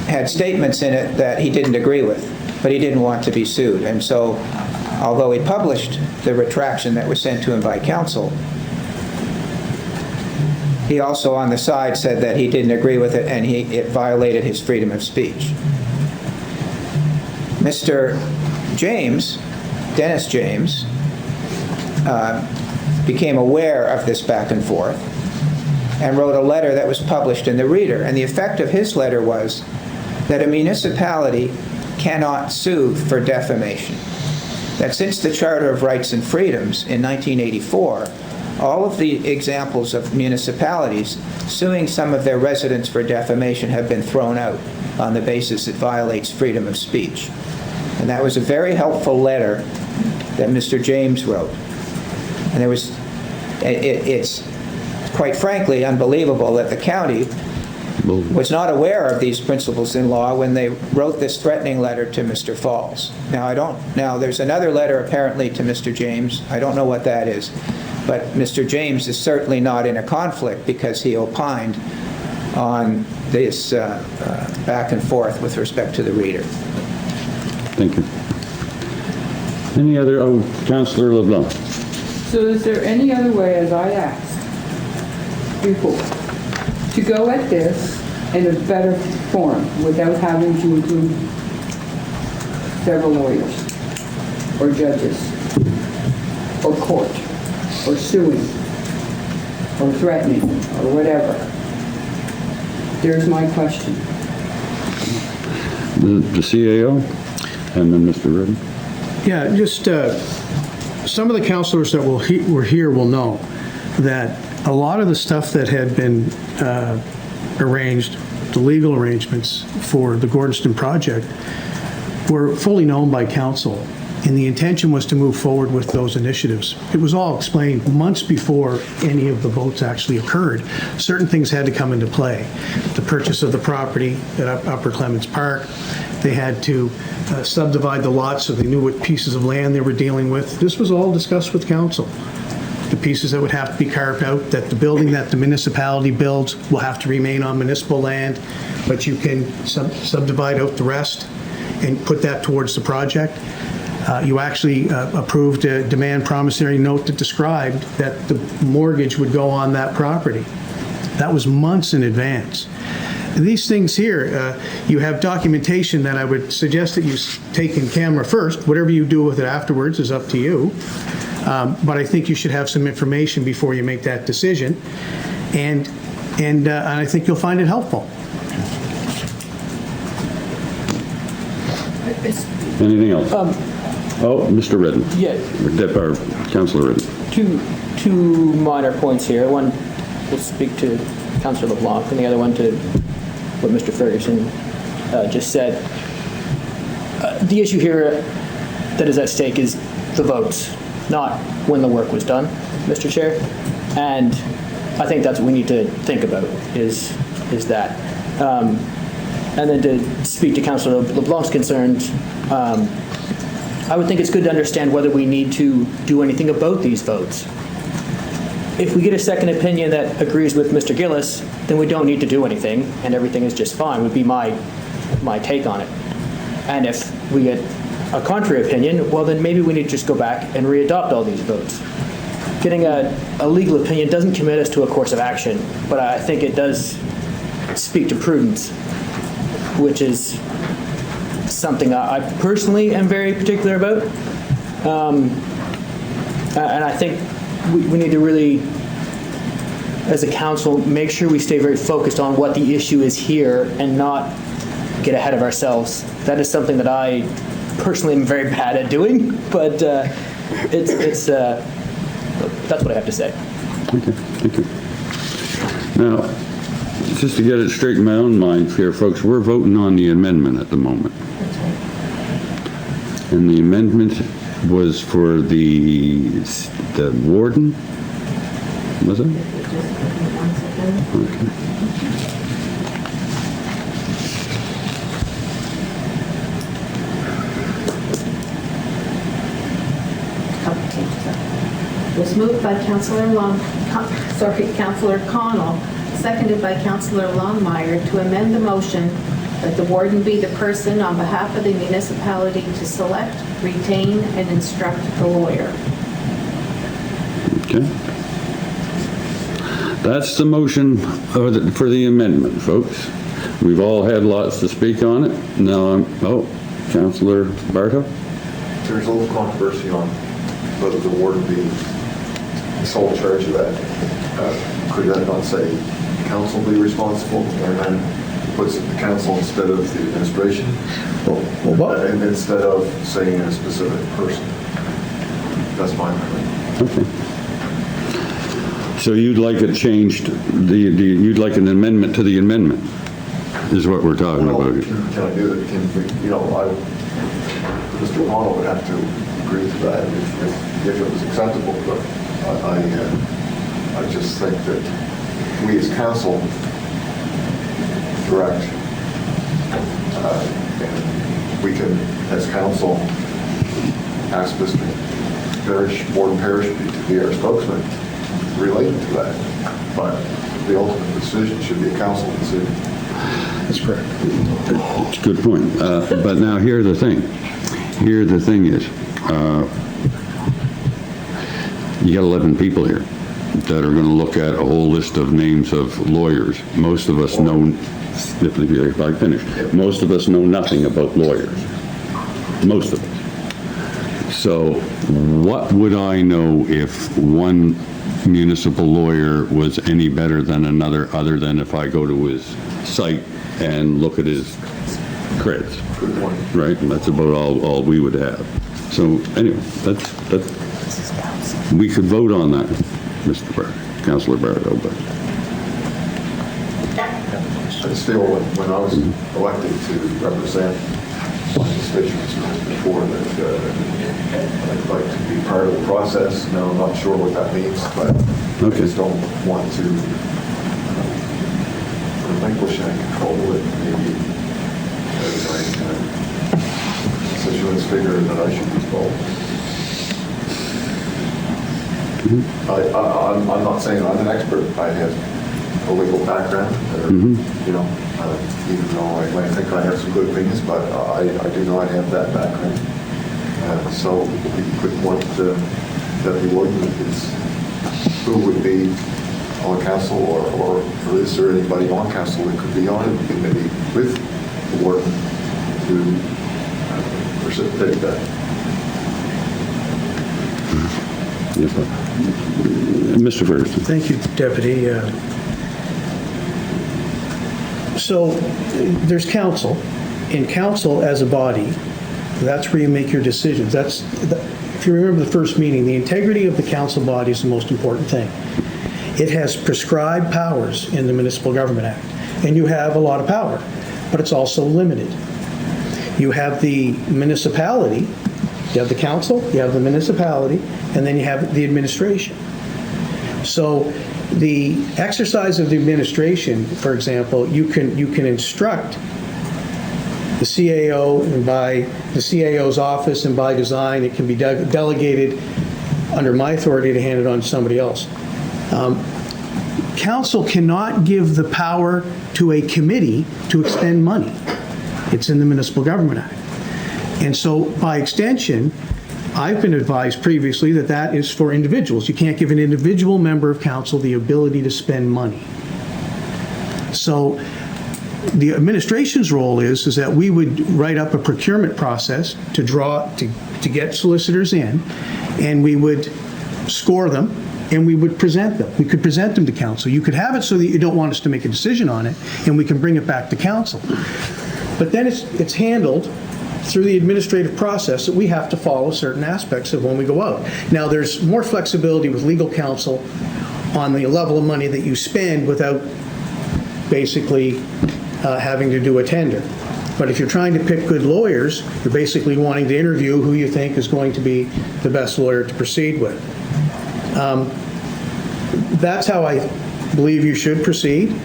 Speaker 1: had statements in it that he didn't agree with, but he didn't want to be sued. And so, although he published the retraction that was sent to him by counsel, he also on the side said that he didn't agree with it and it violated his freedom of speech. Mr. James, Dennis James, became aware of this back and forth and wrote a letter that was published in the Reader. And the effect of his letter was that a municipality cannot sue for defamation. That since the Charter of Rights and Freedoms in 1984, all of the examples of municipalities suing some of their residents for defamation have been thrown out on the basis it violates freedom of speech. And that was a very helpful letter that Mr. James wrote. And it's quite frankly unbelievable that the county was not aware of these principles in law when they wrote this threatening letter to Mr. Falls. Now there's another letter apparently to Mr. James. I don't know what that is. But Mr. James is certainly not in a conflict because he opined on this back and forth with respect to the Reader.
Speaker 2: Thank you. Any other, Councillor LeBlanc.
Speaker 7: So is there any other way, as I asked before, to go at this in a better form without having to include several lawyers or judges or court or suing or threatening or whatever? There's my question.
Speaker 2: The CAO and then Mr. Redden.
Speaker 6: Yeah, just some of the councilors that were here will know that a lot of the stuff that had been arranged, the legal arrangements for the Gordonston project, were fully known by council, and the intention was to move forward with those initiatives. It was all explained months before any of the votes actually occurred. Certain things had to come into play. The purchase of the property at Upper Clements Park, they had to subdivide the lots so they knew what pieces of land they were dealing with. This was all discussed with council. The pieces that would have to be carved out, that the building that the municipality builds will have to remain on municipal land, but you can subdivide out the rest and put that towards the project. You actually approved a demand promissory note that described that the mortgage would go on that property. That was months in advance. These things here, you have documentation that I would suggest that you take in camera first. Whatever you do with it afterwards is up to you. But I think you should have some information before you make that decision. And I think you'll find it helpful.
Speaker 2: Anything else? Oh, Mr. Redden.
Speaker 3: Yeah,
Speaker 2: Or Councillor Redden.
Speaker 3: two minor points here. One will speak to Councillor LeBlanc, and the other one to what Mr. Ferguson just said. The issue here that is at stake is the votes, not when the work was done, Mr. Chair. And I think that's what we need to think about, is that. And then to speak to Councillor LeBlanc's concerns, I would think it's good to understand whether we need to do anything about these votes. If we get a second opinion that agrees with Mr. Gillis, then we don't need to do anything, and everything is just fine, would be my take on it. And if we get a contrary opinion, well, then maybe we need to just go back and readopt all these votes. Getting a legal opinion doesn't commit us to a course of action, but I think it does speak to prudence, which is something I personally am very particular about. And I think we need to really, as a council, make sure we stay very focused on what the issue is here and not get ahead of ourselves. That is something that I personally am very bad at doing, but that's what I have to say.
Speaker 2: Okay, thank you. Now, just to get it straight in my own mind here, folks, we're voting on the amendment at the moment. And the amendment was for the warden, was it? Okay.
Speaker 13: It was moved by Councillor Connell, seconded by Councillor Longmire to amend the motion that the warden be the person on behalf of the municipality to select, retain, and instruct the lawyer.
Speaker 2: Okay. That's the motion for the amendment, folks. We've all had lots to speak on it. Now, Councillor Barto?
Speaker 11: There's a little controversy on whether the warden be the sole charge of that. Could that not say council be responsible, and then puts it the council instead of the administration? And instead of saying a specific person. That's my opinion.
Speaker 2: Okay. So you'd like it changed, you'd like an amendment to the amendment, is what we're talking about.
Speaker 11: Can I do that? Mr. Connell would have to agree to that if it was acceptable, but I just think that we as council direct, and we can, as council, ask Mr. Parrish, Warden Parrish, to be our spokesman related to that. But the ultimate decision should be a council decision.
Speaker 1: That's correct.
Speaker 2: It's a good point. But now here's the thing. Here the thing is, you got 11 people here that are going to look at a whole list of names of lawyers. Most of us know, if I finish, most of us know nothing about lawyers. Most of us. So what would I know if one municipal lawyer was any better than another, other than if I go to his site and look at his creds?
Speaker 11: Good point.
Speaker 2: Right? And that's about all we would have. So anyway, that's we could vote on that, Mr. Barrett, Councillor Barrett, but
Speaker 11: I just feel when I was elected to represent my constituents before that I'd like to be part of the process. Now, I'm not sure what that means, but I just don't want to relinquish that control that maybe constituents figure that I should be involved. I'm not saying I'm an expert. I have a legal background, even though I might think I have some good opinions, but I do not have that background. So you could want Deputy Warden who would be on council, or is there anybody on council that could be on it, maybe with the warden to precipitate that?
Speaker 2: Mr. Ferguson.
Speaker 6: Thank you, Deputy. So there's council, and council as a body That's where you make your decisions. If you remember the first meeting, the integrity of the council body is the most important thing. It has prescribed powers in the Municipal Government Act, and you have a lot of power, but it's also limited. You have the municipality, you have the council, you have the municipality, and then you have the administration. So the exercise of the administration, for example, you can instruct the CAO, and by the CAO's office and by design, it can be delegated under my authority to hand it on to somebody else. Council cannot give the power to a committee to expend money. It's in the Municipal Government Act. And so by extension, I've been advised previously that that is for individuals. You can't give an individual member of council the ability to spend money. So the administration's role is that we would write up a procurement process to get solicitors in, and we would score them, and we would present them. We could present them to council. You could have it so that you don't want us to make a decision on it, and we can bring it back to council. But then it's handled through the administrative process that we have to follow certain aspects of when we go out. Now, there's more flexibility with legal counsel on the level of money that you spend without basically having to do a tender. But if you're trying to pick good lawyers, you're basically wanting to interview who you think is going to be the best lawyer to proceed with. That's how I believe you should proceed.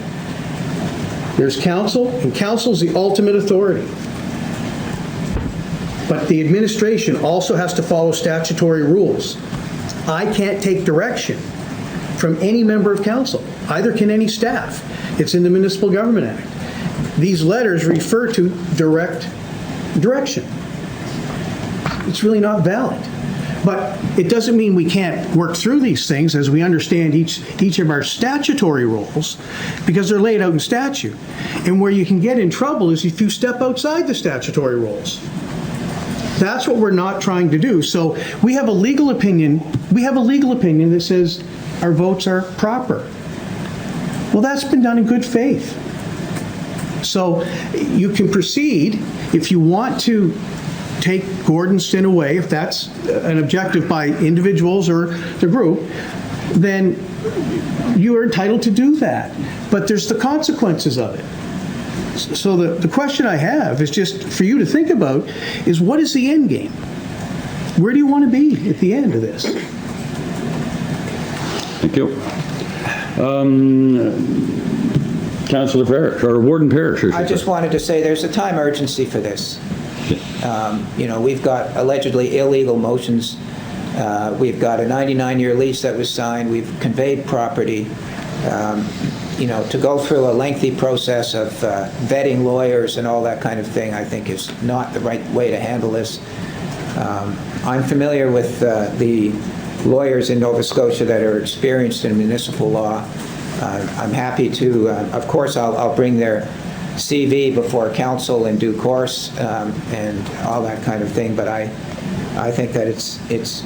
Speaker 6: There's council, and council's the ultimate authority. But the administration also has to follow statutory rules. I can't take direction from any member of council. Either can any staff. It's in the Municipal Government Act. These letters refer to direct direction. It's really not valid. But it doesn't mean we can't work through these things as we understand each of our statutory roles, because they're laid out in statute. And where you can get in trouble is if you step outside the statutory roles. That's what we're not trying to do. So we have a legal opinion. We have a legal opinion that says our votes are proper. Well, that's been done in good faith. So you can proceed if you want to take Gordonston away, if that's an objective by individuals or the group, then you are entitled to do that. But there's the consequences of it. So the question I have is just for you to think about is, what is the end game? Where do you want to be at the end of this?
Speaker 2: Thank you. Councillor Parrish, or Warden Parrish.
Speaker 1: I just wanted to say there's a time urgency for this. We've got allegedly illegal motions. We've got a 99-year lease that was signed. We've conveyed property. To go through a lengthy process of vetting lawyers and all that kind of thing, I think is not the right way to handle this. I'm familiar with the lawyers in Nova Scotia that are experienced in municipal law. I'm happy to, of course, I'll bring their CV before council in due course and all that kind of thing, but I think that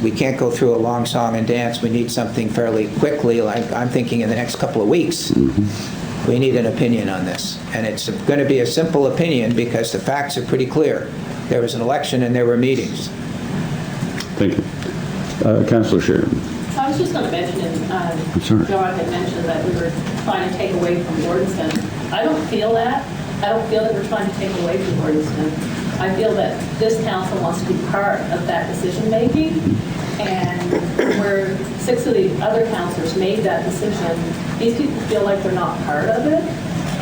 Speaker 1: we can't go through a long song and dance. We need something fairly quickly, like I'm thinking in the next couple of weeks. We need an opinion on this. And it's going to be a simple opinion because the facts are pretty clear. There was an election and there were meetings.
Speaker 2: Thank you. Councillor Sheridan.
Speaker 5: I was just going to mention, John had mentioned that we were trying to take away from Gordonston. I don't feel that. I don't feel that we're trying to take away from Gordonston. I feel that this council wants to be part of that decision-making, and where 6 of the other councillors made that decision, these people feel like they're not part of it,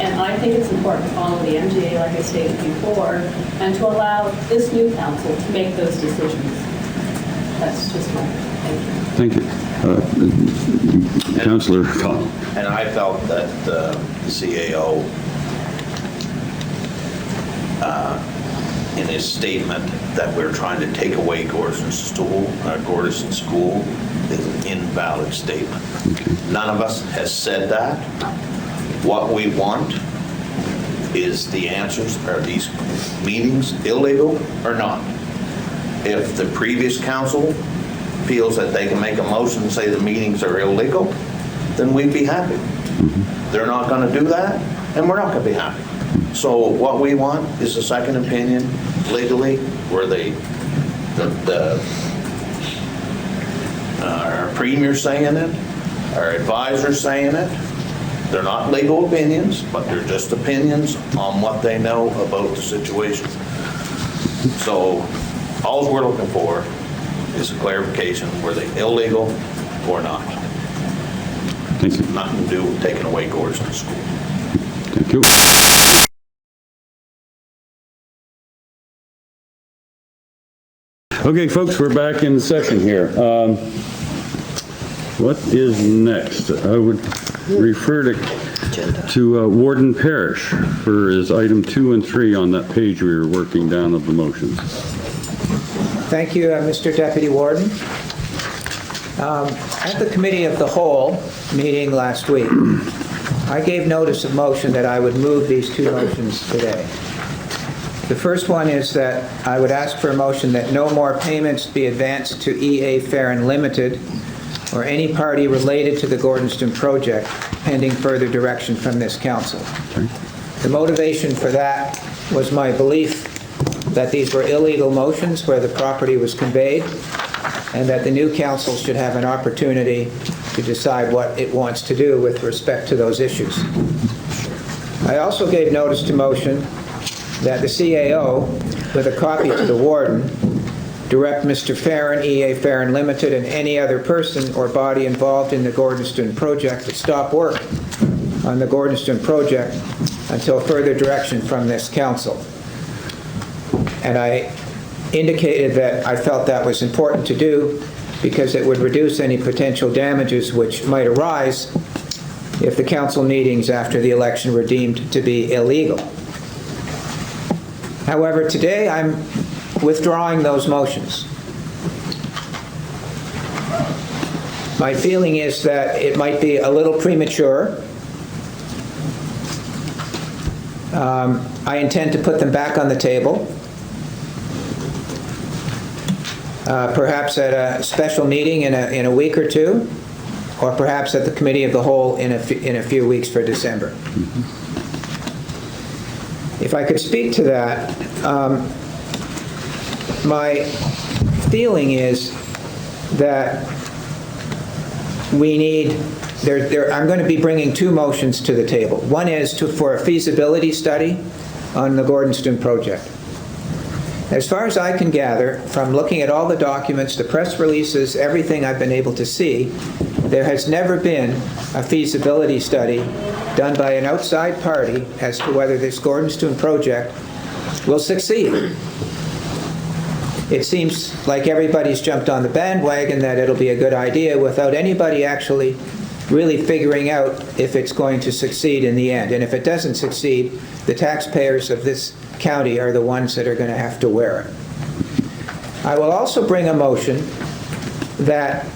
Speaker 5: and I think it's important to follow the MGA, like I stated before, and to allow this new council to make those decisions. That's just my thank you.
Speaker 2: Thank you. Councillor Connell.
Speaker 8: And I felt that the CAO, in his statement that we're trying to take away Gordonston School is an invalid statement. Okay. None of us has said that. What we want is the answers. Are these meetings illegal or not? If the previous council feels that they can make a motion and say the meetings are illegal, then we'd be happy. Mm-hmm. They're not going to do that, and we're not going to be happy. So what we want is a second opinion legally where our premier saying it, our advisor saying it. They're not legal opinions, but they're just opinions on what they know about the situation. So all we're looking for is a clarification, were they illegal or not?
Speaker 2: Thank you.
Speaker 8: Nothing to do with taking away Gordon School.
Speaker 2: Thank you. Okay, folks, we're back in session here. What is next? I would refer to Warden Parrish for his item 2 and 3 on that page we were working down of the motions.
Speaker 1: Thank you, Mr. Deputy Warden. At the Committee of the Whole meeting last week, I gave notice of motion that I would move these 2 motions today. The first one is that I would ask for a motion that no more payments be advanced to EA Farron Limited or any party related to the Gordonston project pending further direction from this council. The motivation for that was my belief that these were illegal motions where the property was conveyed and that the new council should have an opportunity to decide what it wants to do with respect to those issues. I also gave notice to motion that the CAO, with a copy to the warden, direct Mr. Farron, EA Farron Limited, and any other person or body involved in the Gordonston project to stop work on the Gordonston project until further direction from this council. And I indicated that I felt that was important to do because it would reduce any potential damages which might arise if the council meetings after the election were deemed to be illegal. However, today I'm withdrawing those motions. My feeling is that it might be a little premature. I intend to put them back on the table, perhaps at a special meeting in a week or two, or perhaps at the Committee of the Whole in a few weeks for December. If I could speak to that, my feeling is that we need, I'm going to be bringing 2 motions to the table. One is for a feasibility study on the Gordonston project. As far as I can gather, from looking at all the documents, the press releases, everything I've been able to see, there has never been a feasibility study done by an outside party as to whether this Gordonston project will succeed. It seems like everybody's jumped on the bandwagon that it'll be a good idea without anybody actually really figuring out if it's going to succeed in the end. And if it doesn't succeed, the taxpayers of this county are the ones that are going to have to wear it. I will also bring a motion that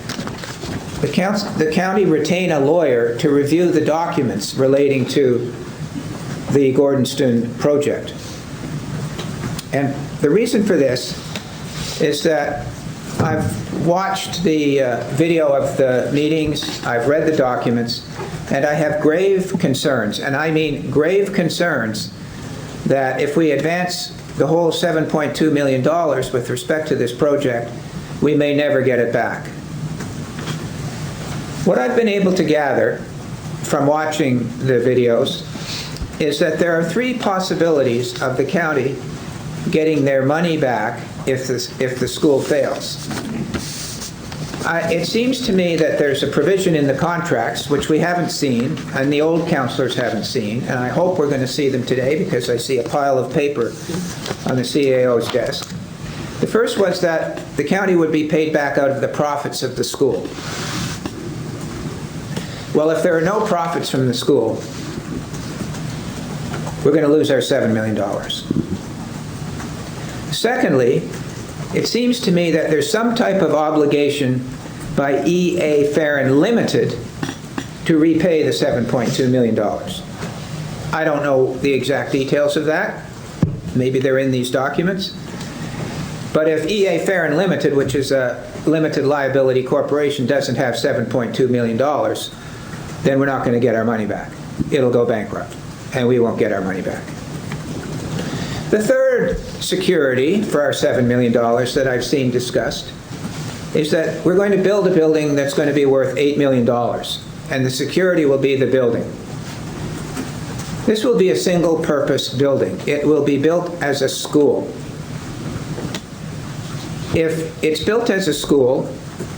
Speaker 1: the county retain a lawyer to review the documents relating to the Gordonston project. And the reason for this is that I've watched the video of the meetings, I've read the documents, and I have grave concerns, and I mean grave concerns, that if we advance the whole $7.2 million with respect to this project, we may never get it back. What I've been able to gather from watching the videos is that there are 3 possibilities of the county getting their money back if the school fails. It seems to me that there's a provision in the contracts, which we haven't seen, and the old councilors haven't seen, and I hope we're going to see them today because I see a pile of paper on the CAO's desk. The first was that the county would be paid back out of the profits of the school. Well, if there are no profits from the school, we're going to lose our $7 million. Secondly, it seems to me that there's some type of obligation by EA Farron Limited to repay the $7.2 million. I don't know the exact details of that. Maybe they're in these documents. But if EA Farron Limited, which is a limited liability corporation, doesn't have $7.2 million, then we're not going to get our money back. It'll go bankrupt, and we won't get our money back. The third security for our $7 million that I've seen discussed is that we're going to build a building that's going to be worth $8 million, and the security will be the building. This will be a single-purpose building. It will be built as a school. If it's built as a school,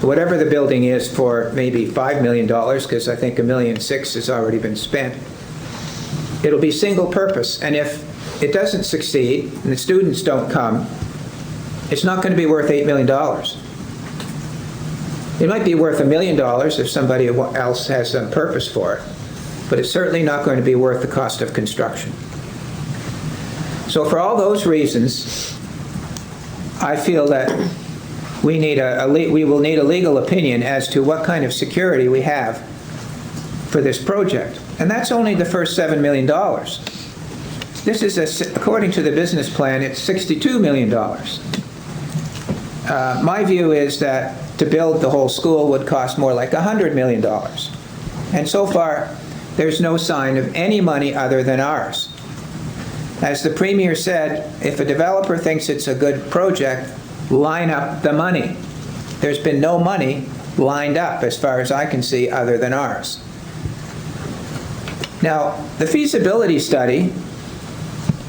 Speaker 1: whatever the building is for maybe $5 million, because I think $1.6 million has already been spent, it'll be single-purpose. And if it doesn't succeed and the students don't come, it's not going to be worth $8 million. It might be worth $1 million if somebody else has some purpose for it, but it's certainly not going to be worth the cost of construction. So for all those reasons, I feel that we will need a legal opinion as to what kind of security we have for this project. And that's only the first $7 million. This is, according to the business plan, it's $62 million. My view is that to build the whole school would cost more like $100 million. And so far, there's no sign of any money other than ours. As the Premier said, if a developer thinks it's a good project, line up the money. There's been no money lined up, as far as I can see, other than ours. Now, the feasibility study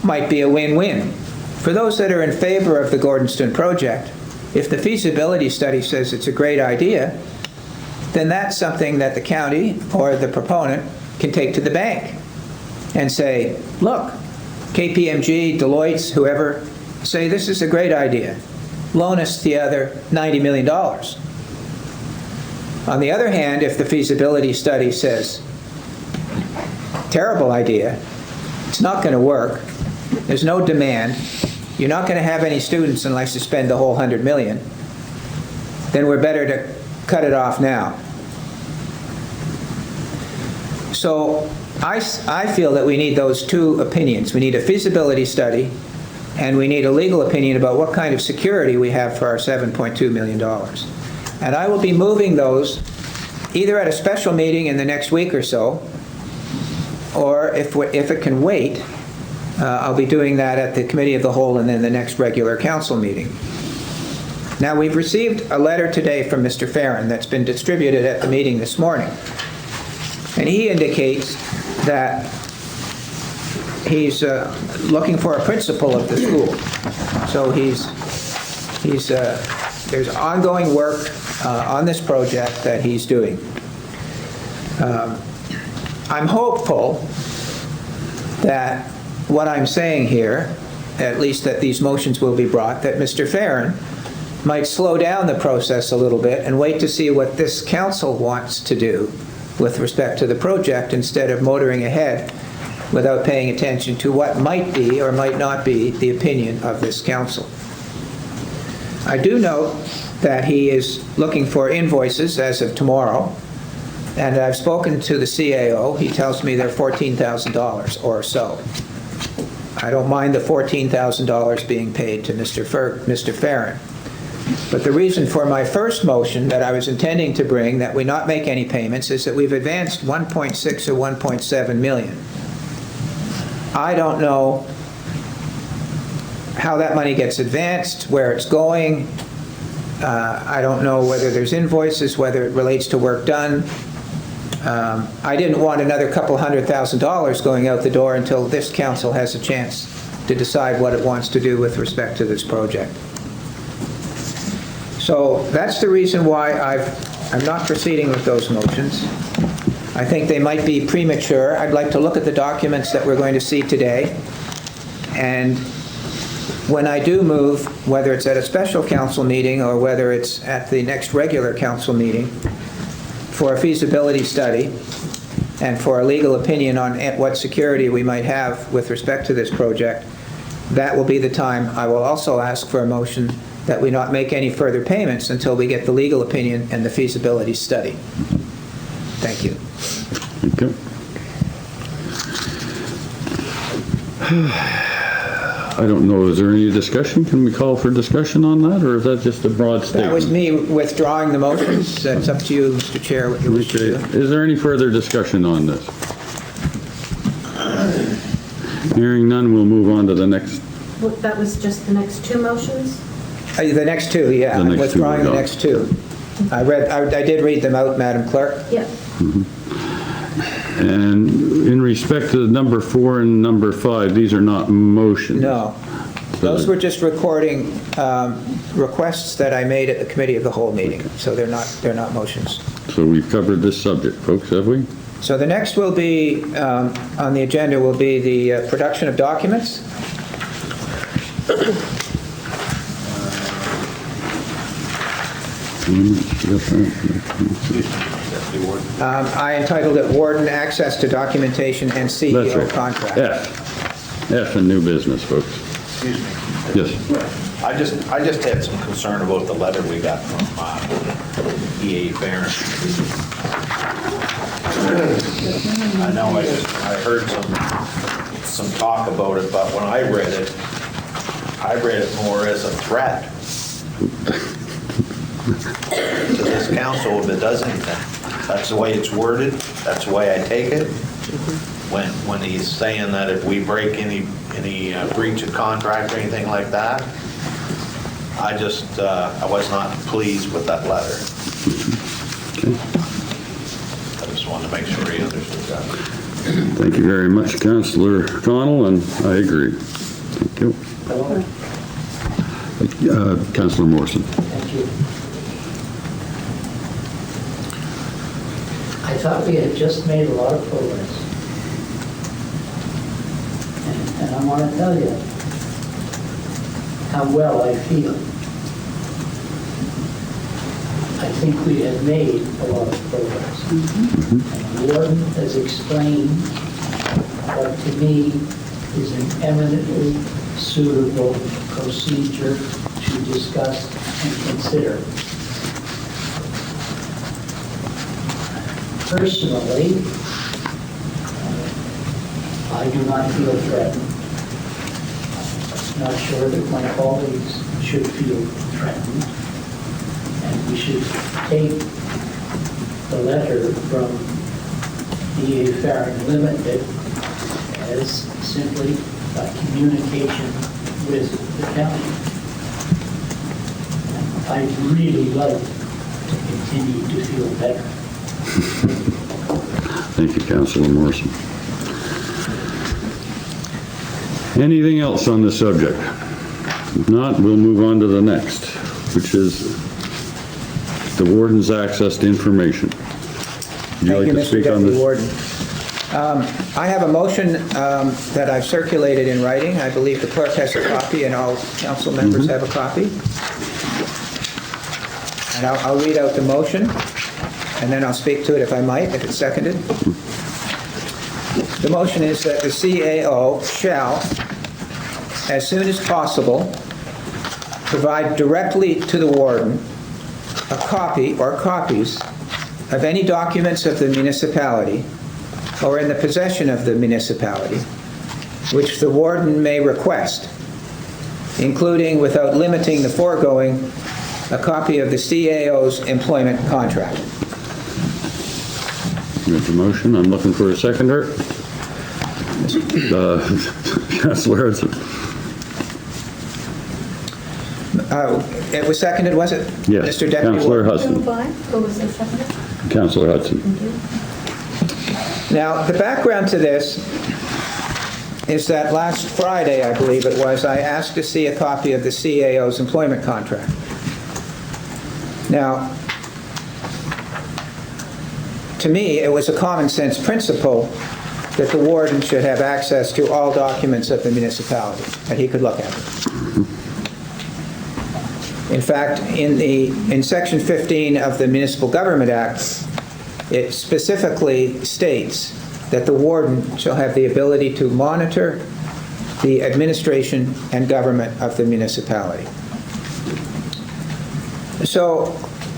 Speaker 1: might be a win-win. For those that are in favor of the Gordonston project, if the feasibility study says it's a great idea, then that's something that the county or the proponent can take to the bank and say, look, KPMG, Deloitte, whoever, say this is a great idea. Loan us the other $90 million. On the other hand, if the feasibility study says, terrible idea, it's not going to work, there's no demand, you're not going to have any students unless you spend the whole $100 million, then we're better to cut it off now. So I feel that we need those two opinions. We need a feasibility study, and we need a legal opinion about what kind of security we have for our $7.2 million. And I will be moving those either at a special meeting in the next week or so, or if it can wait, I'll be doing that at the Committee of the Whole and then the next regular council meeting. Now, we've received a letter today from Mr. Farron that's been distributed at the meeting this morning. And he indicates that he's looking for a principal of the school. So there's ongoing work on this project that he's doing. I'm hopeful that what I'm saying here, at least that these motions will be brought, that Mr. Farron might slow down the process a little bit and wait to see what this council wants to do with respect to the project instead of motoring ahead without paying attention to what might be or might not be the opinion of this council. I do note that he is looking for invoices as of tomorrow, and I've spoken to the CAO. He tells me they're $14,000 or so. I don't mind the $14,000 being paid to Mr. Farron. But the reason for my first motion that I was intending to bring, that we not make any payments, is that we've advanced 1.6 or 1.7 million. I don't know how that money gets advanced, where it's going. I don't know whether there's invoices, whether it relates to work done. I didn't want another couple $100,000 going out the door until this council has a chance to decide what it wants to do with respect to this project. So that's the reason why I'm not proceeding with those motions. I think they might be premature. I'd like to look at the documents that we're going to see today. And when I do move, whether it's at a special council meeting or whether it's at the next regular council meeting, for a feasibility study and for a legal opinion on what security we might have with respect to this project, that will be the time I will also ask for a motion that we not make any further payments until we get the legal opinion and the feasibility study. Thank you.
Speaker 14: Okay. I don't know, is there any discussion? Can we call for discussion on that, or is that just a broad statement?
Speaker 1: That was me withdrawing the motions. That's up to you, Mr. Chair, what you wish to do.
Speaker 14: Is there any further discussion on this? Hearing none, we'll move on to the next
Speaker 13: That was just the next two motions?
Speaker 1: The next two, yeah.
Speaker 14: The
Speaker 1: I'm
Speaker 14: next two
Speaker 1: withdrawing
Speaker 14: we
Speaker 1: the
Speaker 14: got.
Speaker 1: next two. I did read them out, Madam Clerk.
Speaker 13: Yeah.
Speaker 14: And in respect to number 4 and number 5, these are not motions.
Speaker 1: No. Those were just recording requests that I made at the Committee of the Whole meeting, so they're not motions.
Speaker 14: So we've covered this subject, folks, have we?
Speaker 1: So the next will be, on the agenda will be the production of documents. I entitled it Warden Access to Documentation and
Speaker 14: That's
Speaker 1: CEO
Speaker 14: right.
Speaker 1: Contract.
Speaker 14: F and new business, folks.
Speaker 8: Excuse me.
Speaker 14: Yes.
Speaker 8: I just had some concern about the letter we got from EA Farren. I know I heard some talk about it, but when I read it more as a threat to this council if it does anything. That's the way it's worded, that's the way I take it. When he's saying that if we break any breach of contract or anything like that, I was not pleased with that letter. I just wanted to make sure he understood that.
Speaker 14: Thank you very much, Councillor Connell, and I agree. Thank you. Councillor Morrison.
Speaker 4: Thank you. I thought we had just made a lot of progress. And I want to tell you how well I feel. I think we have made a lot of progress. And the warden has explained what to me is an eminently suitable procedure to discuss and consider. Personally, I do not feel threatened. Not sure that my colleagues should feel threatened. And we should take the letter from EA Farren Limited as simply a communication with the county. I'd really like to continue to feel better.
Speaker 14: Thank you, Councillor Morrison. Anything else on this subject? If not, we'll move on to the next, which is the warden's access to information. Would you
Speaker 1: Thank
Speaker 14: like
Speaker 1: you,
Speaker 14: to
Speaker 1: Mr.
Speaker 14: speak on
Speaker 1: Deputy
Speaker 14: this?
Speaker 1: Warden. I have a motion that I've circulated in writing. I believe the clerk has a copy and all council members have a copy. And I'll read out the motion, and then I'll speak to it if I might, if it's seconded. The motion is that the CAO shall, as soon as possible, provide directly to the warden a copy or copies of any documents of the municipality or in the possession of the municipality which the warden may request, including, without limiting the foregoing, a copy of the CAO's employment contract.
Speaker 14: There's a motion. I'm looking for a seconder. Councillor Hudson.
Speaker 1: It was seconded, was it?
Speaker 14: Yes.
Speaker 1: Mr. Deputy
Speaker 14: Councillor
Speaker 1: Warden.
Speaker 14: Hudson.
Speaker 13: Who was the second?
Speaker 14: Councillor Hudson.
Speaker 1: Now, the background to this is that last Friday, I believe it was, I asked to see a copy of the CAO's employment contract. Now, to me, it was a common sense principle that the warden should have access to all documents of the municipality, that he could look at them. In fact, in Section 15 of the Municipal Government Act, it specifically states that the warden shall have the ability to monitor the administration and government of the municipality. So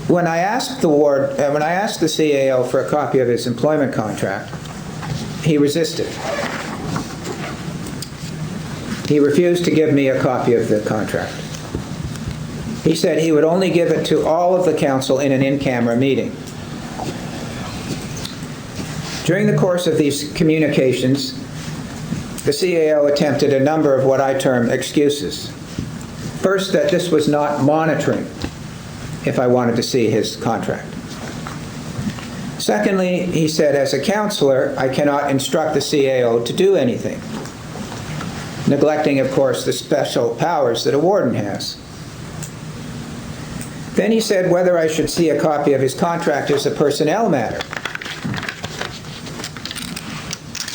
Speaker 1: when I asked the CAO for a copy of his employment contract, he resisted. He refused to give me a copy of the contract. He said he would only give it to all of the council in an in-camera meeting. During the course of these communications, the CAO attempted a number of what I term excuses. First, that this was not monitoring if I wanted to see his contract. Secondly, he said, as a counselor, I cannot instruct the CAO to do anything, neglecting, of course, the special powers that a warden has. Then he said whether I should see a copy of his contract is a personnel matter,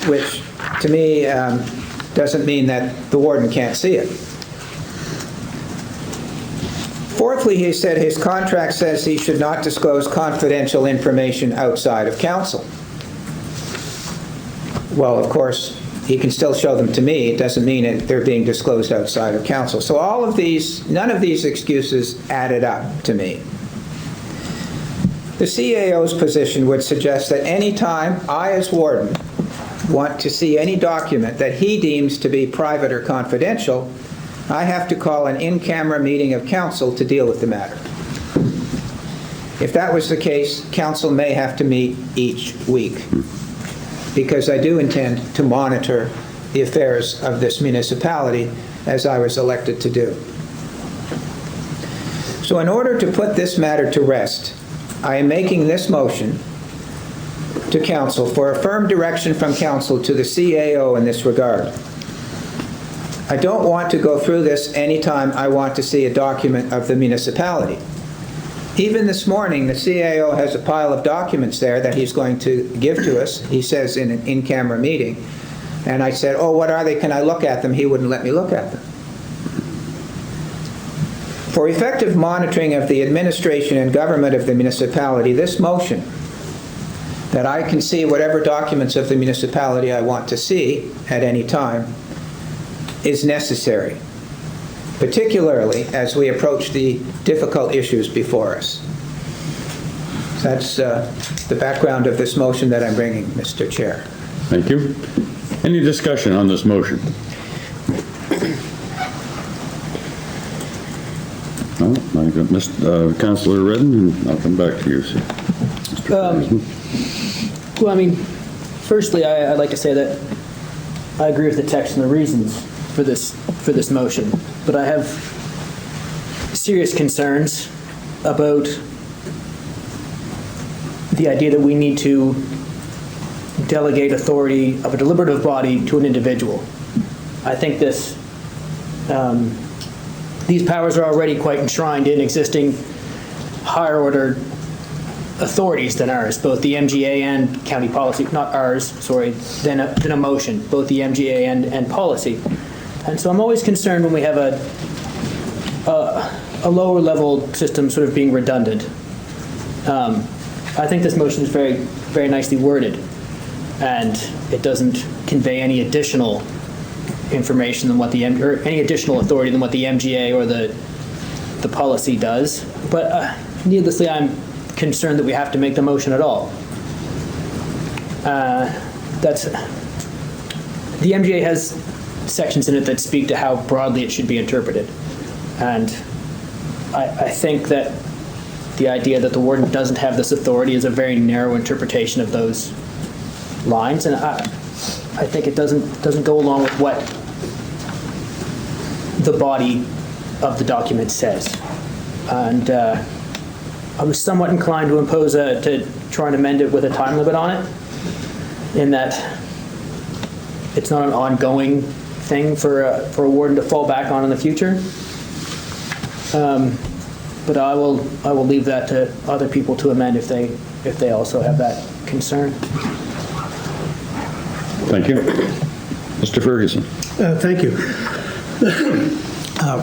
Speaker 1: which to me doesn't mean that the warden can't see it. Fourthly, he said his contract says he should not disclose confidential information outside of council. Well, of course, he can still show them to me. It doesn't mean that they're being disclosed outside of council. So all of these, none of these excuses added up to me. The CAO's position would suggest that any time I, as warden, want to see any document that he deems to be private or confidential, I have to call an in-camera meeting of council to deal with the matter. If that was the case, council may have to meet each week, because I do intend to monitor the affairs of this municipality as I was elected to do. So in order to put this matter to rest, I am making this motion to council for a firm direction from council to the CAO in this regard. I don't want to go through this anytime I want to see a document of the municipality. Even this morning, the CAO has a pile of documents there that he's going to give to us, he says in an in-camera meeting. And I said, oh, what are they? Can I look at them? He wouldn't let me look at them. For effective monitoring of the administration and government of the municipality, this motion, that I can see whatever documents of the municipality I want to see at any time, is necessary, particularly as we approach the difficult issues before us. That's the background of this motion that I'm bringing, Mr. Chair.
Speaker 14: Thank you. Any discussion on this motion? No, I got Councillor Redden, and I'll come back to you, sir.
Speaker 3: Well, I mean, firstly, I'd like to say that I agree with the text and the reasons for this motion, but I have serious concerns about the idea that we need to delegate authority of a deliberative body to an individual. I think these powers are already quite enshrined in existing higher order authorities than ours, both the MGA and county policy, not ours, sorry, than a motion, both the MGA and policy. And so I'm always concerned when we have a lower level system sort of being redundant. I think this motion is very, very nicely worded, and it doesn't convey any additional information than what or any additional authority than what the MGA or the policy does. But needlessly, I'm concerned that we have to make the motion at all. The MGA has sections in it that speak to how broadly it should be interpreted. And I think that the idea that the warden doesn't have this authority is a very narrow interpretation of those lines, and I think it doesn't go along with what the body of the document says. And I was somewhat inclined to to try and amend it with a time limit on it, in that it's not an ongoing thing for a warden to fall back on in the future. But I will leave that to other people to amend if they also have that concern.
Speaker 14: Thank you. Mr. Ferguson.
Speaker 6: Thank you.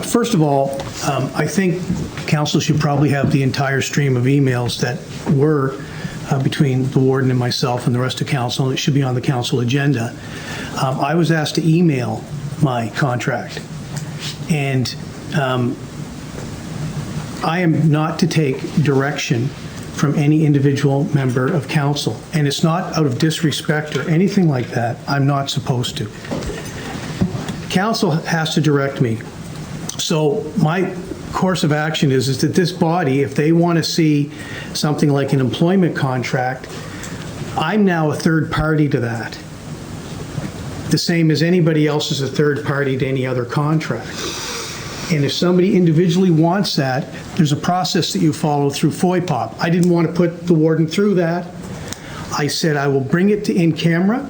Speaker 6: First of all, I think council should probably have the entire stream of emails that were between the warden and myself and the rest of council, and it should be on the council agenda. I was asked to email my contract, and I am not to take direction from any individual member of council, and it's not out of disrespect or anything like that. I'm not supposed to. Council has to direct me. So my course of action is that this body, if they want to see something like an employment contract, I'm now a third party to that. the same as anybody else is a third party to any other contract. And if somebody individually wants that, there's a process that you follow through FOIPOP. I didn't want to put the warden through that. I said I will bring it to in camera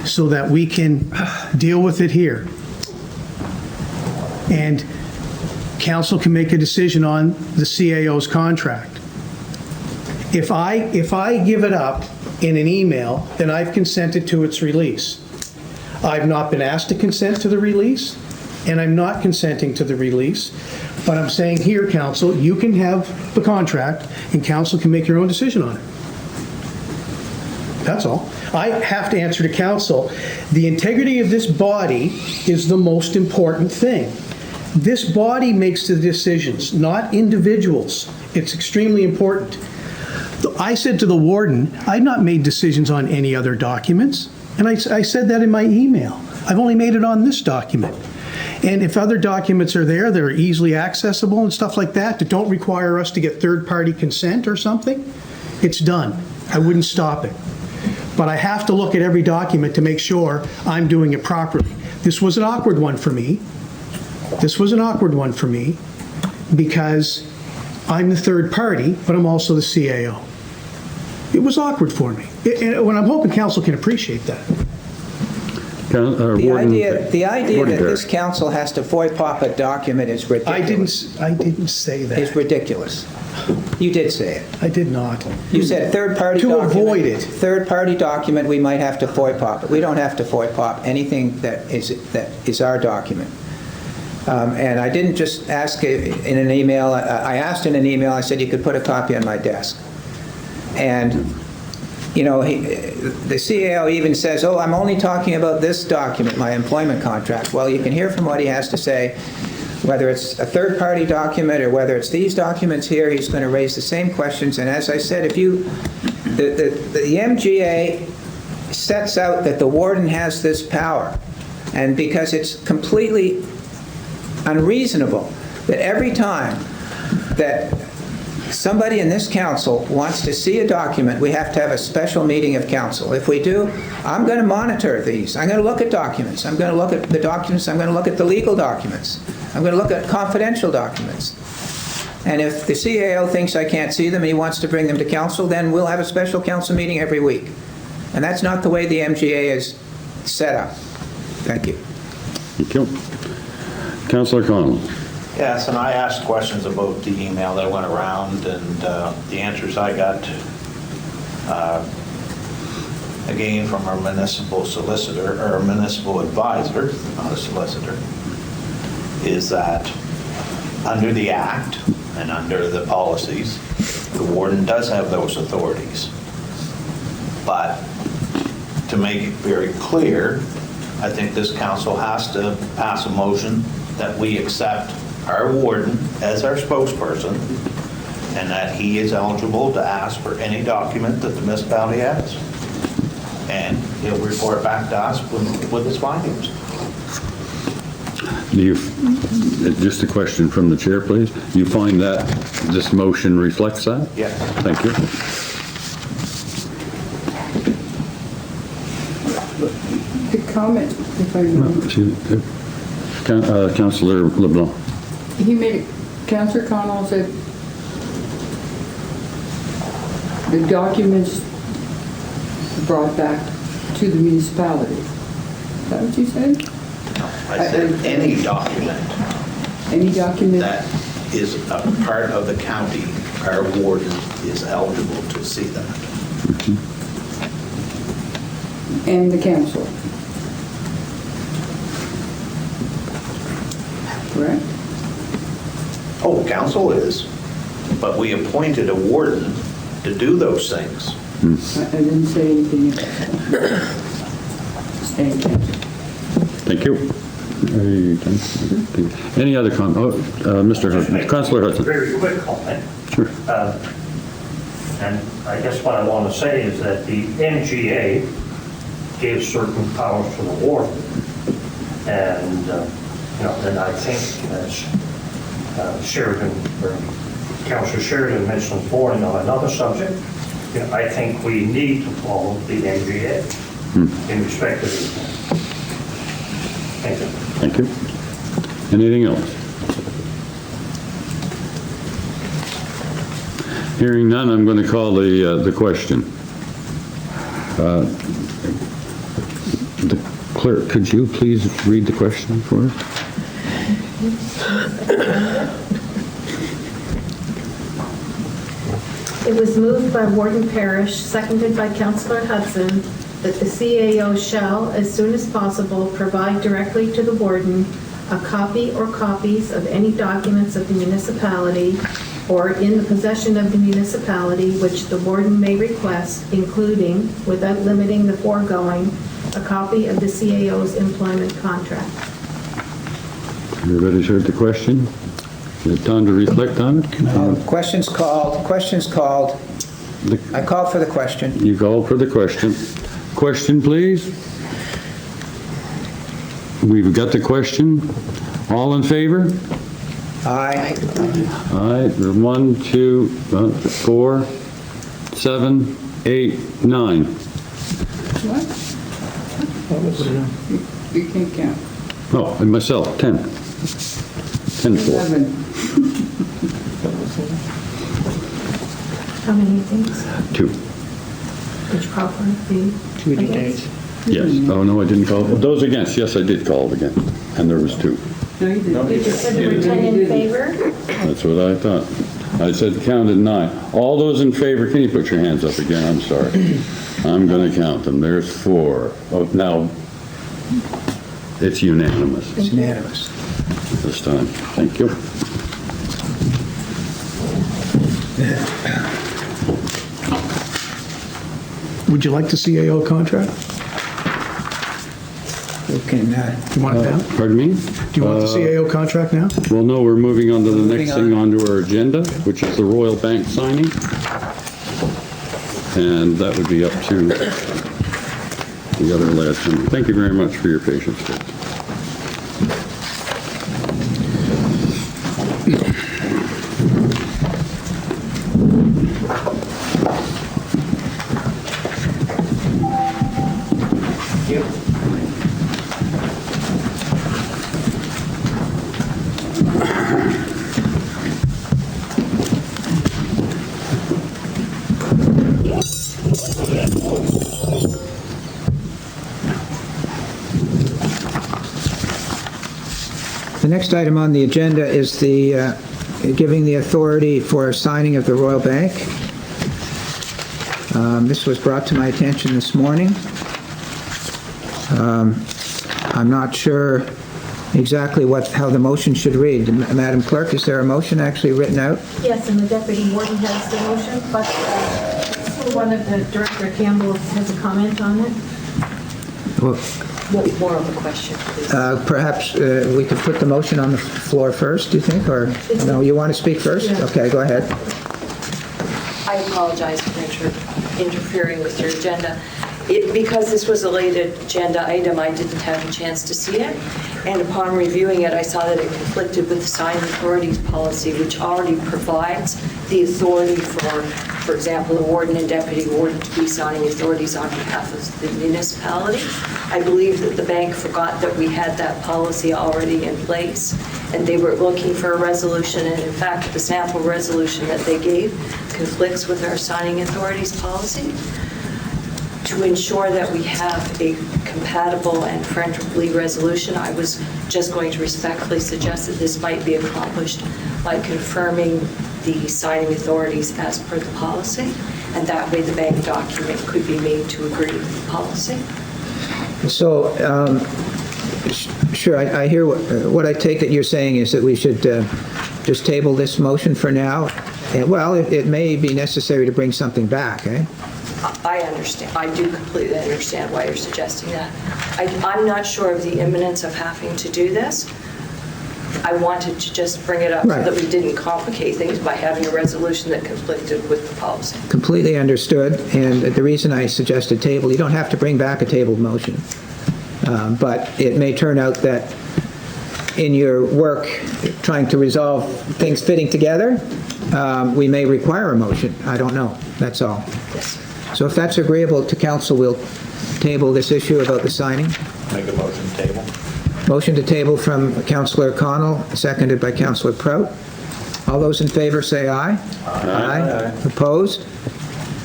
Speaker 6: so that we can deal with it here. And council can make a decision on the CAO's contract. If I give it up in an email, then I've consented to its release. I've not been asked to consent to the release, and I'm not consenting to the release, but I'm saying here, council, you can have the contract, and council can make your own decision on it. That's all. I have to answer to council. The integrity of this body is the most important thing. This body makes the decisions, not individuals. It's extremely important. I said to the warden, I've not made decisions on any other documents, and I said that in my email. I've only made it on this document. And if other documents are there that are easily accessible and stuff like that don't require us to get third-party consent or something, it's done. I wouldn't stop it. But I have to look at every document to make sure I'm doing it properly. This was an awkward one for me. This was an awkward one for me because I'm the third party, but I'm also the CAO. It was awkward for me. And I'm hoping council can appreciate that.
Speaker 1: The idea that this council has to FOIPOP a document is ridiculous.
Speaker 6: I didn't say that.
Speaker 1: It's ridiculous. You did say it.
Speaker 6: I did not.
Speaker 1: You said third-party document.
Speaker 6: To avoid it.
Speaker 1: Third-party document, we might have to FOIPOP it. We don't have to FOIPOP anything that is our document. And I didn't just ask in an email. I asked in an email, I said you could put a copy on my desk. And, you know, the CAO even says, oh, I'm only talking about this document, my employment contract. Well, you can hear from what he has to say, whether it's a third-party document or whether it's these documents here, he's going to raise the same questions. And as I said, if you, the MGA sets out that the warden has this power, and because it's completely unreasonable that every time that somebody in this council wants to see a document, we have to have a special meeting of council. If we do, I'm going to monitor these. I'm going to look at documents. I'm going to look at the documents. I'm going to look at the legal documents. I'm going to look at confidential documents. And if the CAO thinks I can't see them and he wants to bring them to council, then we'll have a special council meeting every week. And that's not the way the MGA is set up. Thank you.
Speaker 14: Thank you. Councillor Connell.
Speaker 8: Yes, and I asked questions about the email that went around, and the answers I got, again, from our municipal solicitor, or municipal advisor, not a solicitor, is that under the Act and under the policies, the warden does have those authorities. But to make it very clear, I think this council has to pass a motion that we accept our warden as our spokesperson, and that he is eligible to ask for any document that the municipality has. And he'll report back to us with his findings.
Speaker 14: Just a question from the chair, please. You find that this motion reflects that?
Speaker 8: Yes.
Speaker 14: Thank you.
Speaker 7: The comment, if I may.
Speaker 14: Councillor LeBlanc.
Speaker 7: He made, Councillor Connell said the documents brought back to the municipality. Is that what you said?
Speaker 8: I said any document.
Speaker 7: Any document?
Speaker 8: That is a part of the county, our warden is eligible to see that.
Speaker 7: And the council. Correct?
Speaker 8: Oh, council is, but we appointed a warden to do those things.
Speaker 7: I didn't say anything about that. Thank you.
Speaker 14: Thank you. Any other comment? Mr. Hudson. Councillor Hudson.
Speaker 12: Very quick comment.
Speaker 14: Sure.
Speaker 12: And I guess what I want to say is that the MGA gave certain powers to the warden. And, then I think as Sheridan, or Councillor Sheridan mentioned this morning on another subject, I think we need to follow the MGA. in respect to these. Thank you.
Speaker 14: Thank you. Anything else? Hearing none, I'm going to call the question. The clerk, could you please read the question for us?
Speaker 13: It was moved by Warden Parrish, seconded by Councillor Hudson, that the CAO shall, as soon as possible, provide directly to the warden a copy or copies of any documents of the municipality or in the possession of the municipality which the warden may request, including, without limiting the foregoing, a copy of the CAO's employment contract.
Speaker 14: Everybody's heard the question? Is it time to reflect on it?
Speaker 1: Questions called. I called for the question.
Speaker 14: You called for the question. Question, please. We've got the question. All in favor?
Speaker 1: Aye.
Speaker 14: Aye. 1, 2, 4, 7, 8, 9.
Speaker 7: What? You can't count.
Speaker 14: Oh, and myself, 10. 10 for.
Speaker 7: 11.
Speaker 13: How many things?
Speaker 14: 2.
Speaker 13: Which proper be?
Speaker 3: 2 against.
Speaker 14: Yes. Oh, no, I didn't call. Those against, yes, I did call again. And there was 2.
Speaker 7: No, you didn't.
Speaker 13: You just said there were 10 in favor?
Speaker 14: That's what I thought. I said counted 9. All those in favor, can you put your hands up again? I'm sorry. I'm going to count them. There's 4. Oh, now, it's unanimous
Speaker 1: It's unanimous.
Speaker 14: this time. Thank you.
Speaker 6: Would you like the CAO contract?
Speaker 1: We can,
Speaker 6: You want it now?
Speaker 14: Pardon me?
Speaker 6: Do you want the CAO contract now?
Speaker 14: Well, no, we're moving on to the next
Speaker 1: Moving
Speaker 14: thing onto our agenda, which is the Royal Bank signing. And that would be up to the other last one. Thank you very much for your patience, folks.
Speaker 1: The next item on the agenda is the giving the authority for signing of the Royal Bank. This was brought to my attention this morning. I'm not sure exactly how the motion should read. Madam Clerk, is there a motion actually written out?
Speaker 13: Yes, and the deputy warden has the motion, but one of the Director Campbell has a comment on it.
Speaker 1: Well,
Speaker 10: More of a question, please.
Speaker 1: perhaps we could put the motion on the floor first, do you think? Or, no, you want to speak first?
Speaker 13: Yeah.
Speaker 1: Okay, go ahead.
Speaker 15: I apologize for interfering with your agenda. Because this was a late agenda item, I didn't have a chance to see it. And upon reviewing it, I saw that it conflicted with the signing authorities policy, which already provides the authority for example, the warden and deputy warden to be signing authorities on behalf of the municipality. I believe that the bank forgot that we had that policy already in place, and they were looking for a resolution, and in fact, the sample resolution that they gave conflicts with our signing authorities policy. To ensure that we have a compatible and friendly resolution, I was just going to respectfully suggest that this might be accomplished by confirming the signing authorities as per the policy, and that way the bank document could be made to agree with the policy.
Speaker 1: So, sure, I hear what I take it you're saying is that we should just table this motion for now. And, well, it may be necessary to bring something back, eh?
Speaker 15: I understand. I do completely understand why you're suggesting that. I'm not sure of the imminence of having to do this. I wanted to just bring it up so that we didn't complicate things by having a resolution that conflicted with the policy.
Speaker 1: Completely understood, and the reason I suggested table, you don't have to bring back a tabled motion. But it may turn out that in your work trying to resolve things fitting together, we may require a motion. I don't know. That's all.
Speaker 15: Yes.
Speaker 1: So if that's agreeable to council, we'll table this issue about the signing.
Speaker 8: Make a motion table.
Speaker 1: Motion to table from Councillor Connell, seconded by Councillor Prout. All those in favor say aye. Aye. Opposed?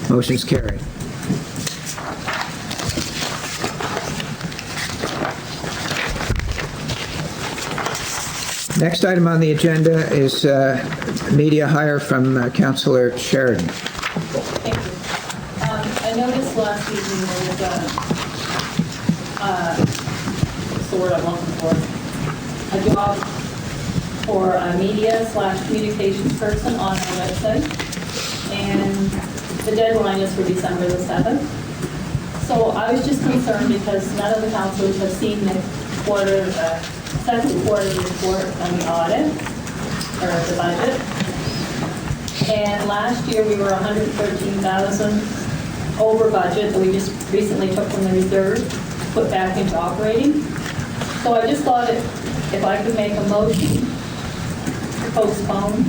Speaker 1: Motion's carried. Next item on the agenda is media hire from Councillor Sheridan.
Speaker 5: Thank you. I noticed last evening there was what's the word I'm looking for? A job for a media/communications person on our website. And the deadline is for December the 7th. So I was just concerned because none of the councilors have seen the second quarter report on the audit, or the budget. And last year, we were 113,000 over budget that we just recently took from the reserve, put back into operating. So I just thought if I could make a motion to postpone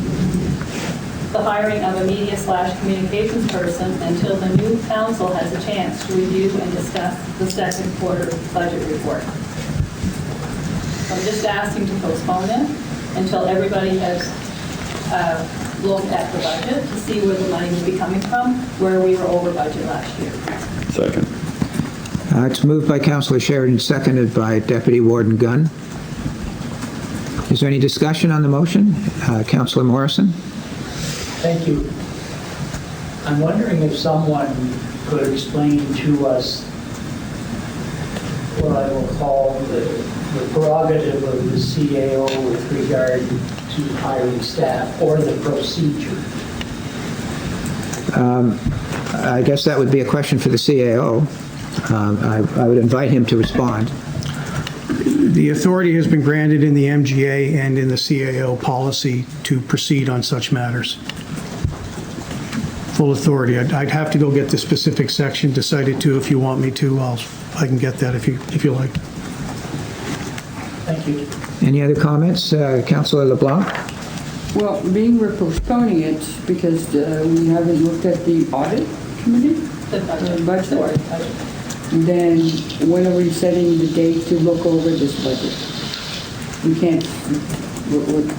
Speaker 5: the hiring of a media/communications person until the new council has a chance to review and discuss the second quarter budget report. So I'm just asking to postpone it until everybody has looked at the budget to see where the money will be coming from, where we were over budget last year.
Speaker 14: Second.
Speaker 1: It's moved by Councillor Sheridan, seconded by Deputy Warden Gunn. Is there any discussion on the motion? Councillor Morrison?
Speaker 4: Thank you. I'm wondering if someone could explain to us what I will call the prerogative of the CAO with regard to hiring staff, or the procedure.
Speaker 1: I guess that would be a question for the CAO. I would invite him to respond.
Speaker 6: The authority has been granted in the MGA and in the CAO policy to proceed on such matters. Full authority. I'd have to go get the specific section to cite it to. If you want me to, I can get that if you like.
Speaker 4: Thank you.
Speaker 1: Any other comments? Councillor LeBlanc?
Speaker 7: Well, being we're postponing it because we haven't looked at the audit committee,
Speaker 5: The budget.
Speaker 7: budget, then when are we setting the date to look over this budget? We can't,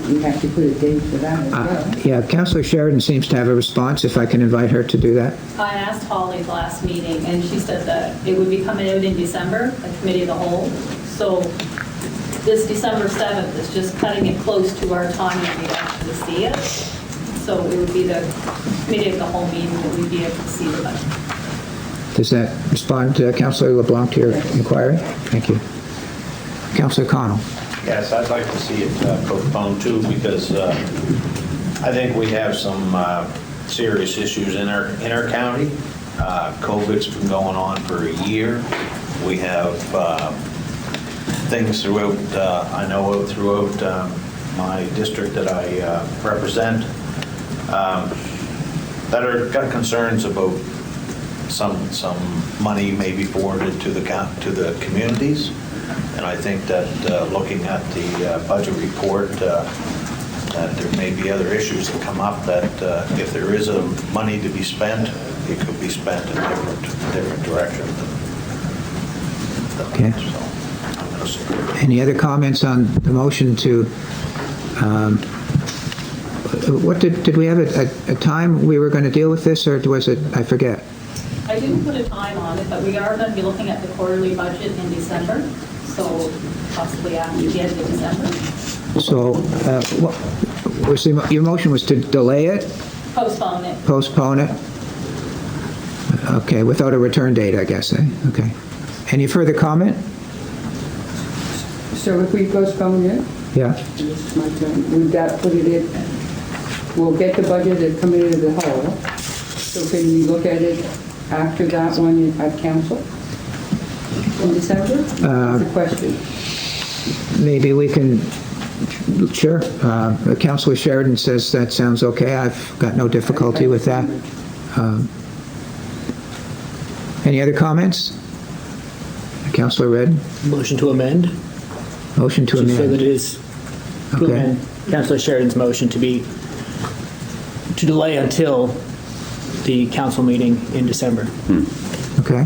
Speaker 7: we have to put a date for that as well.
Speaker 1: Yeah, Councillor Sheridan seems to have a response, if I can invite her to do that.
Speaker 5: I asked Holly the last meeting, and she said that it would be coming out in December, a committee of the whole. So this December 7th is just cutting it close to our time that we actually see it. So it would be the committee of the whole meeting that we'd be able to see the budget.
Speaker 1: Does that respond, Councillor LeBlanc, to your inquiry? Thank you. Councillor Connell?
Speaker 8: Yes, I'd like to see it postponed too, because I think we have some serious issues in our county. COVID's been going on for a year. We have things throughout, I know throughout my district that I represent that are got concerns about some money may be forwarded to the communities. And I think that looking at the budget report, that there may be other issues that come up that if there is a money to be spent, it could be spent in different directions.
Speaker 1: Okay. Any other comments on the motion to, what did we have a time we were going to deal with this, or was it, I forget?
Speaker 5: I didn't put a time on it, but we are going to be looking at the quarterly budget in December, so possibly after the end of December.
Speaker 1: So, your motion was to delay it?
Speaker 5: Postpone it.
Speaker 1: Postpone it? Okay, without a return date, I guess, eh? Okay. Any further comment?
Speaker 7: So if we postpone it,
Speaker 1: Yeah.
Speaker 7: this is my turn, would that put it in, we'll get the budget at committee of the whole, so can we look at it after that one at council in December? That's a question.
Speaker 1: Maybe we can, sure. Councillor Sheridan says that sounds okay. I've got no difficulty with that. Any other comments? Councillor Redden?
Speaker 3: Motion to amend?
Speaker 1: Motion to
Speaker 3: So that
Speaker 1: amend.
Speaker 3: it is to
Speaker 1: Okay.
Speaker 3: amend Councillor Sheridan's motion to delay until the council meeting in December.
Speaker 1: Okay.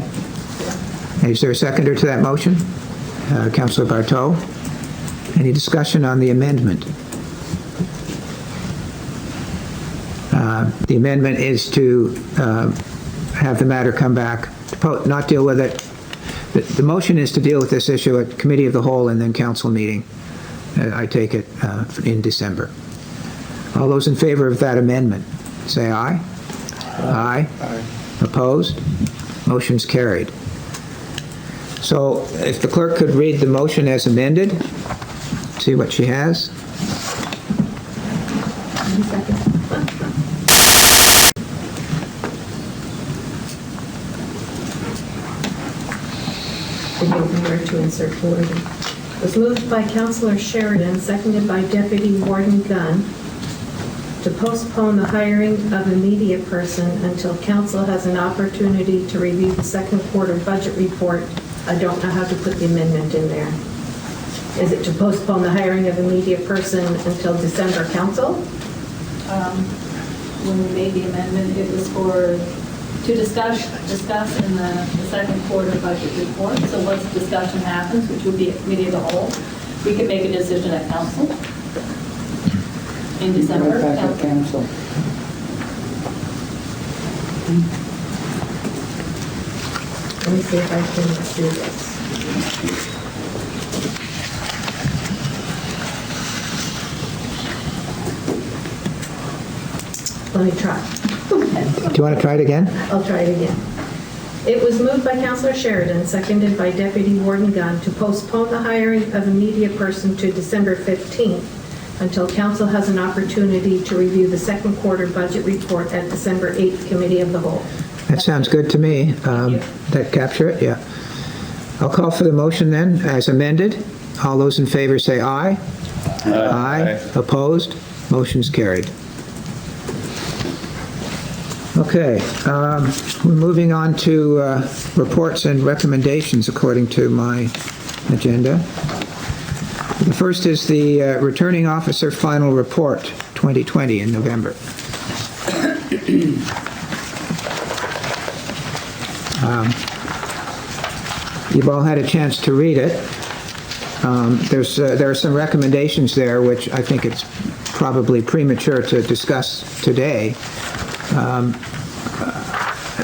Speaker 1: Is there a seconder to that motion? Councillor Barteau? Any discussion on the amendment? The amendment is to have the matter come back, not deal with it. The motion is to deal with this issue at Committee of the Whole and then council meeting. I take it in December. All those in favor of that amendment, say aye. Aye. Opposed? Motion's carried. So if the clerk could read the motion as amended, see what she has.
Speaker 13: Where to insert the wording. Was moved by Councillor Sheridan, seconded by Deputy Warden Gunn, to postpone the hiring of a media person until council has an opportunity to review the second quarter budget report. I don't know how to put the amendment in there. Is it to postpone the hiring of a media person until December council?
Speaker 5: When we made the amendment, it was to discuss in the second quarter budget report. So once the discussion happens, which would be a committee of the whole, we can make a decision at council in December.
Speaker 7: Back at council.
Speaker 13: Let me see if I can do this. Let me try.
Speaker 1: Do you want to try it again?
Speaker 13: I'll try it again. It was moved by Councillor Sheridan, seconded by Deputy Warden Gunn, to postpone the hiring of a media person to December 15th until council has an opportunity to review the second quarter budget report at December 8th Committee of the Whole.
Speaker 1: That sounds good to me. That capture it? Yeah. I'll call for the motion then, as amended. All those in favor say aye. Aye. Opposed? Motion's carried. Okay, we're moving on to reports and recommendations according to my agenda. The first is the Returning Officer Final Report 2020 in November. You've all had a chance to read it. There are some recommendations there which I think it's probably premature to discuss today.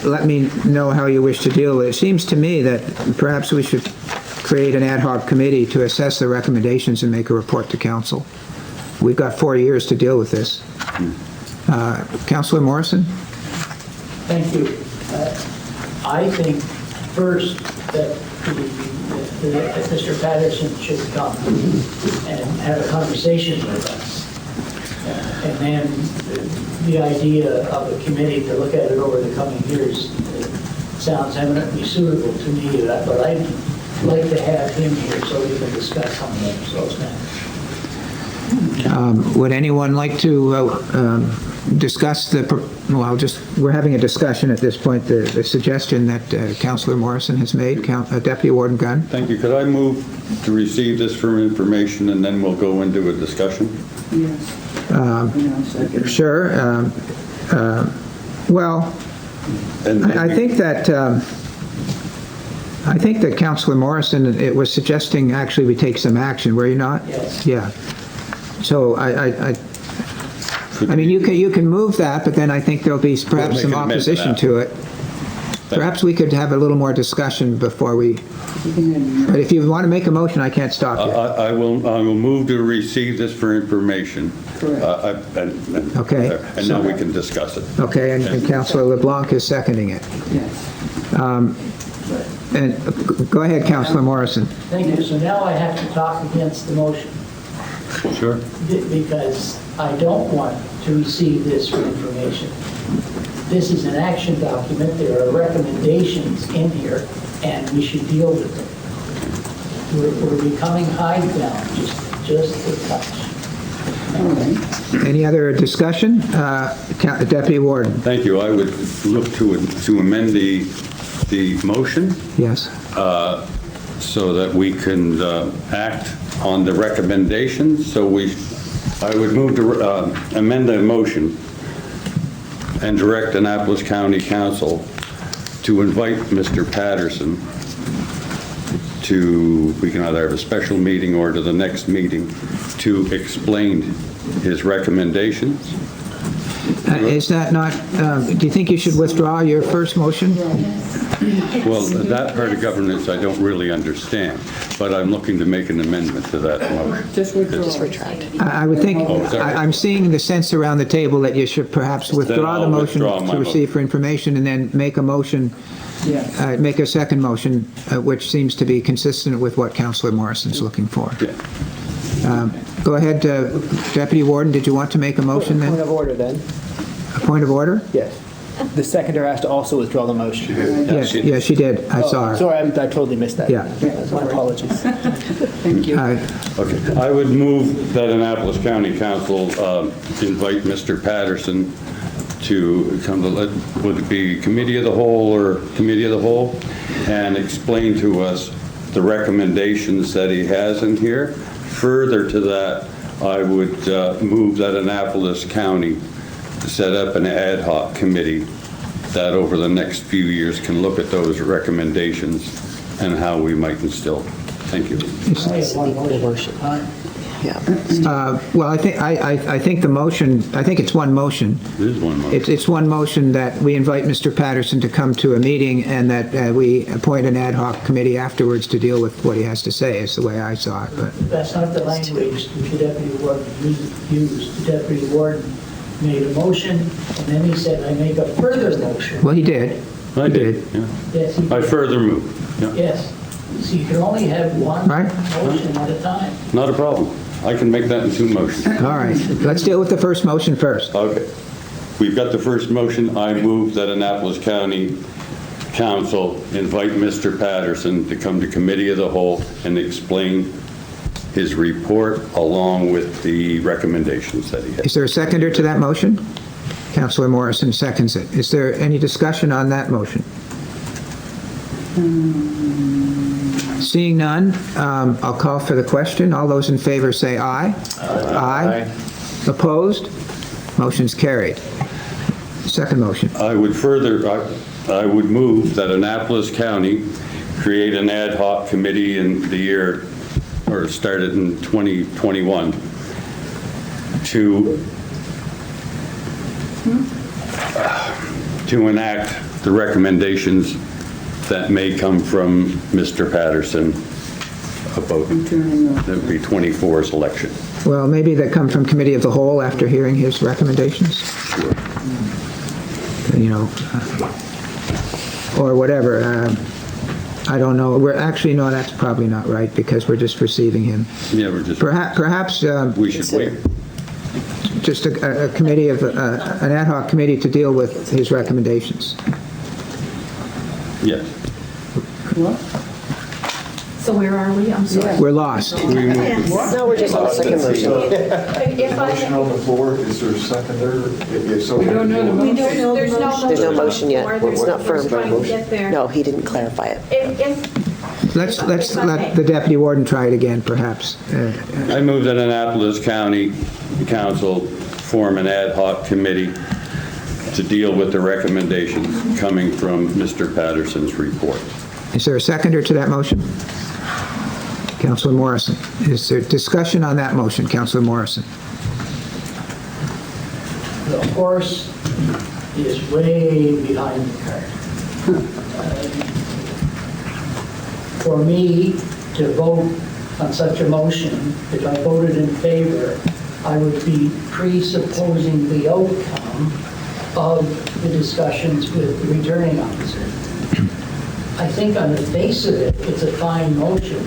Speaker 1: Let me know how you wish to deal with it. It seems to me that perhaps we should create an ad hoc committee to assess the recommendations and make a report to council. We've got 4 years to deal with this. Councillor Morrison?
Speaker 4: Thank you. I think first that Mr. Patterson should come and have a conversation with us. And then the idea of a committee to look at it over the coming years sounds eminently suitable to me, but I'd like to have him here so we can discuss some of those things.
Speaker 1: Would anyone like to discuss we're having a discussion at this point, the suggestion that Councillor Morrison has made, Deputy Warden Gunn?
Speaker 2: Thank you. Could I move to receive this for information and then we'll go into a discussion?
Speaker 7: Yes.
Speaker 1: Sure. Well, I think that Councillor Morrison was suggesting actually we take some action, were you not?
Speaker 4: Yes.
Speaker 1: Yeah. So I mean, you can move that, but then I think there'll be perhaps some opposition to it. Perhaps we could have a little more discussion before we. But if you want to make a motion, I can't stop you.
Speaker 2: I will move to receive this for information.
Speaker 7: Correct.
Speaker 1: Okay.
Speaker 2: And now we can discuss it.
Speaker 1: Okay, and Councillor LeBlanc is seconding it.
Speaker 7: Yes.
Speaker 1: And go ahead, Councillor Morrison.
Speaker 4: Thank you. So now I have to talk against the motion.
Speaker 2: Sure.
Speaker 4: Because I don't want to receive this for information. This is an action document. There are recommendations in here, and we should deal with them. We're becoming hidebound, just a touch.
Speaker 7: All right.
Speaker 1: Any other discussion? Deputy Warden.
Speaker 2: Thank you. I would look to amend the motion.
Speaker 1: Yes.
Speaker 2: So that we can act on the recommendations. So I would move to amend the motion
Speaker 14: and direct Annapolis County Council to invite Mr. Patterson to, we can either have a special meeting or to the next meeting, to explain his recommendations.
Speaker 1: Is that not, do you think you should withdraw your first motion?
Speaker 14: Well, that part of governance I don't really understand, but I'm looking to make an amendment to that motion.
Speaker 7: Just withdraw.
Speaker 10: Just retract.
Speaker 1: I would think,
Speaker 14: Oh, sorry.
Speaker 1: I'm seeing the sense around the table that you should perhaps withdraw the
Speaker 14: I'll
Speaker 1: motion
Speaker 14: withdraw my
Speaker 1: to receive for information and then make a motion,
Speaker 7: Yes.
Speaker 1: make a second motion, which seems to be consistent with what Councillor Morrison's looking for.
Speaker 14: Yeah.
Speaker 1: Go ahead, Deputy Warden, did you want to make a motion
Speaker 3: Point
Speaker 1: then?
Speaker 3: of order then.
Speaker 1: A point of order?
Speaker 3: Yes. The seconder has to also withdraw the motion.
Speaker 1: Yes, yes, she did. I saw her.
Speaker 3: Sorry, I totally missed that.
Speaker 1: Yeah.
Speaker 3: My apologies.
Speaker 7: Thank you.
Speaker 14: Okay. I would move that Annapolis County Council invite Mr. Patterson to come to, would it be Committee of the Whole or Committee of the Whole, and explain to us the recommendations that he has in here. Further to that, I would move that Annapolis County set up an ad hoc committee that over the next few years can look at those recommendations and how we might instill. Thank you.
Speaker 4: I have one motion.
Speaker 1: Well, I think the motion, I think it's one motion.
Speaker 14: It is one motion.
Speaker 1: It's one motion that we invite Mr. Patterson to come to a meeting and that we appoint an ad hoc committee afterwards to deal with what he has to say, is the way I saw it. But
Speaker 4: That's not the language that the deputy warden used. The deputy warden made a motion, and then he said, I make a further motion.
Speaker 1: well, he did.
Speaker 14: I did, yeah.
Speaker 4: Yes, he
Speaker 14: I
Speaker 4: did.
Speaker 14: further move. Yeah.
Speaker 4: Yes. So you can only have one
Speaker 1: Right.
Speaker 4: motion at a time.
Speaker 14: Not a problem. I can make that in two motions.
Speaker 1: All right, let's deal with the first motion first.
Speaker 14: Okay. We've got the first motion. I move that Annapolis County Council invite Mr. Patterson to come to Committee of the Whole and explain his report along with the recommendations that he has.
Speaker 1: Is there a seconder to that motion? Councillor Morrison seconds it. Is there any discussion on that motion? Seeing none, I'll call for the question. All those in favor say aye. Aye. Opposed? Motion's carried. Second motion.
Speaker 14: I would I would move that Annapolis County create an ad hoc committee in the year, or start it in 2021, to enact the recommendations that may come from Mr. Patterson about the 24's election.
Speaker 1: Well, maybe that come from Committee of the Whole after hearing his recommendations?
Speaker 14: Sure.
Speaker 1: You know, or whatever. I don't know. We're actually, no, that's probably not right because we're just receiving him.
Speaker 14: Yeah, we're just,
Speaker 1: Perhaps
Speaker 14: we should wait.
Speaker 1: just a committee of, an ad hoc committee to deal with his recommendations.
Speaker 14: Yes.
Speaker 13: So where are we? I'm sorry.
Speaker 1: We're lost.
Speaker 10: No, we're just on the second motion.
Speaker 13: If
Speaker 11: Motion
Speaker 13: I,
Speaker 11: on the floor, is there a seconder? If so,
Speaker 7: We don't know the
Speaker 13: we don't know, there's no
Speaker 10: There's no motion yet.
Speaker 13: or there's
Speaker 10: It's not
Speaker 13: no-
Speaker 10: firm.
Speaker 13: we're trying to get there.
Speaker 10: No, he didn't clarify it.
Speaker 13: If,
Speaker 1: Let's let the deputy warden try it again, perhaps.
Speaker 14: I move that Annapolis County Council form an ad hoc committee to deal with the recommendations coming from Mr. Patterson's report.
Speaker 1: Is there a seconder to that motion? Councilor Morrison. Is there discussion on that motion? Councilor Morrison.
Speaker 4: The horse is way behind the cart. For me to vote on such a motion, if I voted in favor, I would be presupposing the outcome of the discussions with the returning officer. I think on the face of it, it's a fine motion,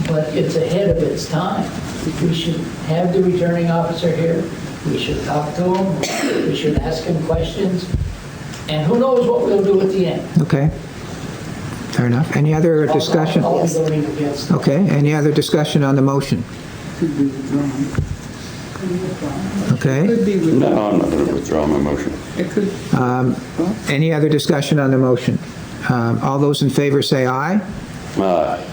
Speaker 4: but it's ahead of its time. We should have the returning officer here, we should talk to him, we should ask him questions, and who knows what we'll do at the end.
Speaker 1: Okay. Fair enough. Any other discussion?
Speaker 4: I'll be voting against it.
Speaker 1: Okay, any other discussion on the motion? Okay.
Speaker 14: No, I'm not going to withdraw my motion.
Speaker 7: It could,
Speaker 1: Any other discussion on the motion? All those in favor say aye.
Speaker 14: Aye.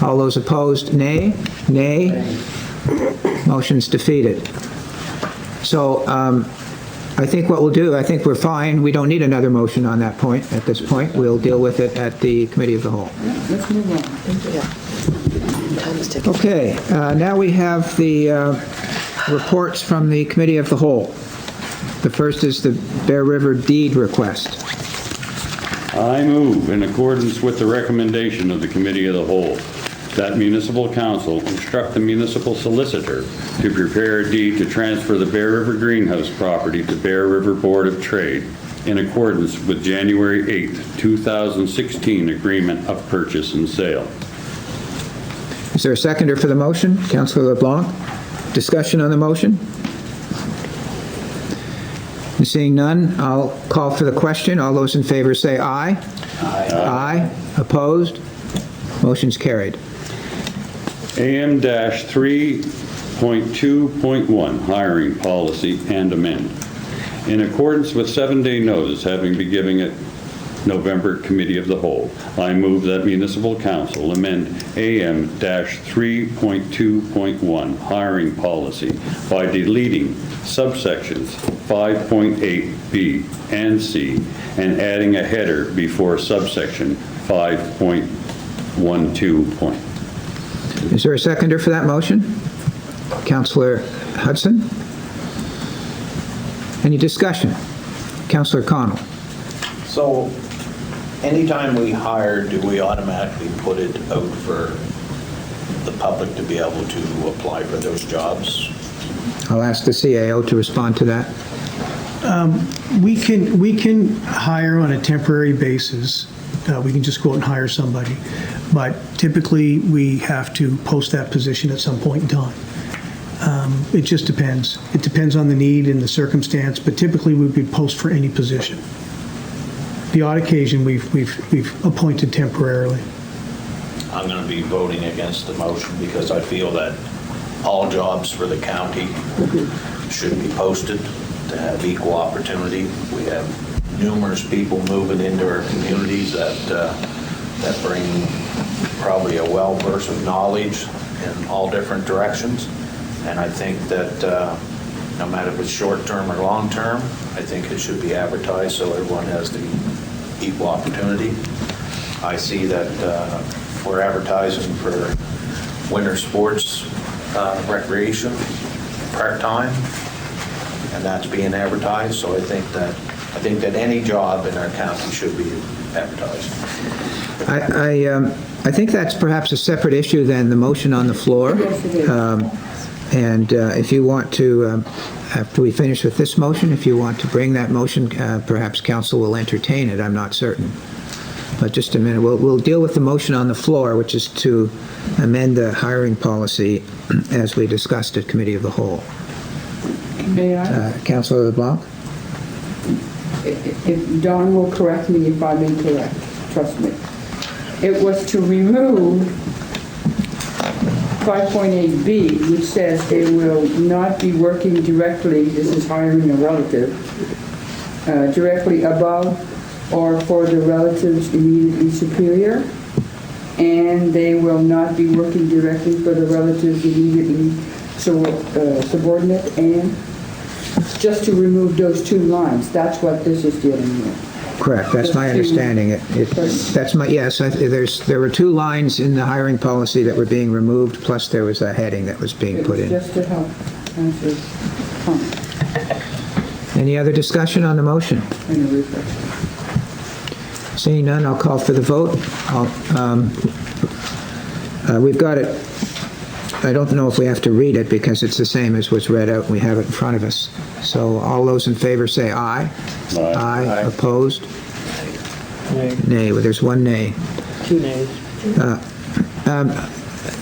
Speaker 1: All those opposed, nay. Nay. Motion's defeated. So I think what we'll do, I think we're fine. We don't need another motion on that point, at this point. We'll deal with it at the Committee of the Whole.
Speaker 7: Let's move on.
Speaker 10: Time is ticking.
Speaker 1: Okay, now we have the reports from the Committee of the Whole. The first is the Bear River deed request.
Speaker 14: I move, in accordance with the recommendation of the Committee of the Whole, that municipal council instruct the municipal solicitor to prepare a deed to transfer the Bear River Greenhouse property to Bear River Board of Trade in accordance with January 8, 2016 agreement of purchase and sale.
Speaker 1: Is there a seconder for the motion? Councillor LeBlanc. Discussion on the motion? Seeing none, I'll call for the question. All those in favor say aye. Aye. Aye. Opposed? Motion's carried.
Speaker 14: AM-3.2.1, hiring policy and amend. In accordance with 7-day notice having been given at November Committee of the Whole, I move that municipal council amend AM-3.2.1, hiring policy by deleting subsections 5.8B and C and adding a header before subsection 5.12.
Speaker 1: Is there a seconder for that motion? Councillor Hudson? Any discussion? Councillor Connell?
Speaker 8: So anytime we hire, do we automatically put it out for the public to be able to apply for those jobs?
Speaker 1: I'll ask the CAO to respond to that.
Speaker 6: We can hire on a temporary basis. We can just go out and hire somebody. But typically, we have to post that position at some point in time. It just depends. It depends on the need and the circumstance, but typically we would post for any position. The odd occasion, we've appointed temporarily.
Speaker 8: I'm going to be voting against the motion because I feel that all jobs for the county should be posted to have equal opportunity. We have numerous people moving into our communities that bring probably a well-burst of knowledge in all different directions. And I think that no matter if it's short-term or long-term, I think it should be advertised so everyone has the equal opportunity. I see that we're advertising for winter sports recreation part-time, and that's being advertised. So I think that any job in our county should be advertised.
Speaker 1: I think that's perhaps a separate issue than the motion on the floor.
Speaker 7: Yes, it is.
Speaker 1: And if you want to, after we finish with this motion, if you want to bring that motion, perhaps council will entertain it. I'm not certain. But just a minute, we'll deal with the motion on the floor, which is to amend the hiring policy as we discussed at Committee of the Whole.
Speaker 7: May I?
Speaker 1: Councillor LeBlanc?
Speaker 7: If Don will correct me if I'm incorrect, trust me. It was to remove 5.8B, which says they will not be working directly, this is hiring a relative, directly above or for the relatives immediately superior, and they will not be working directly for the relatives immediately subordinate, and just to remove those two lines. That's what this is dealing with.
Speaker 1: Correct, that's my understanding. That's my, yes, there were two lines in the hiring policy that were being removed, plus there was a heading that was being put in.
Speaker 7: Just to help answer comment.
Speaker 1: Any other discussion on the motion?
Speaker 7: And a refresh.
Speaker 1: Seeing none, I'll call for the vote. We've got it. I don't know if we have to read it because it's the same as what's read out. We have it in front of us. So all those in favor say aye.
Speaker 14: Aye.
Speaker 1: Aye. Opposed? Nay. Well, there's one nay.
Speaker 3: 2 nays.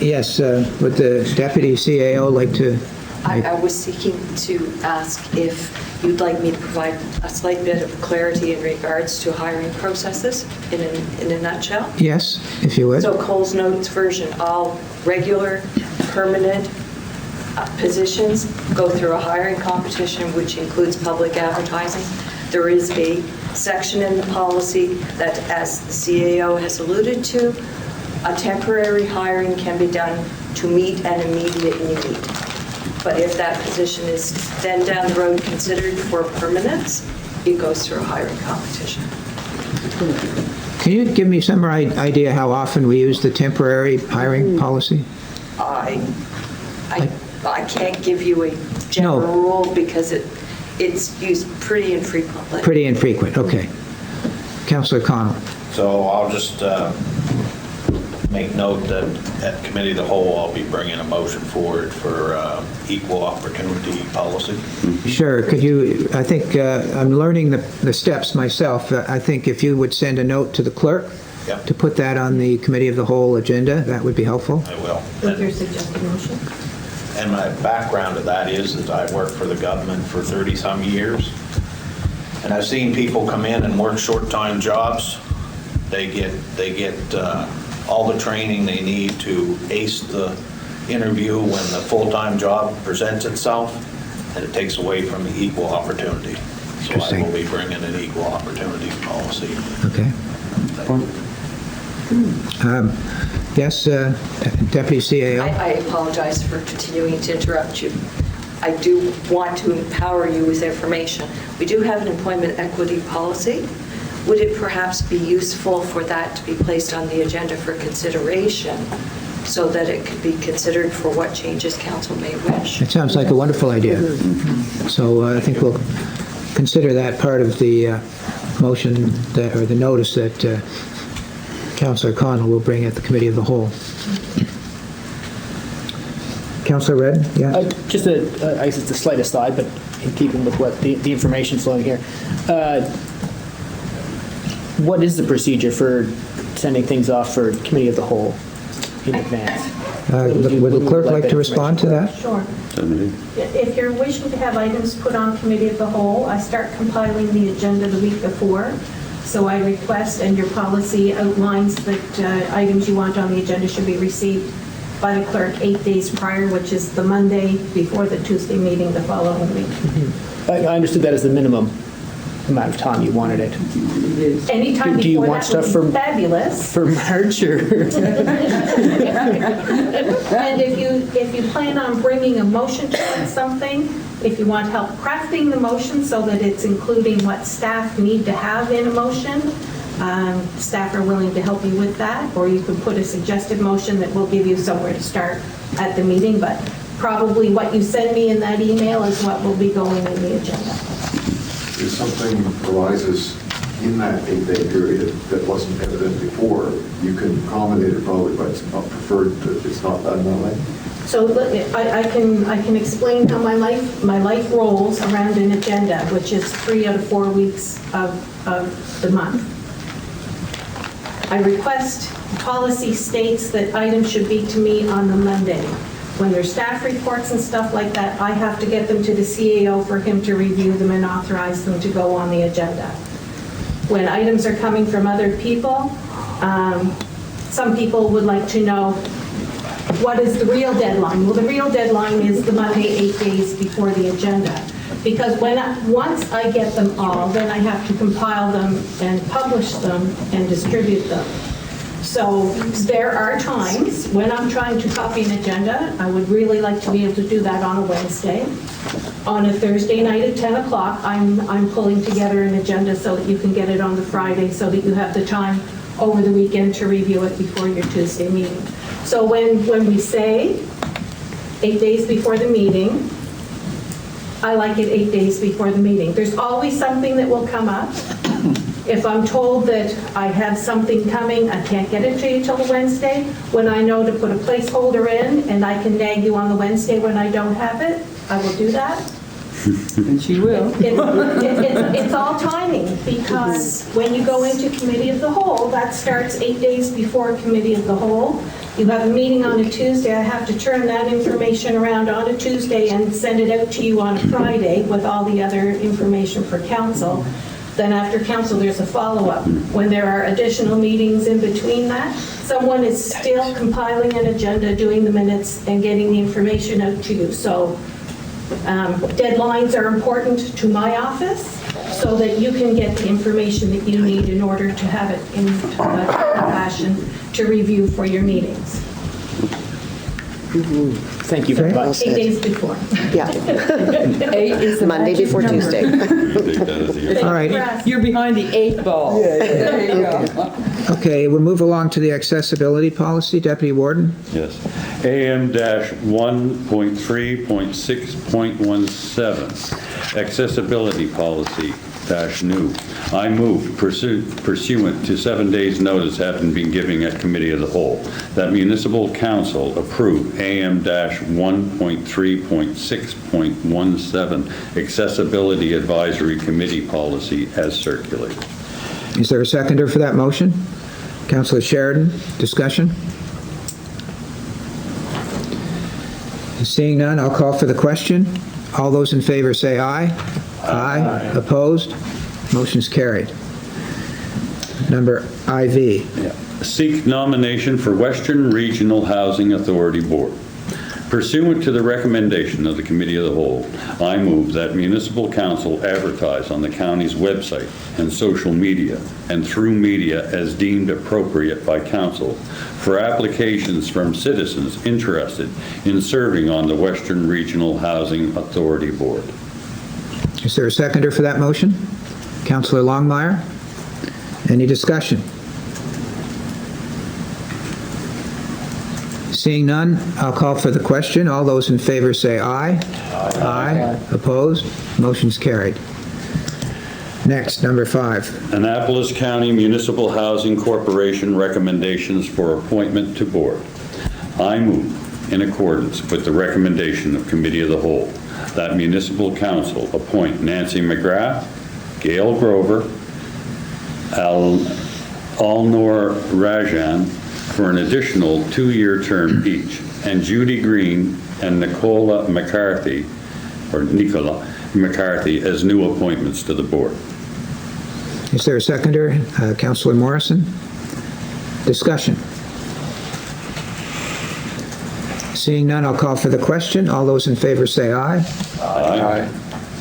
Speaker 1: Yes, would the deputy CAO like to?
Speaker 15: I was seeking to ask if you'd like me to provide a slight bit of clarity in regards to hiring processes in a nutshell.
Speaker 1: Yes, if you would.
Speaker 15: So Cole's Notes version, all regular, permanent positions go through a hiring competition, which includes public advertising. There is a section in the policy that, as the CAO has alluded to, a temporary hiring can be done to meet an immediate need. But if that position is then down the road considered for permanence, it goes through a hiring competition.
Speaker 1: Can you give me some idea how often we use the temporary hiring policy?
Speaker 15: I can't give you a general rule because it's used pretty infrequently.
Speaker 1: Pretty infrequent, okay. Councillor Connell.
Speaker 8: So I'll just make note that at Committee of the Whole, I'll be bringing a motion forward for equal opportunity policy.
Speaker 1: Sure, could you, I think, I'm learning the steps myself. I think if you would send a note to the clerk
Speaker 8: Yep.
Speaker 1: to put that on the Committee of the Whole agenda, that would be helpful.
Speaker 8: I will.
Speaker 13: With your suggested motion.
Speaker 8: And my background of that is that I worked for the government for 30-some years. And I've seen people come in and work short-time jobs. They get all the training they need to ace the interview when the full-time job presents itself, and it takes away from the equal opportunity. So I will be bringing an equal opportunity policy.
Speaker 1: Okay. Yes, Deputy CAO?
Speaker 15: I apologize for continuing to interrupt you. I do want to empower you with information. We do have an employment equity policy. Would it perhaps be useful for that to be placed on the agenda for consideration so that it could be considered for what changes council may wish?
Speaker 1: It sounds like a wonderful idea. So I think we'll consider that part of the motion that, or the notice that Councillor Connell will bring at the Committee of the Whole. Councillor Redden, yeah?
Speaker 3: Just I guess it's a slight aside, but in keeping with what the information flowing here. What is the procedure for sending things off for Committee of the Whole in advance?
Speaker 1: Would the clerk like to respond to that?
Speaker 13: Sure. If you're wishing to have items put on Committee of the Whole, I start compiling the agenda the week before. So I request, and your policy outlines that items you want on the agenda should be received by the clerk 8 days prior, which is the Monday before the Tuesday meeting the following week.
Speaker 3: I understood that as the minimum amount of time you wanted it.
Speaker 13: Anytime
Speaker 3: Do you
Speaker 13: before
Speaker 3: want
Speaker 13: that
Speaker 3: stuff
Speaker 13: would be
Speaker 3: for
Speaker 13: fabulous.
Speaker 3: For March or?
Speaker 13: And if you plan on bringing a motion to something, if you want help crafting the motion so that it's including what staff need to have in a motion, staff are willing to help you with that, or you can put a suggested motion that will give you somewhere to start at the meeting, but probably what you send me in that email is what will be going in the agenda.
Speaker 11: If something arises in that 8-day period that wasn't evident before, you can accommodate it probably, but it's not preferred that it's not done that way.
Speaker 13: So I can explain how my life rolls around an agenda, which is 3 out of 4 weeks of the month. I request, policy states that items should be to me on the Monday. When there's staff reports and stuff like that, I have to get them to the CAO for him to review them and authorize them to go on the agenda. When items are coming from other people, some people would like to know, what is the real deadline? Well, the real deadline is the Monday 8 days before the agenda. Because once I get them all, then I have to compile them and publish them and distribute them. So there are times when I'm trying to copy an agenda, I would really like to be able to do that on a Wednesday. On a Thursday night at 10 o'clock, I'm pulling together an agenda so that you can get it on the Friday so that you have the time over the weekend to review it before your Tuesday meeting. So when we say 8 days before the meeting, I like it 8 days before the meeting. There's always something that will come up. If I'm told that I have something coming, I can't get it to you till the Wednesday, when I know to put a placeholder in and I can nag you on the Wednesday when I don't have it, I will do that.
Speaker 7: And she will.
Speaker 13: It's all timing, because when you go into Committee of the Whole, that starts 8 days before Committee of the Whole. You have a meeting on a Tuesday, I have to turn that information around on a Tuesday and send it out to you on a Friday with all the other information for council. Then after council, there's a follow-up. When there are additional meetings in between that, someone is still compiling an agenda, doing the minutes, and getting the information out to you. So deadlines are important to my office so that you can get the information that you need in order to have it in a fashion to review for your meetings.
Speaker 3: Thank you very
Speaker 1: Okay.
Speaker 3: much.
Speaker 5: 8 days before.
Speaker 10: Yeah,
Speaker 7: 8 is the
Speaker 10: Monday
Speaker 7: magic
Speaker 10: before
Speaker 7: number.
Speaker 10: Tuesday.
Speaker 14: Take that as a-
Speaker 1: All right.
Speaker 7: You're behind the 8 ball. There you go.
Speaker 1: Okay, we'll move along to the accessibility policy. Deputy Warden?
Speaker 14: Yes. AM-1.3.6.17, accessibility policy dash new. I move pursuant to 7 days' notice having been given at committee of the whole, that municipal council approve AM-1.3.6.17 accessibility advisory committee policy as circulated.
Speaker 1: Is there a seconder for that motion? Councillor Sheridan, discussion? Seeing none, I'll call for the question. All those in favor say aye. Aye. Opposed? Motion's carried. Number IV.
Speaker 14: Seek nomination for Western Regional Housing Authority Board. Pursuant to the recommendation of the Committee of the Whole, I move that municipal council advertise on the county's website and social media and through media as deemed appropriate by council for applications from citizens interested in serving on the Western Regional Housing Authority Board.
Speaker 1: Is there a seconder for that motion? Councillor Longmire? Any discussion? Seeing none, I'll call for the question. All those in favor say aye. Aye. Opposed? Motion's carried. Next, number 5.
Speaker 14: Annapolis County Municipal Housing Corporation recommendations for appointment to board. I move, in accordance with the recommendation of Committee of the Whole, that municipal council appoint Nancy McGrath, Gail Grover, Alnor Rajan for an additional 2-year term each, and Judy Green and Nicola McCarthy as new appointments to the board.
Speaker 1: Is there a seconder? Councillor Morrison? Discussion? Seeing none, I'll call for the question. All those in favor say aye.
Speaker 14: Aye.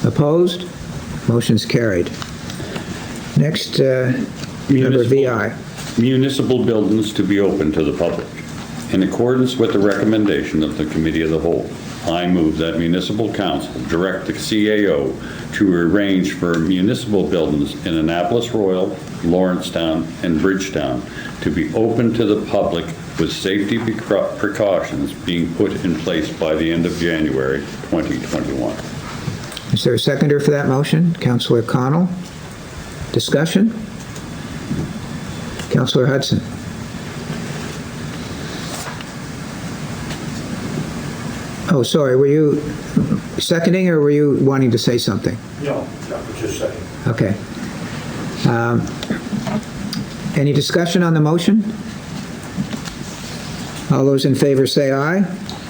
Speaker 1: Opposed? Motion's carried. Next, number VI.
Speaker 14: Municipal buildings to be open to the public. In accordance with the recommendation of the Committee of the Whole, I move that municipal council direct the CAO to arrange for municipal buildings in Annapolis Royal, Lawrencetown, and Bridgetown to be open to the public with safety precautions being put in place by the end of January 2021.
Speaker 1: Is there a seconder for that motion? Councillor Connell? Discussion? Councillor Hudson? Oh, sorry, were you seconding or were you wanting to say something?
Speaker 12: No, just a second.
Speaker 1: Okay. Any discussion on the motion? All those in favor say aye.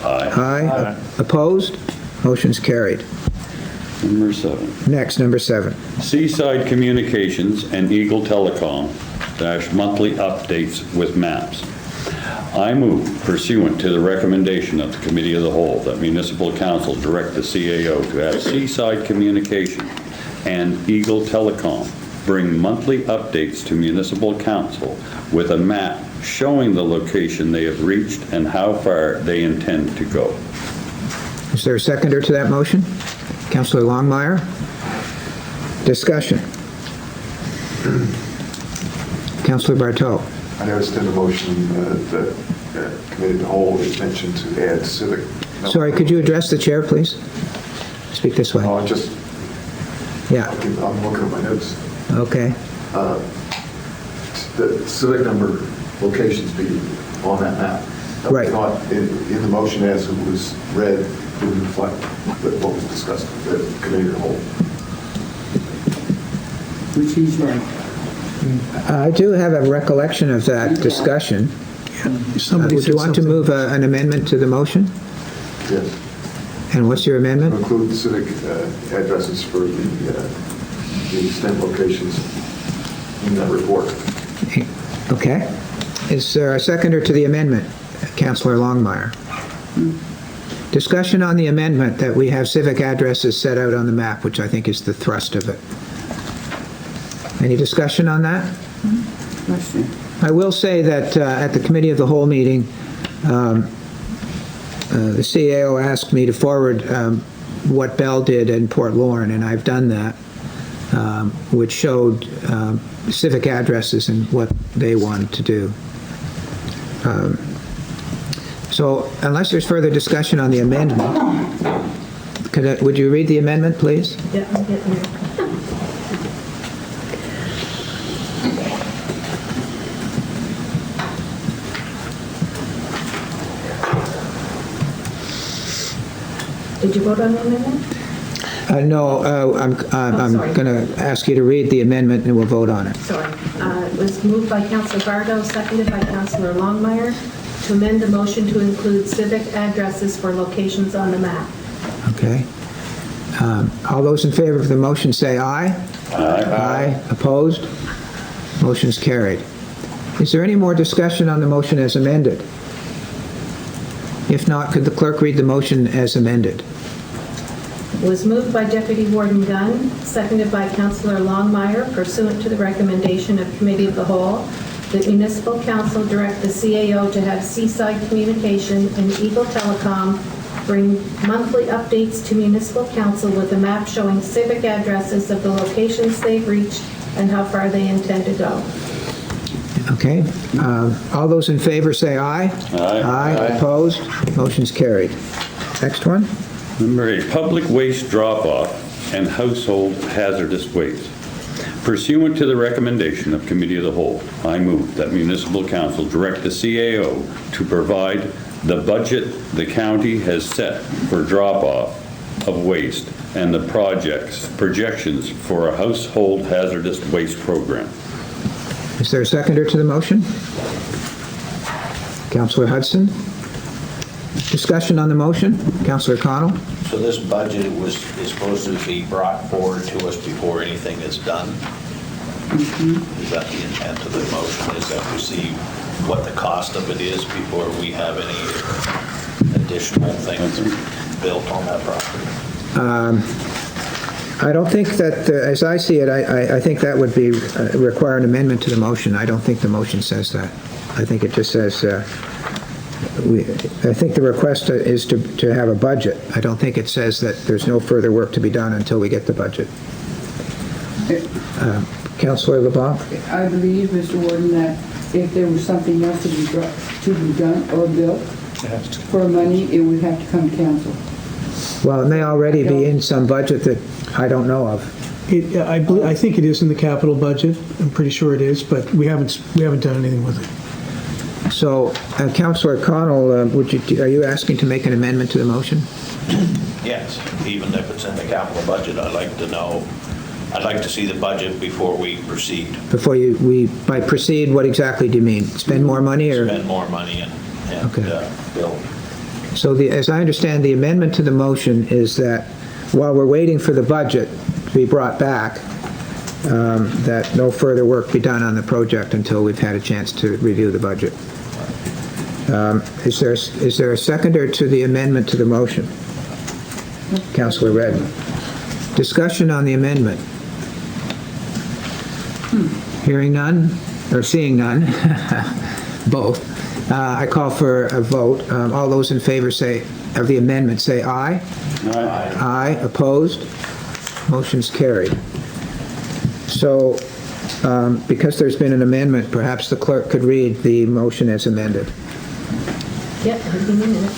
Speaker 14: Aye.
Speaker 1: Aye. Opposed? Motion's carried.
Speaker 14: Number 7.
Speaker 1: Next, number 7.
Speaker 14: Seaside Communications and Eagle Telecom monthly updates with maps. I move pursuant to the recommendation of the Committee of the Whole that municipal council direct the CAO to have Seaside Communications and Eagle Telecom bring monthly updates to municipal council with a map showing the location they have reached and how far they intend to go.
Speaker 1: Is there a seconder to that motion? Councillor Longmire? Discussion? Councillor Bartow?
Speaker 11: I noticed in the motion that Committee of the Whole is mentioned to add civic.
Speaker 1: Sorry, could you address the chair, please? Speak this way.
Speaker 11: Oh,
Speaker 1: Yeah,
Speaker 11: I'm looking at my notes.
Speaker 1: okay.
Speaker 11: The civic number locations be on that map. That was
Speaker 1: Right.
Speaker 11: not in the motion as it was read, didn't reflect what was discussed at the Committee of the Whole.
Speaker 7: Which he's right.
Speaker 1: I do have a recollection of that discussion.
Speaker 6: Somebody
Speaker 1: Would
Speaker 6: said
Speaker 1: you want to
Speaker 6: something.
Speaker 1: move an amendment to the motion?
Speaker 11: Yes.
Speaker 1: And what's your amendment?
Speaker 11: Include civic addresses for the extent locations in that report.
Speaker 1: Okay. Is there a seconder to the amendment? Councillor Longmire. Discussion on the amendment that we have civic addresses set out on the map, which I think is the thrust of it. Any discussion on that?
Speaker 7: Question.
Speaker 1: I will say that at the Committee of the Whole meeting, the CAO asked me to forward what Bell did in Port Lorne, and I've done that, which showed civic addresses and what they wanted to do. So unless there's further discussion on the amendment, would you read the amendment, please?
Speaker 13: Yeah, I'm getting there. Did you vote on the amendment?
Speaker 1: No, I'm
Speaker 13: sorry.
Speaker 1: going to ask you to read the amendment and we'll vote on it.
Speaker 13: Sorry. It was moved by Councillor Bardo, seconded by Councillor Longmire, to amend the motion to include civic addresses for locations on the map.
Speaker 1: Okay. All those in favor of the motion say aye. Aye. Opposed? Motion's carried. Is there any more discussion on the motion as amended? If not, could the clerk read the motion as amended?
Speaker 13: It was moved by Deputy Warden Gunn, seconded by Councillor Longmire, pursuant to the recommendation of Committee of the Whole, that Municipal Council direct the CAO to have Seaside Communication and Eagle Telecom bring monthly updates to Municipal Council with a map showing civic addresses of the locations they've reached and how far they intend to go.
Speaker 1: Okay. All those in favor say aye.
Speaker 14: Aye.
Speaker 1: Opposed? Motion's carried. Next one.
Speaker 2: Number 8, public waste drop-off and household hazardous waste. Pursuant to the recommendation of Committee of the Whole, I move that Municipal Council direct the CAO to provide the budget the county has set for drop-off of waste and the projections for a household hazardous waste program.
Speaker 1: Is there a seconder to the motion? Councillor Hudson? Discussion on the motion? Councillor Connell?
Speaker 8: So this budget is supposed to be brought forward to us before anything is done? Is that the intent of the motion, is that we see what the cost of it is before we have any additional things built on that property?
Speaker 1: I don't think that, as I see it, I think that would be require an amendment to the motion. I don't think the motion says that. I think it just says, I think the request is to have a budget. I don't think it says that there's no further work to be done until we get the budget. Councillor LeBlanc?
Speaker 7: I believe, Mr. Warden, that if there was something else to be done or built for money, it would have to come to council.
Speaker 1: Well, it may already be in some budget that I don't know of.
Speaker 6: I think it is in the capital budget. I'm pretty sure it is, but we haven't done anything with it.
Speaker 1: So, Councillor Connell, are you asking to make an amendment to the motion?
Speaker 8: Yes, even if it's in the capital budget, I'd like to see the budget before we proceed.
Speaker 1: By proceed, what exactly do you mean? Spend more money or?
Speaker 8: Spend more money and build.
Speaker 1: So as I understand, the amendment to the motion is that while we're waiting for the budget to be brought back, that no further work be done on the project until we've had a chance to review the budget. Is there a seconder to the amendment to the motion? Councillor Redden. Discussion on the amendment. Hearing none, or seeing none, both. I call for a vote. All those in favor of the amendment say aye.
Speaker 2: Aye.
Speaker 1: Aye. Opposed? Motion's carried. So, because there's been an amendment, perhaps the clerk could read the motion as amended.
Speaker 13: Yep, I'll give you a minute.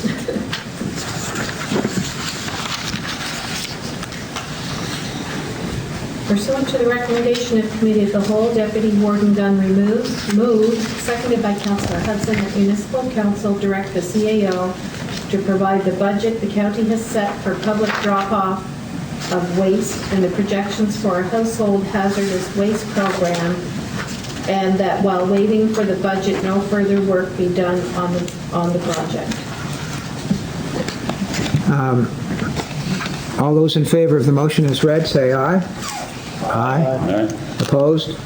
Speaker 13: Pursuant to the recommendation of Committee of the Whole, Deputy Warden Gunn moved, seconded by Councillor Hudson, that Municipal Council direct the CAO to provide the budget the county has set for public drop-off of waste and the projections for a household hazardous waste program, and that while waiting for the budget, no further work be done on the project.
Speaker 1: All those in favor of the motion as read, say aye. Aye. Opposed?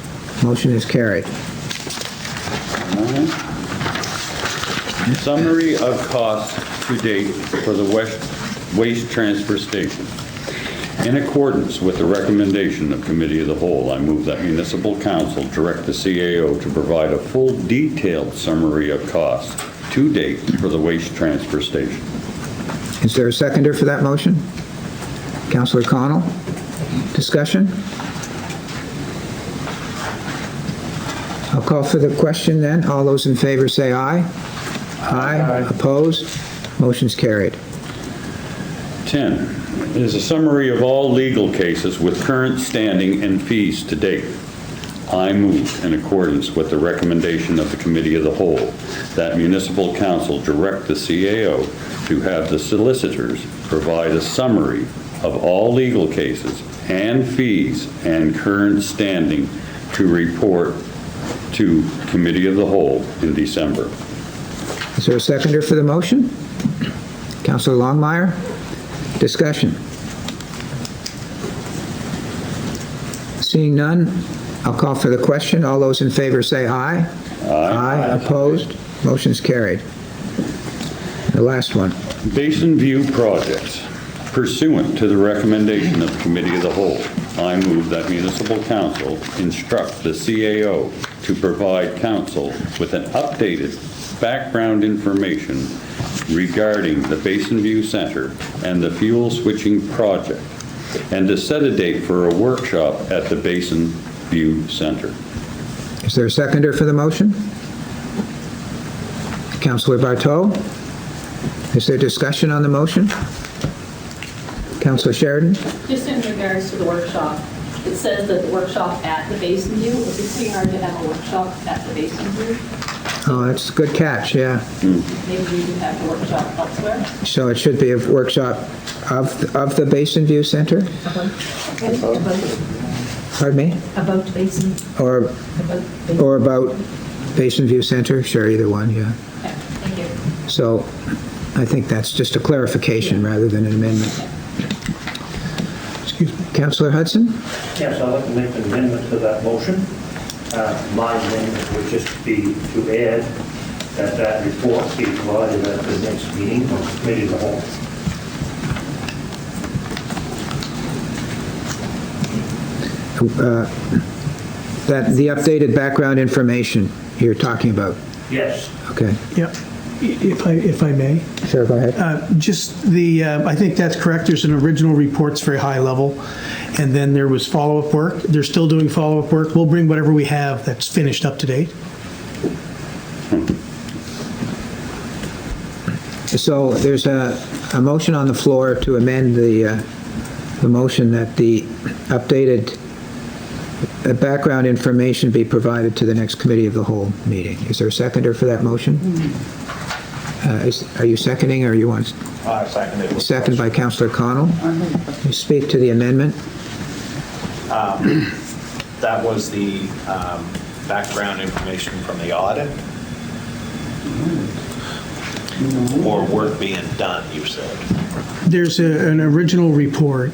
Speaker 1: Motion is carried.
Speaker 2: Summary of costs to date for the waste transfer station. In accordance with the recommendation of Committee of the Whole, I move that Municipal Council direct the CAO to provide a full detailed summary of costs to date for the waste transfer station.
Speaker 1: Is there a seconder for that motion? Councillor Connell? Discussion? I'll call for the question then. All those in favor say aye. Aye. Opposed? Motion's carried.
Speaker 14: 10 is a summary of all legal cases with current standing and fees to date. I move, in accordance with the recommendation of the Committee of the Whole, that Municipal Council direct the CAO to have the solicitors provide a summary of all legal cases and fees and current standing to report to Committee of the Whole in December.
Speaker 1: Is there a seconder for the motion? Councillor Longmire? Discussion? Seeing none, I'll call for the question. All those in favor say aye. Aye. Opposed? Motion's carried. The last one.
Speaker 14: Basin View projects. Pursuant to the recommendation of the Committee of the Whole, I move that Municipal Council instruct the CAO to provide council with an updated background information regarding the Basin View Center and the fuel switching project, and to set a date for a workshop at the Basin View Center.
Speaker 1: Is there a seconder for the motion? Councillor Bartow? Is there discussion on the motion? Councillor Sheridan?
Speaker 5: Just in regards to the workshop, it says that the workshop at the Basin View, would it be hard to have a workshop at the Basin View?
Speaker 1: Oh, that's a good catch, yeah.
Speaker 5: Maybe we could have a workshop elsewhere?
Speaker 1: So it should be a workshop of the Basin View Center? Pardon me?
Speaker 13: About Basin.
Speaker 1: Or about Basin View Center? Sure, either one, yeah.
Speaker 5: Okay, thank you.
Speaker 1: So I think that's just a clarification rather than an amendment.
Speaker 6: Excuse me.
Speaker 1: Councillor Hudson?
Speaker 12: Yes, I'd like to make an amendment to that motion. My amendment would just be to add that report be provided at the next meeting of the Committee of the Whole.
Speaker 1: That the updated background information you're talking about?
Speaker 12: Yes.
Speaker 1: Okay.
Speaker 6: Yep. If I may.
Speaker 1: Sure, go ahead.
Speaker 6: Just the, I think that's correct. There's an original report, it's very high level. And then there was follow-up work. They're still doing follow-up work. We'll bring whatever we have that's finished up to date.
Speaker 1: So there's a motion on the floor to amend the motion that the updated background information be provided to the next Committee of the Whole meeting. Is there a seconder for that motion? Are you seconding or you want?
Speaker 8: I second it.
Speaker 1: Second by Councillor Connell. You speak to the amendment.
Speaker 8: That was the background information from the audit? Or work being done, you said?
Speaker 6: There's an original report,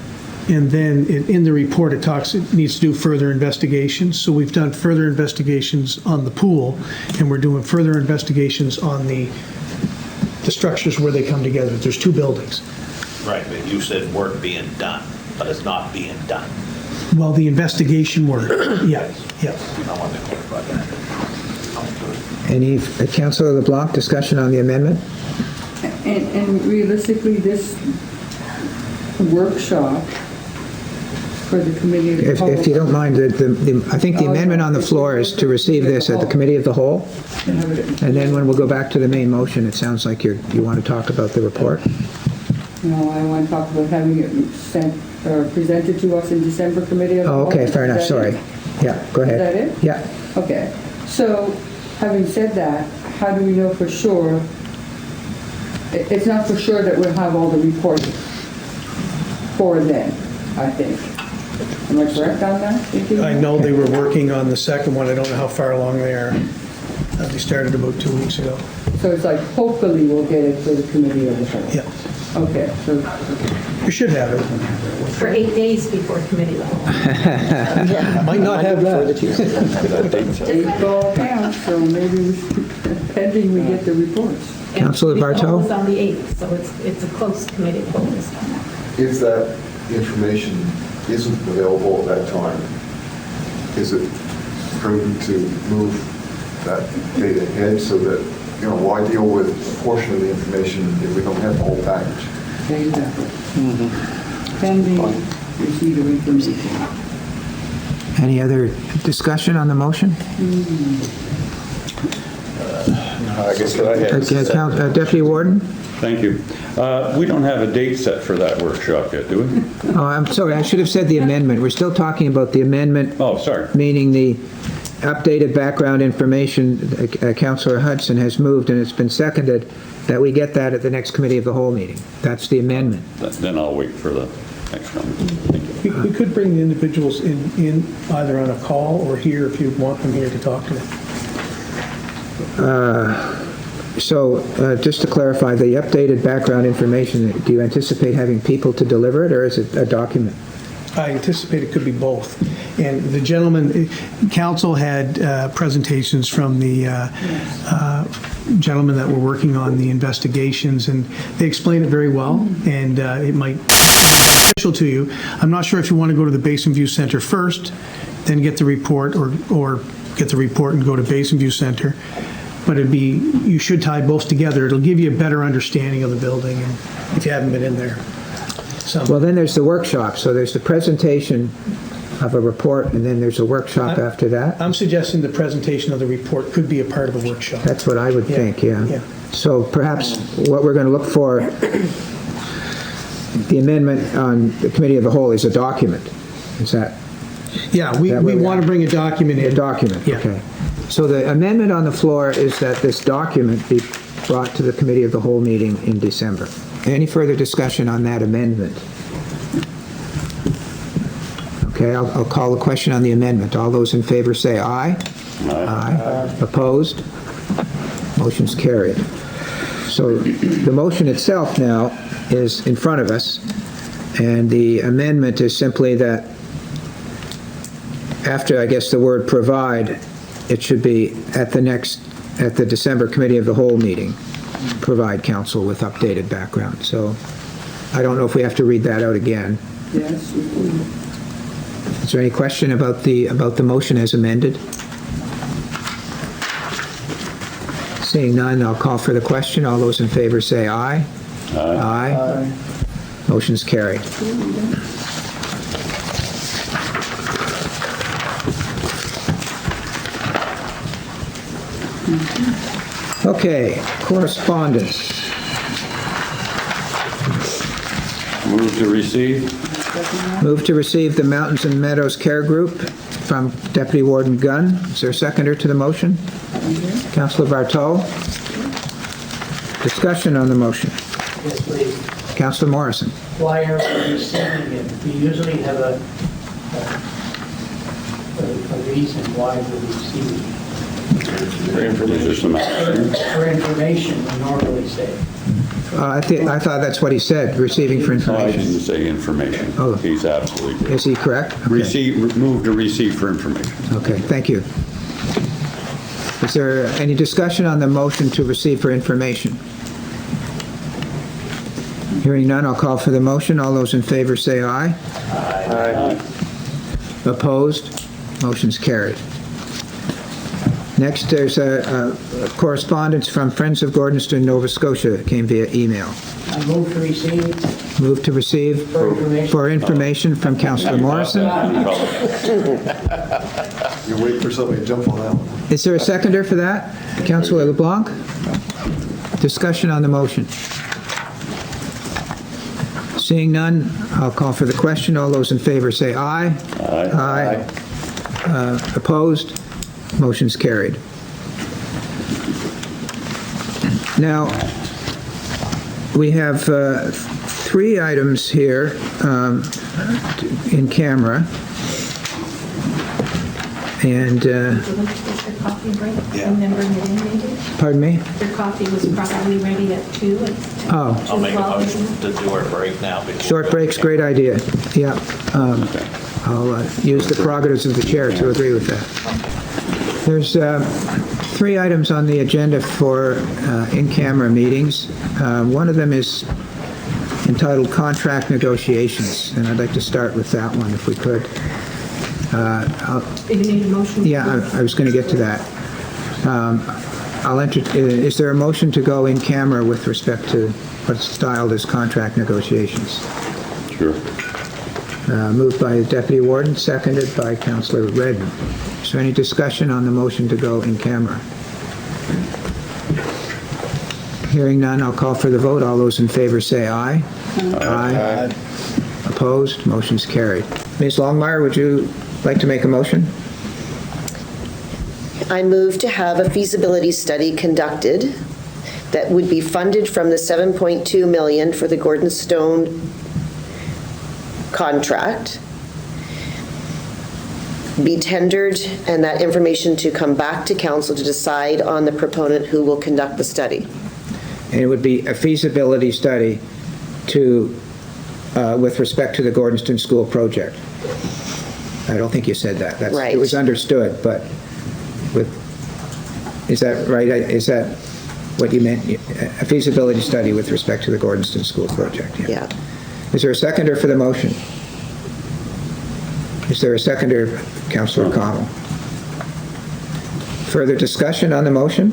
Speaker 6: and then in the report it needs to do further investigations. So we've done further investigations on the pool, and we're doing further investigations on the structures where they come together. There's two buildings.
Speaker 8: Right, but you said work being done, but it's not being done.
Speaker 6: Well, the investigation work, yeah.
Speaker 8: I want to clarify that.
Speaker 1: Any, Councillor LeBlanc, discussion on the amendment?
Speaker 7: And realistically, this workshop for the Committee of the Whole...
Speaker 1: If you don't mind, I think the amendment on the floor is to receive this at the Committee of the Whole. And then when we'll go back to the main motion, it sounds like you want to talk about the report.
Speaker 7: No, I want to talk about having it sent or presented to us in December Committee of the Whole.
Speaker 1: Oh, okay, fair enough, sorry. Yeah, go ahead.
Speaker 7: Is that it?
Speaker 1: Yeah.
Speaker 7: Okay. So, having said that, how do we know for sure? It's not for sure that we'll have all the reports for then, I think. Am I correct on that?
Speaker 6: I know they were working on the second one. I don't know how far along they are. They started about 2 weeks ago.
Speaker 7: So it's like, hopefully we'll get it for the Committee of the Whole.
Speaker 6: Yeah.
Speaker 7: Okay, so...
Speaker 6: You should have it.
Speaker 13: For 8 days before committee level.
Speaker 6: Might not have that.
Speaker 7: 8 ball counts, so maybe pending we get the reports.
Speaker 1: Councillor Bartow?
Speaker 13: It's on the 8th, so it's a close committee vote this time.
Speaker 11: If that information isn't available at that time, is it prudent to move that date ahead so that, why deal with a portion of the information if we don't have the whole package?
Speaker 7: Exactly. Pending receipt of information.
Speaker 1: Any other discussion on the motion?
Speaker 9: I guess what I had to say.
Speaker 1: Deputy Warden?
Speaker 14: Thank you. We don't have a date set for that workshop yet, do we?
Speaker 1: Oh, I'm sorry, I should have said the amendment. We're still talking about the amendment.
Speaker 14: Oh, sorry.
Speaker 1: Meaning the updated background information. Councillor Hudson has moved, and it's been seconded, that we get that at the next Committee of the Whole meeting. That's the amendment.
Speaker 14: Then I'll wait for the next one. Thank you.
Speaker 6: We could bring the individuals in either on a call or here if you want them here to talk to them.
Speaker 1: So, just to clarify, the updated background information, do you anticipate having people to deliver it, or is it a document?
Speaker 6: I anticipate it could be both. And the gentleman, council had presentations from the gentlemen that were working on the investigations, and they explained it very well, and it might be beneficial to you. I'm not sure if you want to go to the Basin View Center first, then get the report, or get the report and go to Basin View Center. But you should tie both together. It'll give you a better understanding of the building, and if you haven't been in there.
Speaker 1: Well, then there's the workshop. So there's the presentation of a report, and then there's a workshop after that?
Speaker 6: I'm suggesting the presentation of the report could be a part of a workshop.
Speaker 1: That's what I would think, yeah.
Speaker 6: Yeah.
Speaker 1: So perhaps what we're going to look for, the amendment on the Committee of the Whole is a document. Is that?
Speaker 6: Yeah, we want to bring a document in.
Speaker 1: A document,
Speaker 6: Yeah.
Speaker 1: okay. So the amendment on the floor is that this document be brought to the Committee of the Whole meeting in December. Any further discussion on that amendment? Okay, I'll call the question on the amendment. All those in favor say aye. Aye. Opposed? Motion's carried. So the motion itself now is in front of us, and the amendment is simply that after, I guess, the word provide, it should be at the December Committee of the Whole meeting, provide council with updated background. So I don't know if we have to read that out again.
Speaker 7: Yes.
Speaker 1: Is there any question about the motion as amended? Seeing none, I'll call for the question. All those in favor say aye. Aye. Motion's carried. Okay, correspondence.
Speaker 14: Move to receive.
Speaker 1: Move to receive the Mountains and Meadows Care Group from Deputy Warden Gunn. Is there a seconder to the motion? Councillor Bartow. Discussion on the motion.
Speaker 4: Yes, please.
Speaker 1: Councillor Morrison.
Speaker 4: Why are we receiving it? We usually have a reason why we're receiving it.
Speaker 14: For information.
Speaker 4: For information, we normally say.
Speaker 1: I thought that's what he said, receiving for
Speaker 14: I
Speaker 1: information.
Speaker 14: didn't say information.
Speaker 1: Oh.
Speaker 14: He's absolutely correct.
Speaker 1: Is he correct? Okay.
Speaker 14: Move to receive for information.
Speaker 1: Okay, thank you. Is there any discussion on the motion to receive for information? Hearing none, I'll call for the motion. All those in favor say aye.
Speaker 9: Aye.
Speaker 1: Opposed? Motion's carried. Next, there's a correspondence from Friends of Gordonston, Nova Scotia, that came via email.
Speaker 4: I move to receive.
Speaker 1: Move to receive for information from Councillor Morrison.
Speaker 11: You wait for somebody to jump on that one.
Speaker 1: Is there a seconder for that? Councillor LeBlanc? Discussion on the motion. Seeing none, I'll call for the question. All those in favor say aye.
Speaker 14: Aye.
Speaker 1: Aye. Opposed? Motion's carried. Now, we have three items here in camera. And,
Speaker 13: Was your coffee break? Remember the meeting?
Speaker 1: pardon me?
Speaker 13: Your coffee was probably ready at 2.
Speaker 1: Oh.
Speaker 8: I'll make a motion to do our break now.
Speaker 1: Short break's a great idea. Yeah. I'll use the prerogatives of the chair to agree with that. There's three items on the agenda for in-camera meetings. One of them is entitled Contract Negotiations, and I'd like to start with that one if we could.
Speaker 13: You need a motion?
Speaker 1: Yeah, I was going to get to that. Is there a motion to go in camera with respect to what's styled as contract negotiations?
Speaker 14: Sure.
Speaker 1: Moved by the Deputy Warden, seconded by Councillor Redden. Is there any discussion on the motion to go in camera? Hearing none, I'll call for the vote. All those in favor say aye. Aye. Opposed? Motion's carried. Ms. Longmire, would you like to make a motion?
Speaker 10: I move to have a feasibility study conducted that would be funded from the 7.2 million for the Gordon Stone contract, be tendered, and that information to come back to council to decide on the proponent who will conduct the study.
Speaker 1: And it would be a feasibility study with respect to the Gordonston School project. I don't think you said that.
Speaker 10: Right.
Speaker 1: It was understood, but is that right? Is that what you meant? A feasibility study with respect to the Gordonston School project?
Speaker 10: Yeah.
Speaker 1: Is there a seconder for the motion? Is there a seconder, Councillor Connell? Further discussion on the motion?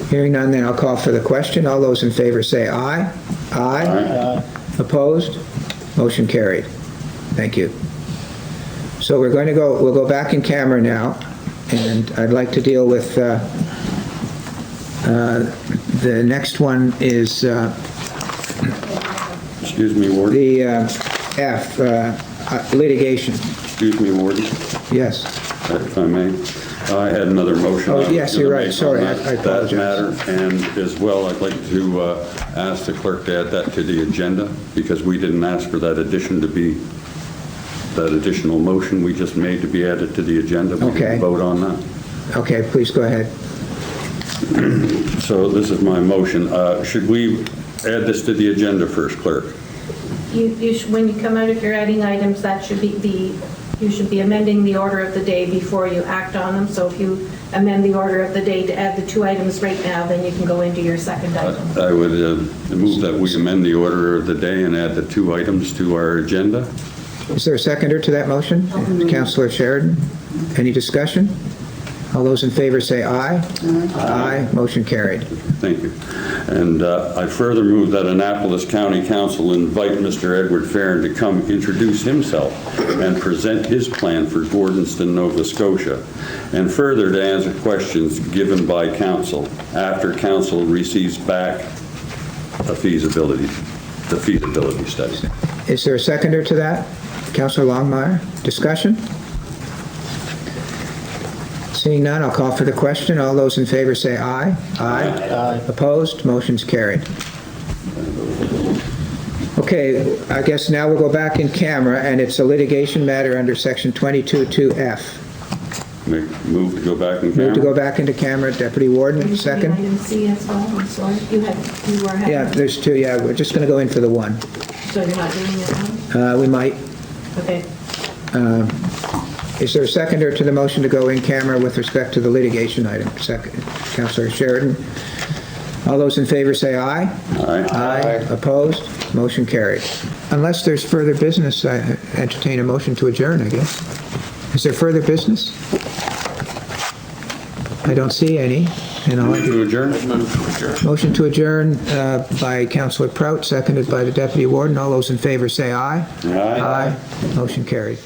Speaker 1: Hearing none, then I'll call for the question. All those in favor say aye. Aye. Opposed? Motion carried. Thank you. So we'll go back in camera now, and I'd like to deal with the next one is
Speaker 14: Excuse me, Warden.
Speaker 1: the F, litigation.
Speaker 14: Excuse me, Warden,
Speaker 1: Yes.
Speaker 14: if I may. I had another motion.
Speaker 1: Oh,
Speaker 14: I was
Speaker 1: yes,
Speaker 14: gonna
Speaker 1: you're right.
Speaker 14: make
Speaker 1: Sorry,
Speaker 14: on
Speaker 1: I
Speaker 14: that
Speaker 1: apologize.
Speaker 14: matter, and as well, I'd like to ask the clerk to add that to the agenda, because we didn't ask for that additional motion we just made to be added to the agenda. We
Speaker 1: Okay.
Speaker 14: didn't vote on that.
Speaker 1: Okay, please go ahead.
Speaker 14: So this is my motion. Should we add this to the agenda first, clerk?
Speaker 13: When you come out, if you're adding items, that should be you should be amending the order of the day before you act on them. So if you amend the order of the day to add the 2 items right now, then you can go into your second item.
Speaker 14: I would move that we amend the order of the day and add the 2 items to our agenda.
Speaker 1: Is there a seconder to that motion? Councillor Sheridan? Any discussion? All those in favor say aye. Aye. Motion carried.
Speaker 14: Thank you. And I further move that Annapolis County Council invite Mr. Edward Farron to come introduce himself and present his plan for Gordonston, Nova Scotia, and further to answer questions given by council after council receives back the feasibility study.
Speaker 1: Is there a seconder to that? Councillor Longmire? Discussion? Seeing none, I'll call for the question. All those in favor say aye. Aye. Opposed? Motion's carried. Okay, I guess now we'll go back in camera, and it's a litigation matter under section 22(2)F.
Speaker 14: Move to go back in camera?
Speaker 1: Move to go back into camera. Deputy Warden, second.
Speaker 13: Item C as well, I'm sorry. You were having...
Speaker 1: Yeah, there's 2. Yeah, we're just going to go in for the 1.
Speaker 13: So you're not doing it now?
Speaker 1: We might.
Speaker 13: Okay.
Speaker 1: Is there a seconder to the motion to go in camera with respect to the litigation item? Second. Councillor Sheridan. All those in favor say aye.
Speaker 14: Aye.
Speaker 1: Aye. Opposed? Motion carried. Unless there's further business, I entertain a motion to adjourn, I guess. Is there further business? I don't see any. And I'll
Speaker 14: Move to adjourn?
Speaker 1: motion to adjourn by Councillor Prout, seconded by the Deputy Warden. All those in favor say aye.
Speaker 14: Aye.
Speaker 1: Motion carried.